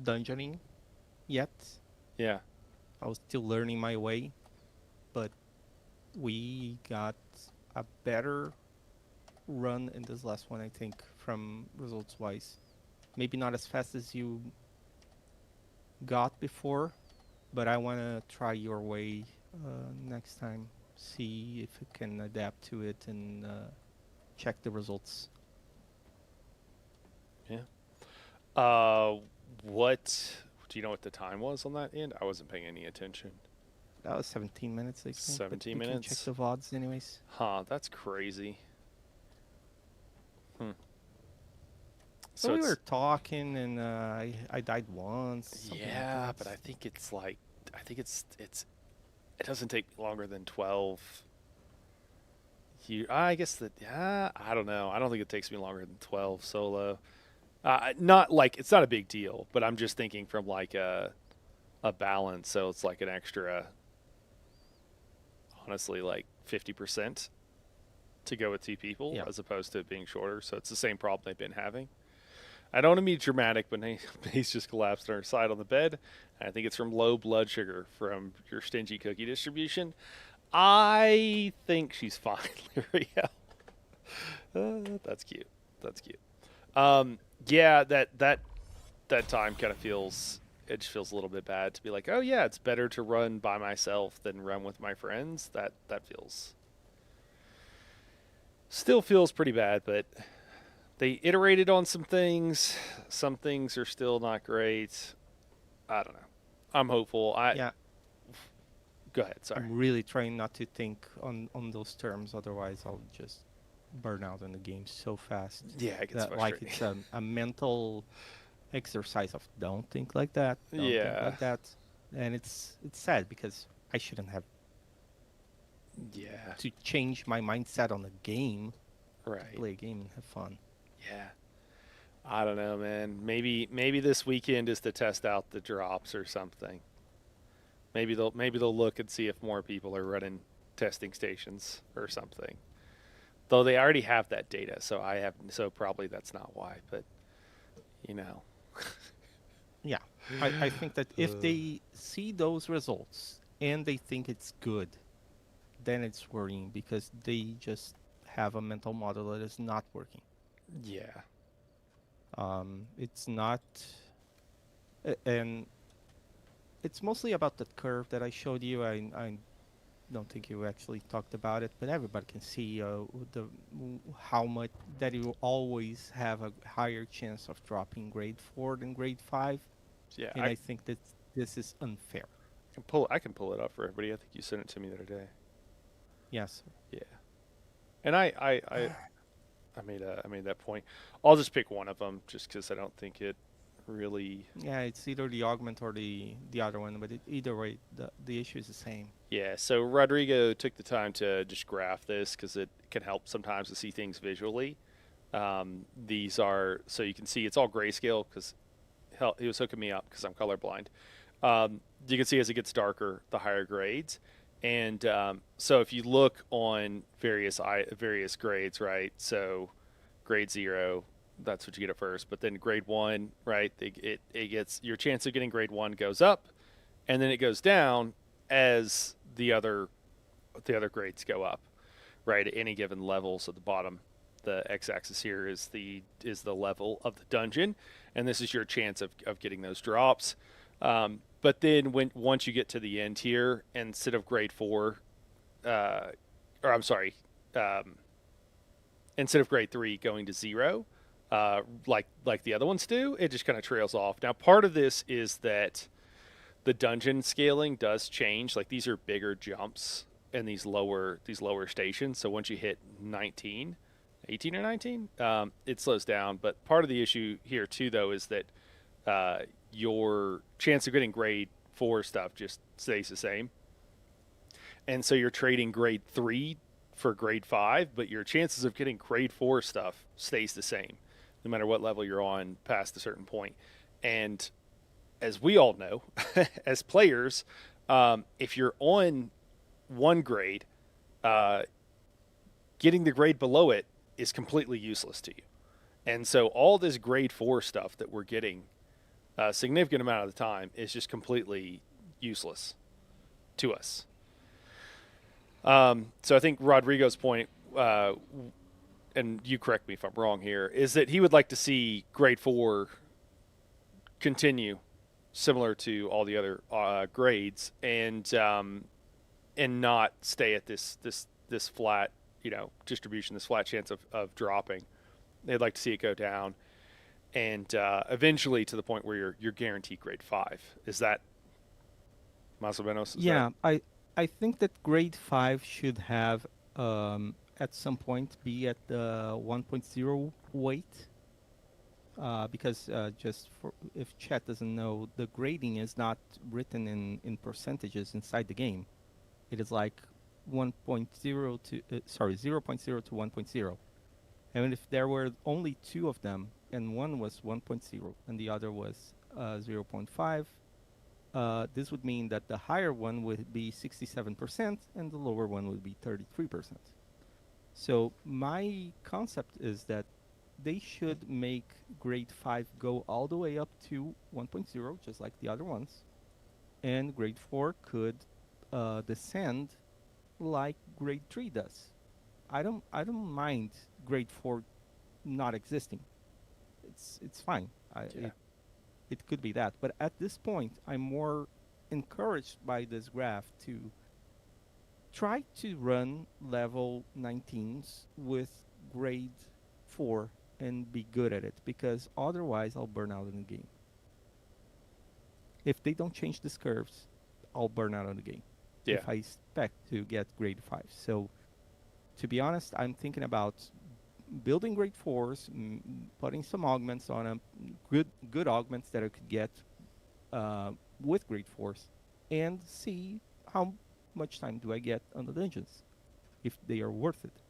dungeoning yet. yeah, I was still learning my way, but we got a better run in this last one, I think, from results wise. Maybe not as fast as you got before, but I want to try your way next time. See if I can adapt to it and check the results. yeah. Uh, what do you know what the time was on that end? I wasn't paying any attention. That was 17 minutes, I think. But 17 we can check minutes. the VODs anyways. Huh, that's crazy. Hmm. So So we it's were talking, and I died once. Something like yeah, that. but I think it's like I think it's it doesn't take longer than 12. I guess that yeah, I don't know. I don't think it takes me longer than 12 solo. Not like it's not a big deal, but I'm just thinking from like a balance. So it's like an extra, honestly, like 50% to go with two people Yeah. as opposed to it being shorter. So it's the same problem they've been having. I don't want to be dramatic, but he's just collapsed on her side on the bed. I think it's from low blood sugar from your stingy cookie distribution. I think she's fine, Lyria. That's cute. That's cute. Yeah, that time kind of feels it just feels a little bit bad to be like, oh yeah, it's better to run by myself than run with my friends. That feels still feels pretty bad, but they iterated on some things. Some things are still not great. I don't know. I'm hopeful. I Yeah. Go ahead. Sorry. I'm really trying not to think on those terms, otherwise I'll just burn out on the game so fast Yeah, it gets that like frustrating. it's a mental exercise of don't think like that, don't think Yeah. like that, and it's sad because I shouldn't have Yeah. to change my mindset on the game to Right. play a game and have fun. Yeah. I don't know, man. Maybe this weekend is to test out the drops or something. Maybe they'll look and see if more people are running testing stations or something. Though they already have that data, so probably that's not why, but you know. Yeah, I think that if they see those results and they think it's good, then it's worrying because they just have a mental model that is not working. Yeah. It's not, and it's mostly about that curve that I showed you. I don't think you actually talked about it, but everybody can see how much that you always have a higher chance of dropping grade 4 than grade 5, Yeah, and I think that this is unfair. I can pull it up for everybody. I think you sent it to me the other day. Yes. Yeah. And I made that point. I'll just pick one of them just cuz I don't think it really. Yeah, it's either the augment or the other one, but either way, the issue is the same. Yeah, so Rodrigo took the time to just graph this because it can help sometimes to see things visually. These are so you can see it's all grayscale because he was hooking me up because I'm colorblind. You can see as it gets darker, the higher grades, and so if you look on various grades, right? So grade 0, That's what you get at first. But then grade 1, right? It gets your chance of getting grade 1 goes up, and then it goes down as the other grades go up, right? At any given level. So the bottom, the x-axis here is the level of the dungeon, and this is your chance of getting those drops. But then once you get to the end here, instead of grade 4, or I'm sorry, um, instead of grade 3 going to 0, like the other ones do, it just kind of trails off. Now, part of this is that the dungeon scaling does change. Like these are bigger jumps in these lower stations. So once you hit 19, 18 or 19, it slows down. But part of the issue here too, though, is that your chance of getting grade 4 stuff just stays the same. And so you're trading grade 3 for grade 5, but your chances of getting grade 4 stuff stays the same, no matter what level you're on past a certain point. And as we all know, as players, if you're on one grade, uh, getting the grade below it is completely useless to you. And so all this grade 4 stuff that we're getting a significant amount of the time is just completely useless to us. So I think Rodrigo's point, and you correct me if I'm wrong here, is that he would like to see grade 4 continue similar to all the other grades, and not stay at this flat distribution, this flat chance of dropping. They'd like to see it go down, and eventually to the point where you're guaranteed grade 5. Is that más o menos? Yeah, I think that grade 5 should have at some point be at the 1.0 weight. Because just for if chat doesn't know, the grading is not written in percentages inside the game. It is like 1.0 to 0.0 to 1.0. And if there were only two of them, and one was 1.0 and the other was 0.5, this would mean that the higher one would be 67% and the lower one would be 33%. So my concept is that they should make grade 5 go all the way up to 1.0, just like the other ones, and grade 4 could descend like grade 3 does. I don't mind grade 4 not existing. It's fine. It could be that. But at this point, I'm more encouraged by this graph to try to run level 19s with grade 4 and be good at it, because otherwise I'll burn out in the game. If they don't change these curves, I'll burn out on the game. Yeah. If I expect to get grade 5. So to be honest, I'm thinking about building grade 4s, putting some augments on them, good augments that I could get with grade 4s, and see how much time do I get on the dungeons, if they are worth it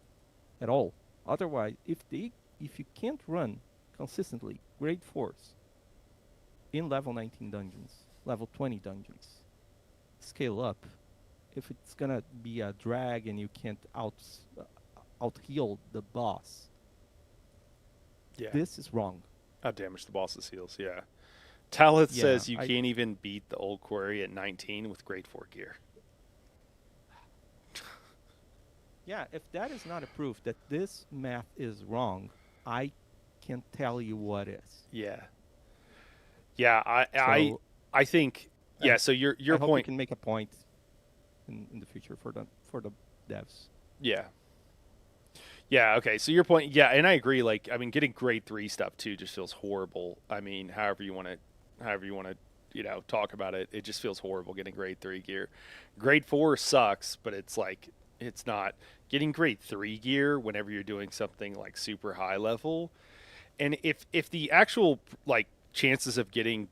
at all. Otherwise, if you can't run consistently grade 4s in level 19 dungeons, level 20 dungeons, scale up. If it's gonna be a drag and you can't out heal the boss, Yeah. this is wrong. Outdamage the boss's heals. Yeah. Talith Yeah, says you can't even beat the old quarry at 19 with grade 4 gear. Yeah, if that is not a proof that this math is wrong, I can't tell you what is. Yeah. Yeah. I think. Yeah. So your I hope you point. can make a point in the future for the devs. Yeah. Yeah. Okay. So your point. Yeah, and I agree. Like, I mean, getting grade 3 stuff too just feels horrible. I mean, however you want to, talk about it, it just feels horrible getting grade 3 gear. Grade 4 sucks, but it's like it's not getting grade 3 gear whenever you're doing something like super high level. And if the actual like chances of getting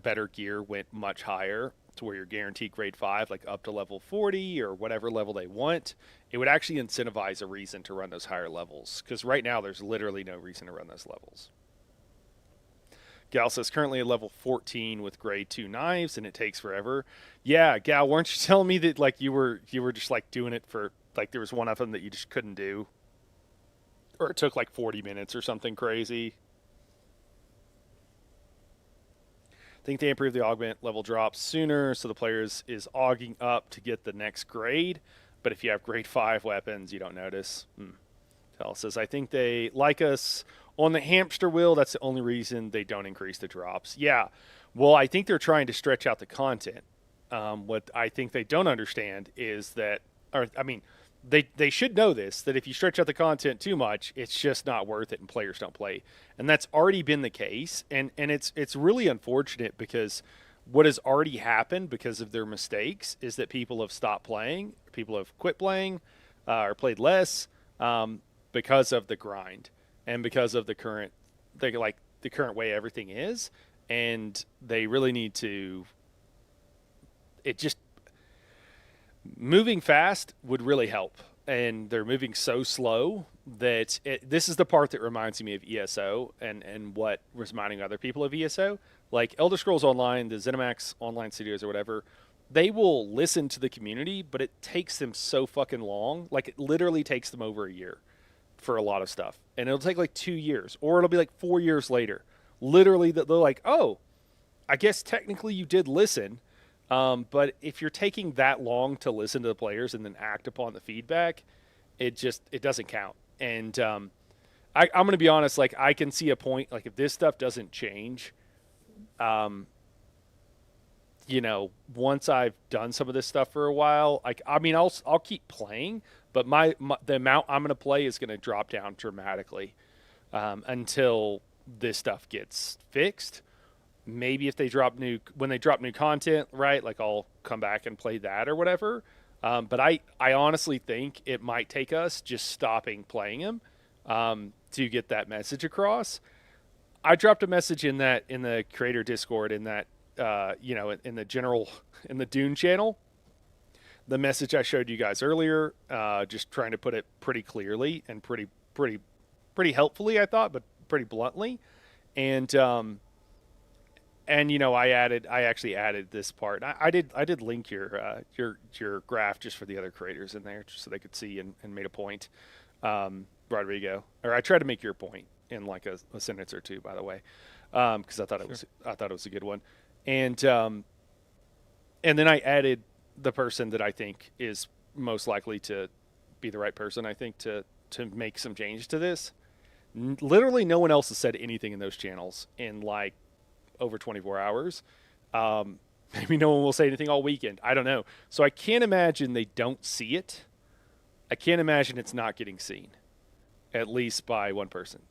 better gear went much higher to where you're guaranteed grade 5, like up to level 40 or whatever level they want, it would actually incentivize a reason to run those higher levels. Because right now there's literally no reason to run those levels. Gal says currently at level 14 with grade 2 knives, and it takes forever. Yeah, Gal, weren't you telling me that like you were just like doing it for like there was one of them that you just couldn't do, or it took like 40 minutes or something crazy? I think they improved the augment level drops sooner, so the players is auging up to get the next grade. But if you have grade 5 weapons, you don't notice. Tell says, I think they like us on the hamster wheel. That's the only reason they don't increase the drops. Yeah. Well, I think they're trying to stretch out the content. What I think they don't understand is that, or I mean, they should know this, that if you stretch out the content too much, it's just not worth it and players don't play. And that's already been the case. And it's really unfortunate because what has already happened because of their mistakes is that people have stopped playing, people have quit playing, or played less because of the grind and because of the current way everything is. And they really need to, it just, moving fast would really help. And they're moving so slow that this is the part that reminds me of ESO and what was reminding other people of ESO. Like Elder Scrolls Online, the ZeniMax Online Studios or whatever, they will listen to the community, but it takes them so fucking long. Like it literally takes them over a year for a lot of stuff. And it'll take like 2 years or it'll be like 4 years later. Literally, they're like, oh, I guess technically you did listen. But if you're taking that long to listen to the players and then act upon the feedback, it doesn't count. And I'm going to be honest, like I can see a point, like if this stuff doesn't change, once I've done some of this stuff for a while, like I mean, I'll keep playing, but the amount I'm going to play is going to drop down dramatically until this stuff gets fixed. Maybe if when they drop new content, right? Like I'll come back and play that or whatever. But I honestly think it might take us just stopping playing them to get that message across. I dropped a message in the creator Discord in that in the Dune channel. The message I showed you guys earlier, just trying to put it pretty clearly and pretty helpfully, I thought, but pretty bluntly, and I actually added this part. I did link your graph just for the other creators in there, just so they could see and made a point. Rodrigo, or I tried to make your point in like a sentence or two, by the way, because I thought it was a good one, and then I added the person that I think is most likely to be the right person. I think to make some changes to this. Literally, no one else has said anything in those channels in like over 24 hours. Maybe no one will say anything all weekend. I don't know. So I can't imagine they don't see it. I can't imagine it's not getting seen, at least by one person.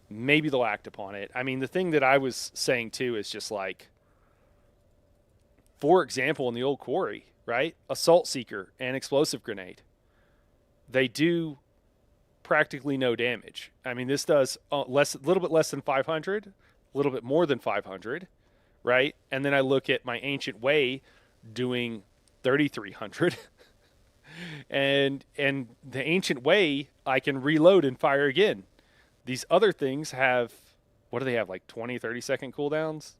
Maybe they'll act upon it. I mean, the thing that I was saying too is just like, for example, in the old quarry, right? Assault Seeker and Explosive Grenade. They do practically no damage. I mean, this does a little bit less than 500, a little bit more than 500, right? And then I look at my Ancient Way doing 3,300. and the Ancient Way, I can reload and fire again. These other things have, what do they have, like 20, 30-second cooldowns?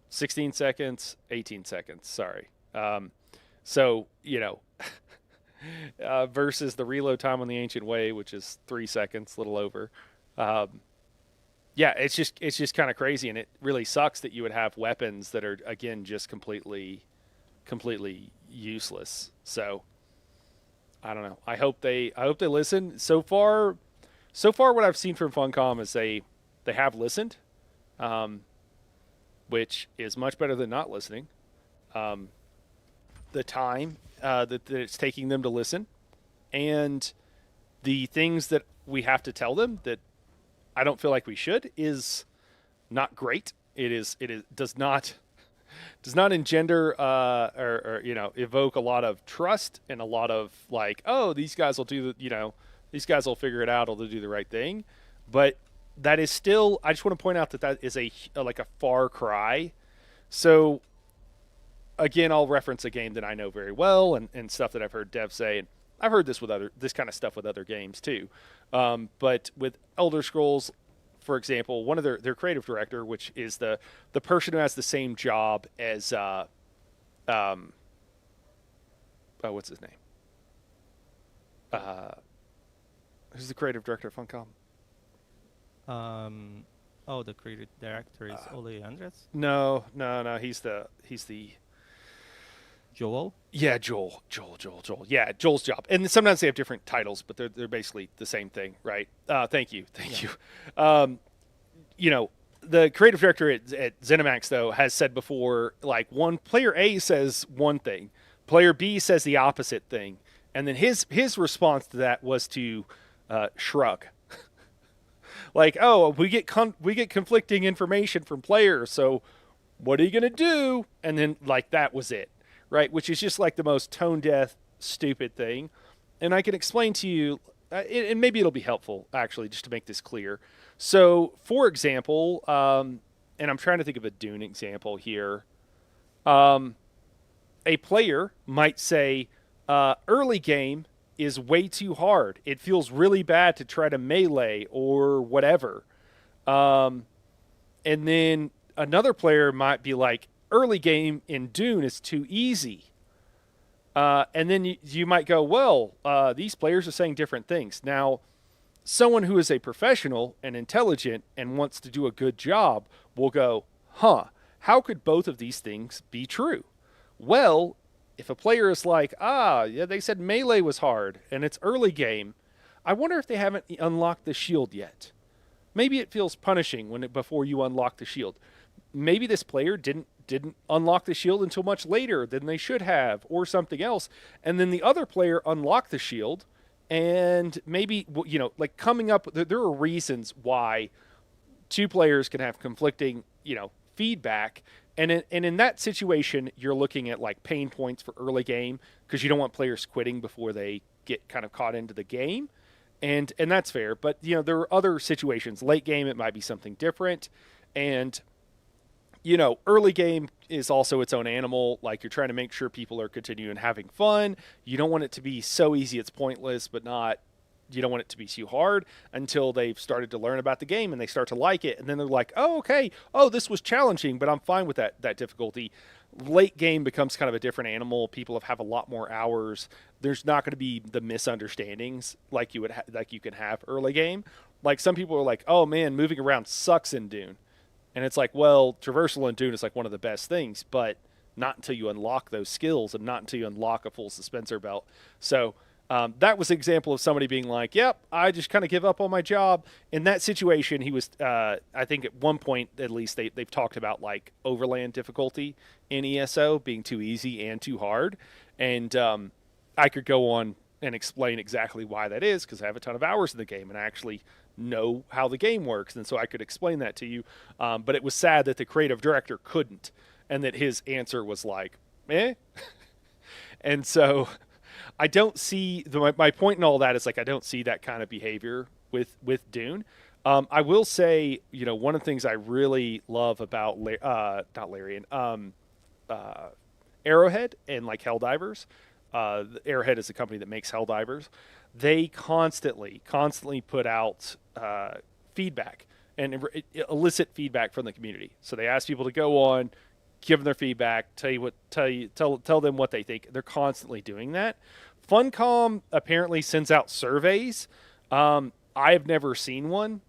16 seconds, 18 seconds, sorry. So, versus the reload time on the Ancient Way, which is 3 seconds, a little over. Yeah, it's just kind of crazy, and it really sucks that you would have weapons that are, again, just completely useless. So I don't know. I hope they listen. So far what I've seen from Funcom is they have listened, which is much better than not listening. The time that it's taking them to listen, and the things that we have to tell them that I don't feel like we should is not great. It does not engender or evoke a lot of trust and a lot of like, oh, these guys will these guys will figure it out, or they'll do the right thing. But that is still, I just want to point out that is a far cry. So again, I'll reference a game that I know very well and stuff that I've heard devs say, and I've heard this kind of stuff with other games too. But with Elder Scrolls, for example, one of their creative director, which is the person who has the same job as what's his name? Who's the creative director of Funcom? Oh, the creative director is Ole Andres. No. He's the Joel. yeah, Joel. Yeah, Joel's job. And sometimes they have different titles, but they're basically the same thing, right? Thank you. Yeah. You know, the creative director at ZeniMax though has said before, like one player A says one thing, player B says the opposite thing, and then his response to that was to shrug. Like, oh, we get conflicting information from players, so what are you gonna do? And then like that was it, right? Which is just like the most tone deaf, stupid thing. And I can explain to you, and maybe it'll be helpful actually, just to make this clear. So, for example, and I'm trying to think of a Dune example here. A player might say, early game is way too hard. It feels really bad to try to melee or whatever. And then another player might be like, early game in Dune is too easy. And then you might go, well, these players are saying different things. Now, someone who is a professional and intelligent and wants to do a good job will go, huh, how could both of these things be true? Well, if a player is like, yeah, they said melee was hard and it's early game, I wonder if they haven't unlocked the shield yet. Maybe it feels punishing before you unlock the shield. Maybe this player didn't unlock the shield until much later than they should have, or something else, and then the other player unlocked the shield, and maybe like coming up, there are reasons why two players can have conflicting feedback, and in that situation you're looking at like pain points for early game because you don't want players quitting before they get kind of caught into the game. And that's fair, but there are other situations. Late game, it might be something different, and early game is also its own animal. Like, you're trying to make sure people are continuing having fun. You don't want it to be so easy it's pointless, but you don't want it to be too hard until they've started to learn about the game and they start to like it, and then they're like, oh, okay, oh, this was challenging, but I'm fine with that difficulty. Late game becomes kind of a different animal. People have a lot more hours. There's not going to be the misunderstandings like you can have early game. Like, some people are like, oh man, moving around sucks in Dune, and it's like, well, traversal in Dune is like one of the best things, but not until you unlock those skills and not until you unlock a full suspensor belt. So that was an example of somebody being like, yep, I just kind of give up on my job. In that situation, he was, I think at one point at least, they've talked about like overland difficulty in ESO being too easy and too hard. And I could go on and explain exactly why that is, because I have a ton of hours in the game and I actually know how the game works. And so I could explain that to you. But it was sad that the creative director couldn't, and that his answer was like, eh. And so I don't see my point in all that is like, I don't see that kind of behavior with Dune. I will say, one of the things I really love about not Larian, Arrowhead and like Helldivers. Arrowhead is a company that makes Helldivers. They constantly put out feedback and elicit feedback from the community. So they ask people to go on, give them their feedback, tell them what they think. They're constantly doing that. Funcom apparently sends out surveys. I have never seen one.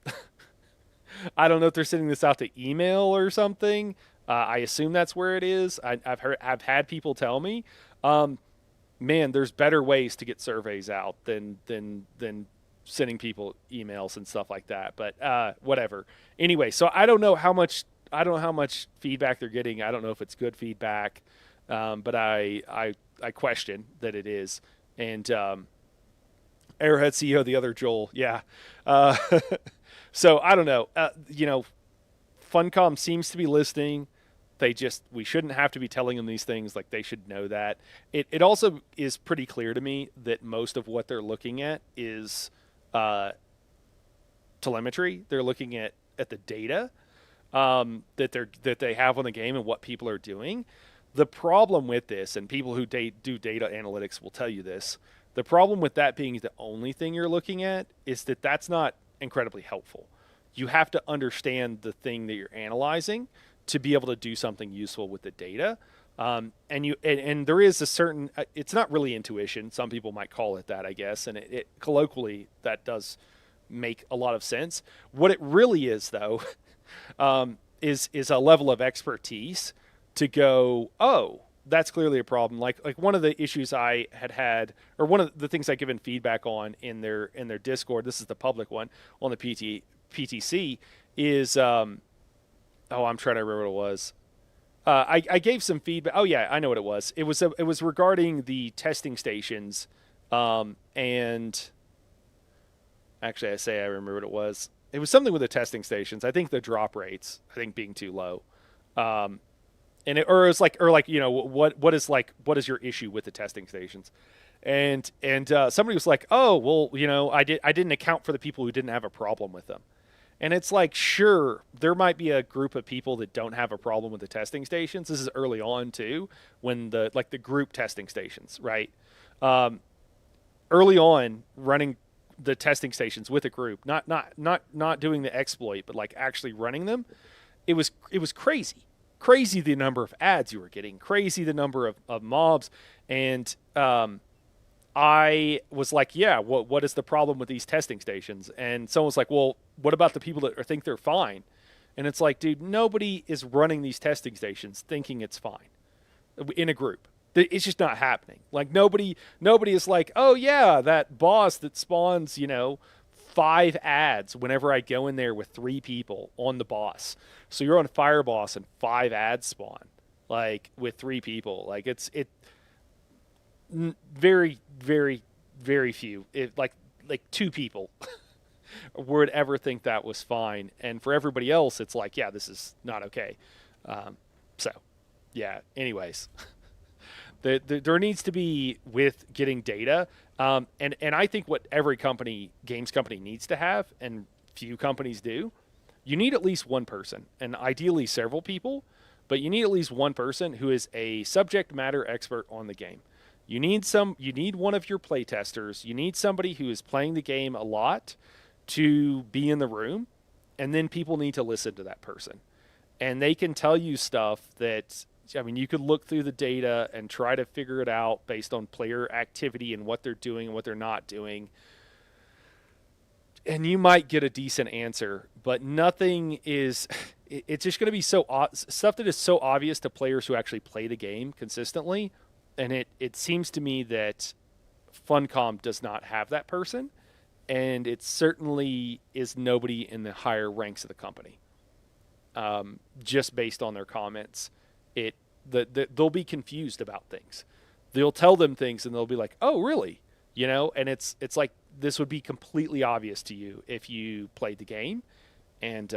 I don't know if they're sending this out to email or something. I assume that's where it is. I've had people tell me, man, there's better ways to get surveys out than sending people emails and stuff like that. But whatever. Anyway, so I don't know how much feedback they're getting. I don't know if it's good feedback, but I question that it is. And Arrowhead CEO, the other Joel, yeah. So I don't know. Funcom seems to be listening. We shouldn't have to be telling them these things. Like, they should know that. It also is pretty clear to me that most of what they're looking at is telemetry. They're looking at the data that they have on the game and what people are doing. The problem with this, and people who do data analytics will tell you this, the problem with that being the only thing you're looking at is that that's not incredibly helpful. You have to understand the thing that you're analyzing to be able to do something useful with the data. And there is a certain, it's not really intuition. Some people might call it that, I guess. And it colloquially, that does make a lot of sense. What it really is, though, is a level of expertise to go, oh, that's clearly a problem. Like one of the issues I had, or one of the things I given feedback on in their Discord. This is the public one on the PTC is oh, I'm trying to remember what it was. I gave some feedback. Oh yeah, I know what it was. It was regarding the testing stations, and actually I remember what it was. It was something with the testing stations. I think the drop rates, I think being too low, and it was like what is your issue with the testing stations, and somebody was like, oh well, I didn't account for the people who didn't have a problem with them. And it's like, sure, there might be a group of people that don't have a problem with the testing stations. This is early on too, when the group testing stations, right? Early on, running the testing stations with a group, not doing the exploit, but like actually running them, it was crazy the number of ads you were getting, crazy the number of mobs, and I was like, yeah, what is the problem with these testing stations? And someone was like, well, what about the people that think they're fine? And it's like, dude, nobody is running these testing stations thinking it's fine in a group. It's just not happening. Like nobody is like, oh yeah, that boss that spawns, 5 ads whenever I go in there with 3 people on the boss. So you're on Fire Boss and 5 ads spawn, like with 3 people. Like it very, very, very few, like 2 people would ever think that was fine. And for everybody else, it's like, yeah, this is not okay. So, yeah, anyways, there needs to be, with getting data, and I think what every games company needs to have, and few companies do, you need at least one person, and ideally several people, but you need at least one person who is a subject matter expert on the game. You need one of your playtesters. You need somebody who is playing the game a lot to be in the room, and then people need to listen to that person. And they can tell you stuff that, you could look through the data and try to figure it out based on player activity and what they're doing and what they're not doing. And you might get a decent answer, but nothing is, it's just going to be stuff that is so obvious to players who actually play the game consistently. And it seems to me that Funcom does not have that person, and it certainly is nobody in the higher ranks of the company. Just based on their comments, they'll be confused about things. They'll tell them things, and they'll be like, "Oh, really?" And it's like this would be completely obvious to you if you played the game, and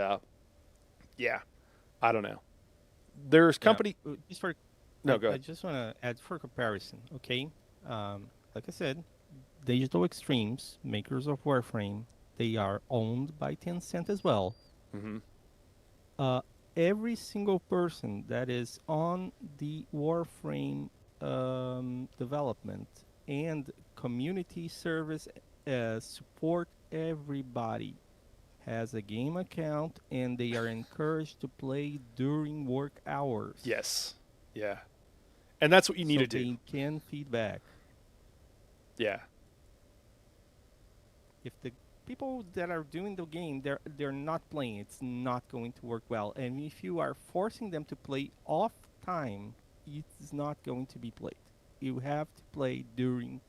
yeah, I don't know. There's company. Just for No, go I ahead. just want to add for comparison, okay? Like I said, Digital Extremes, makers of Warframe, they are owned by Tencent as well. Mm-hmm. Every single person that is on the Warframe development and community service support, everybody has a game account, and they are encouraged to play during work hours. Yes. Yeah. And that's what you need so to do. They can feedback. Yeah. If the people that are doing the game, they're not playing, it's not going to work well. And if you are forcing them to play off time, it's not going to be played. You have to play during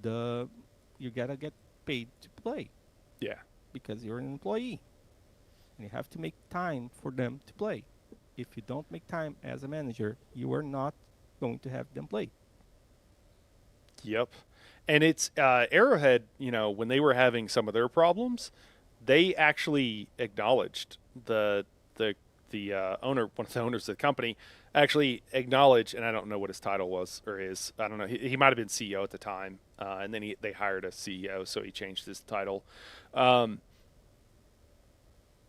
you gotta get paid to play Yeah. because you're an employee. And you have to make time for them to play. If you don't make time as a manager, you are not going to have them play. Yep. And it's Arrowhead, when they were having some of their problems, they actually acknowledged the owner, one of the owners of the company, actually acknowledged, and I don't know what his title was or is. I don't know. He might have been CEO at the time, and then they hired a CEO, so he changed his title.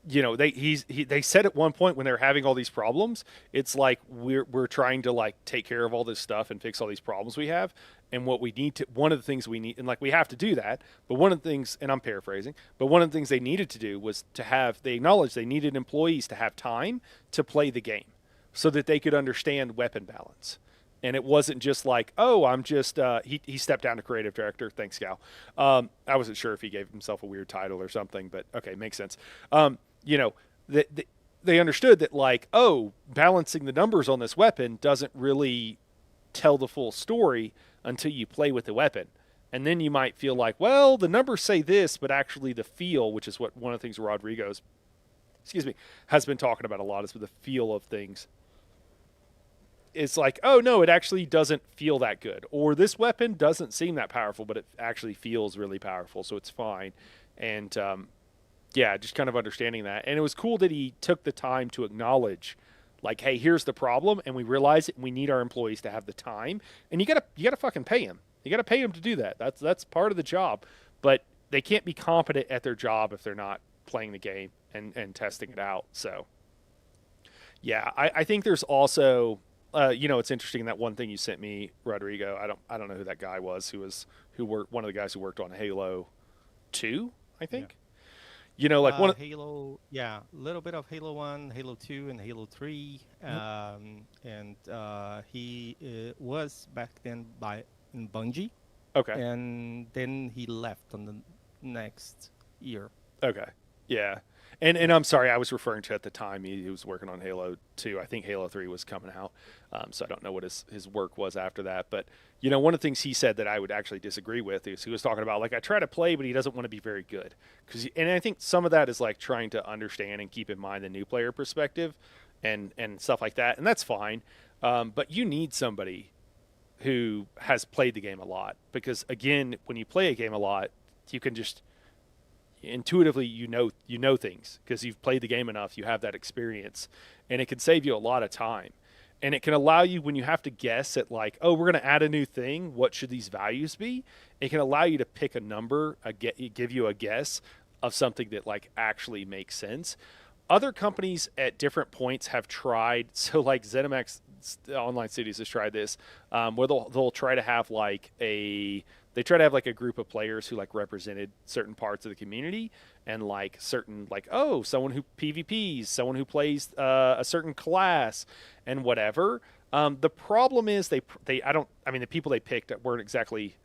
They said at one point when they're having all these problems, it's like we're trying to like take care of all this stuff and fix all these problems we have. And one of the things we need, and like we have to do that, but one of the things, and I'm paraphrasing, but one of the things they needed to do was they acknowledged they needed employees to have time to play the game so that they could understand weapon balance. And it wasn't just like, oh, I'm just, he stepped down to creative director. Thanks, Gal. I wasn't sure if he gave himself a weird title or something, but okay, makes sense. they understood that, like, oh, balancing the numbers on this weapon doesn't really tell the full story until you play with the weapon. And then you might feel like, well, the numbers say this, but actually the feel, which is what one of the things Rodrigo's, excuse me, has been talking about a lot, is with the feel of things. It's like, oh no, it actually doesn't feel that good, or this weapon doesn't seem that powerful, but it actually feels really powerful, so it's fine. And yeah, just kind of understanding that. And it was cool that he took the time to acknowledge, like, hey, here's the problem, and we realize it, and we need our employees to have the time, and you gotta fucking pay them. You gotta pay them to do that. That's part of the job, but they can't be competent at their job if they're not playing the game and testing it out. So yeah, I think there's also it's interesting, that one thing you sent me, Rodrigo. I don't know who that guy was who worked, one of the guys who worked on Halo 2, I think. Like one of, Halo, yeah, a little bit of Halo 1, Halo 2, and Halo 3. And he was back then in Bungie, okay. and then he left on the next year. Okay. Yeah. And I'm sorry, I was referring to, at the time he was working on Halo 2. I think Halo 3 was coming out. So I don't know what his work was after that. But, one of the things he said that I would actually disagree with is he was talking about, like, I try to play, but he doesn't want to be very good. And I think some of that is, like, trying to understand and keep in mind the new player perspective and stuff like that. And that's fine. But you need somebody who has played the game a lot. Because, again, when you play a game a lot, you can just intuitively you know things because you've played the game enough. You have that experience, and it can save you a lot of time, and it can allow you, when you have to guess at, like, oh, we're going to add a new thing, what should these values be, it can allow you to pick a number, give you a guess of something that, like, actually makes sense. Other companies at different points have tried, so like ZeniMax Online Studios has tried this, where they'll try to have like they try to have like a group of players who, like, represented certain parts of the community, and like certain, like, oh, someone who PvPs, someone who plays a certain class and whatever. The problem is the people they picked weren't exactly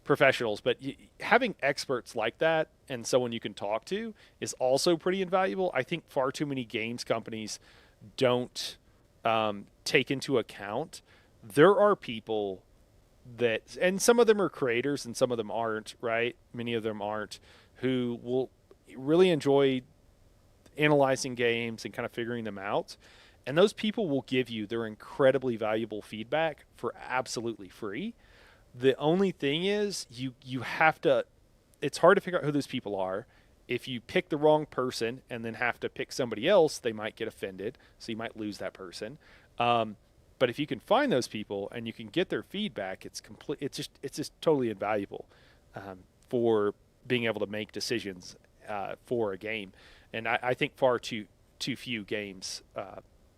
professionals, but having experts like that and someone you can talk to is also pretty invaluable. I think far too many games companies don't take into account there are people that, and some of them are creators and some of them aren't, right? Many of them aren't, who will really enjoy analyzing games and kind of figuring them out. And those people will give you their incredibly valuable feedback for absolutely free. The only thing is you have to, it's hard to figure out who those people are. If you pick the wrong person and then have to pick somebody else, they might get offended, so you might lose that person. But if you can find those people and you can get their feedback, it's just totally invaluable for being able to make decisions for a game. And I think far too few games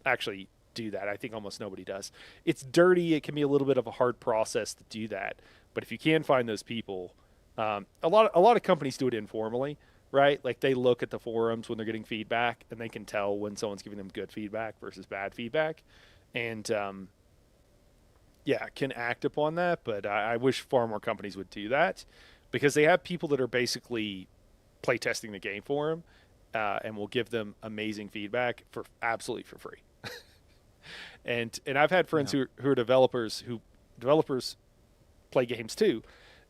actually do that. I think almost nobody does. It's dirty. It can be a little bit of a hard process to do that. But if you can find those people, a lot of companies do it informally, right? Like, they look at the forums when they're getting feedback, and they can tell when someone's giving them good feedback versus bad feedback, and can act upon that. But I wish far more companies would do that, because they have people that are basically play testing the game for them, and will give them amazing feedback for absolutely for free. And I've had friends who are developers play games too,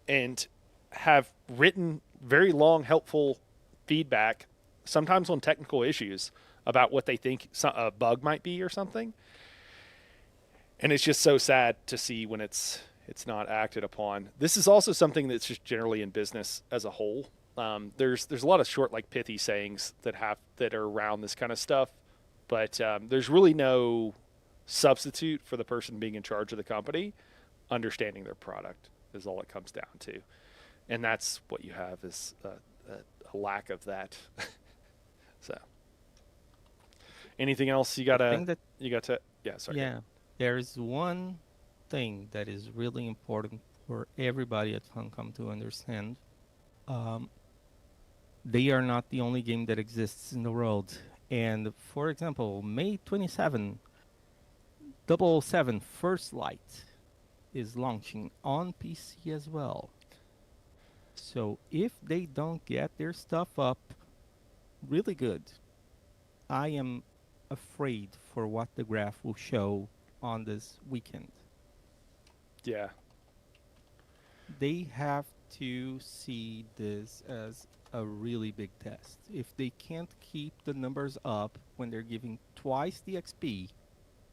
and have written very long, helpful feedback, sometimes on technical issues, about what they think a bug might be or something. And it's just so sad to see when it's not acted upon. This is also something that's just generally in business as a whole. There's a lot of short, like, pithy sayings that are around this kind of stuff, but there's really no substitute for the person being in charge of the company understanding their product is all it comes down to. And that's what you have, is a lack of that. So anything else you got to yeah, sorry. Yeah, there is one thing that is really important for everybody at Funcom to understand. They are not the only game that exists in the world. And for example, May 27, 007 First Light is launching on PC as well. So if they don't get their stuff up really good, I am afraid for what the graph will show on this weekend. Yeah. They have to see this as a really big test. If they can't keep the numbers up when they're giving twice the XP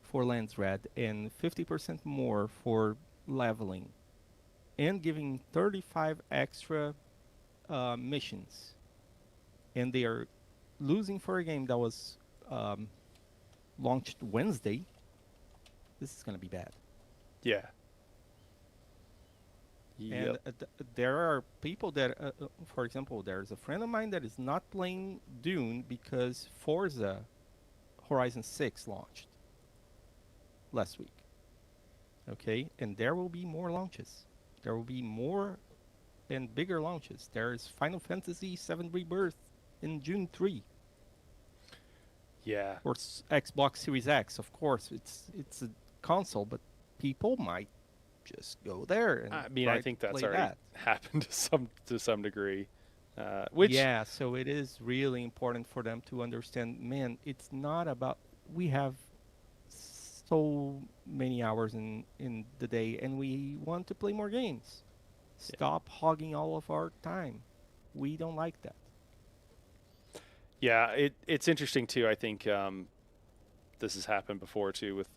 for Landsred and 50% more for leveling, and giving 35 extra missions, and they are losing for a game that was um, launched Wednesday, this is going to be bad. Yeah. And Yep. there are people that, for example, there's a friend of mine that is not playing Dune because Forza Horizon 6 launched last week. Okay, and there will be more launches. There will be more and bigger launches. There's Final Fantasy VII Rebirth in June 3 Yeah. for Xbox Series X. Of course, it's a console, but people might just go there and I mean, try I think to that's play already that. happened to some degree. Which Yeah, so it is really important for them to understand, man, it's not about we have so many hours in the day and we want to play more games. Yeah. Stop hogging all of our time. We don't like that. Yeah, it's interesting too. I think this has happened before too with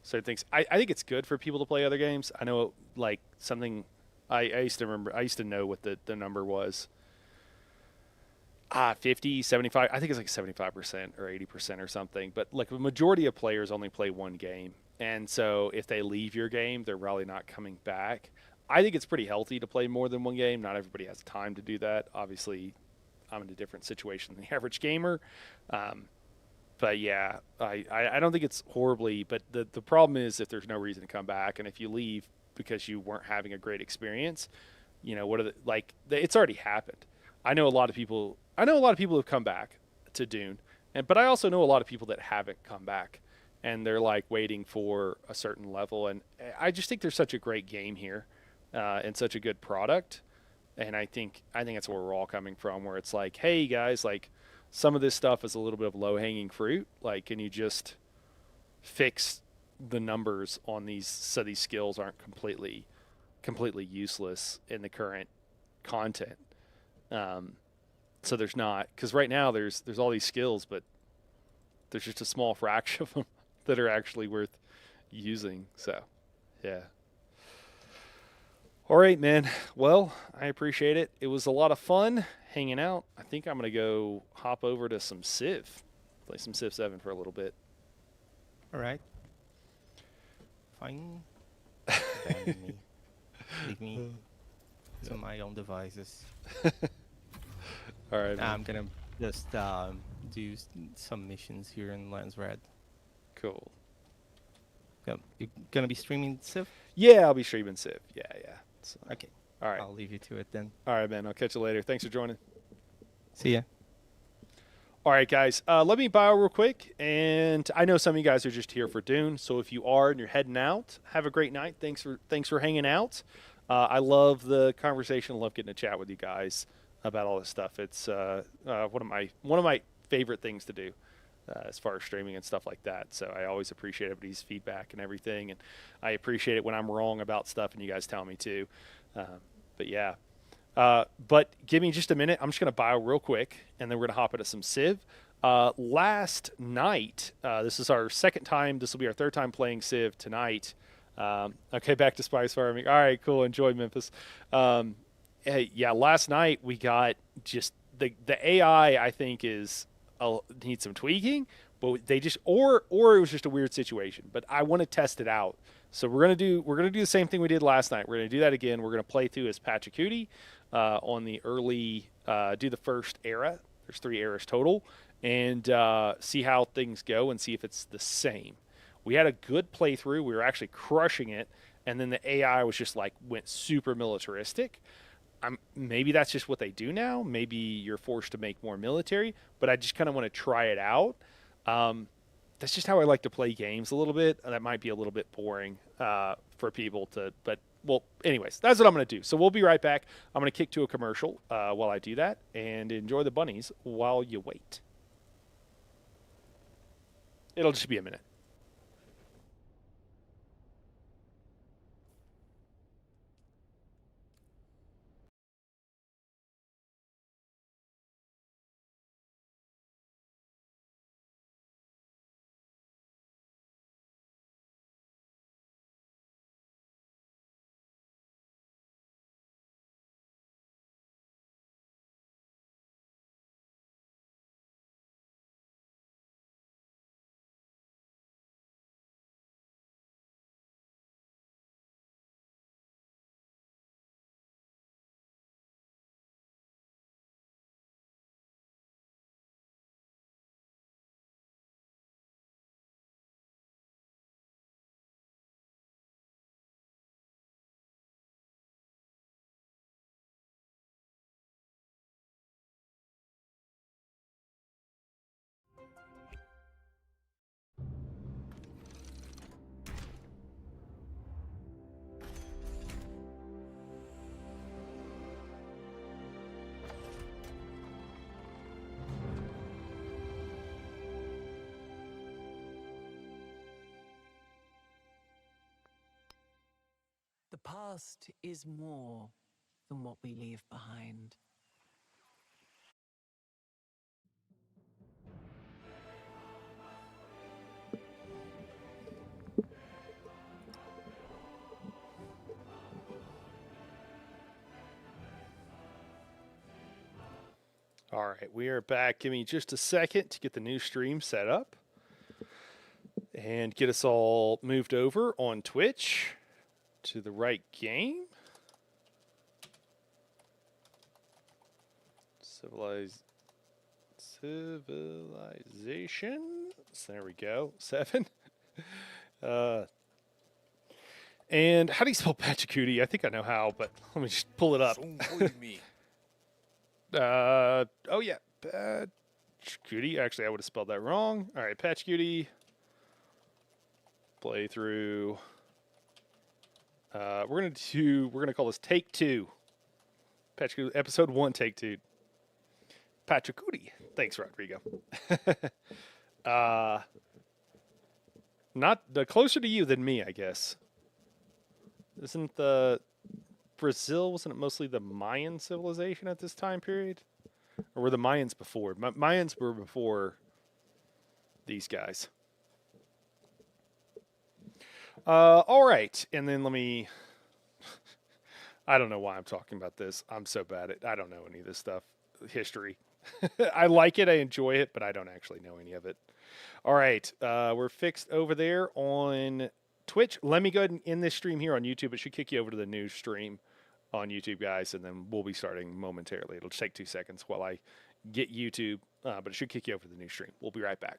certain things. I think it's good for people to play other games. I know like something I used to remember. I used to know what the number was. 50, 75. I think it's like 75% or 80% or something. But like the majority of players only play one game, and so if they leave your game, they're probably not coming back. I think it's pretty healthy to play more than one game. Not everybody has time to do that. Obviously, I'm in a different situation than the average gamer. Um, but yeah, I don't think it's horribly. But the problem is if there's no reason to come back, and if you leave because you weren't having a great experience, what are it's already happened. I know a lot of people. I know a lot of people who've come back to Dune, but I also know a lot of people that haven't come back, and they're like waiting for a certain level. And I just think there's such a great game here, and such a good product. And I think that's where we're all coming from, where it's like, hey guys, like some of this stuff is a little bit of low hanging fruit. Like, can you just fix the numbers on these so these skills aren't completely useless in the current content? Um, so there's not, because right now there's all these skills, but there's just a small fraction of them that are actually worth using. So, yeah. All right, man. Well, I appreciate it. It was a lot of fun hanging out. I think I'm gonna go hop over to some Civ, play some Civ 7 for a little bit. All right. Fine. Abandon me. Leave me to my own devices. All right, man. I'm gonna just do some missions here in Landsred. Cool. You're gonna be streaming Civ? Yeah, I'll be streaming Civ. Yeah. So, Okay. all right. I'll leave you to it then. All right, man. I'll catch you later. Thanks for joining. See ya. All right, guys. Let me bio real quick. And I know some of you guys are just here for Dune. So if you are and you're heading out, have a great night. Thanks for hanging out. I love the conversation. I love getting to chat with you guys about all this stuff. It's one of my favorite things to do as far as streaming and stuff like that. So I always appreciate everybody's feedback and everything. And I appreciate it when I'm wrong about stuff and you guys tell me too. But yeah. But give me just a minute. I'm just going to bio real quick, and then we're going to hop into some Civ. Last night, this is our second time. This will be our third time playing Civ tonight. Okay, back to Spice Farming. All right, cool. Enjoy Memphis. Hey, yeah, last night we got just the AI. I think needs some tweaking, but they just or it was just a weird situation. But I want to test it out. So we're gonna do the same thing we did last night. We're gonna do that again. We're gonna play through as Pachacuti on the early do the first era. There's 3 eras total, and see how things go and see if it's the same. We had a good playthrough. We were actually crushing it, and then the AI was just like went super militaristic. Maybe that's just what they do now. Maybe you're forced to make more military, but I just kind of want to try it out. That's just how I like to play games a little bit. That might be a little bit boring for people but anyways, that's what I'm going to do. So we'll be right back. I'm going to kick to a commercial while I do that, and enjoy the bunnies while you wait. It'll just be a minute. The past is more than what we leave behind. All right, we are back. Give me just a second to get the new stream set up and get us all moved over on Twitch to the right game. Civilization. So there we go. 7. And how do you spell Pachacootie? I think I know how, but let me just pull it up. Oh yeah, Pachacootie. Actually, I would have spelled that wrong. All right, Pachacootie. Playthrough. We're gonna call this Take 2. Pachacootie, episode 1, Take 2. Pachacootie. Thanks, Rodrigo. Not the closer to you than me, I guess. Isn't the Brazil, wasn't it mostly the Mayan civilization at this time period? Or were the Mayans before? Mayans were before these guys. All right. And then let me... I don't know why I'm talking about this. I'm so bad at... I don't know any of this stuff. History. I like it. I enjoy it, but I don't actually know any of it. All right. We're fixed over there on Twitch. Let me go ahead and end this stream here on YouTube. It should kick you over to the new stream on YouTube, guys, and then we'll be starting momentarily. It'll take 2 seconds while I get YouTube, but it should kick you over to the new stream. We'll be right back.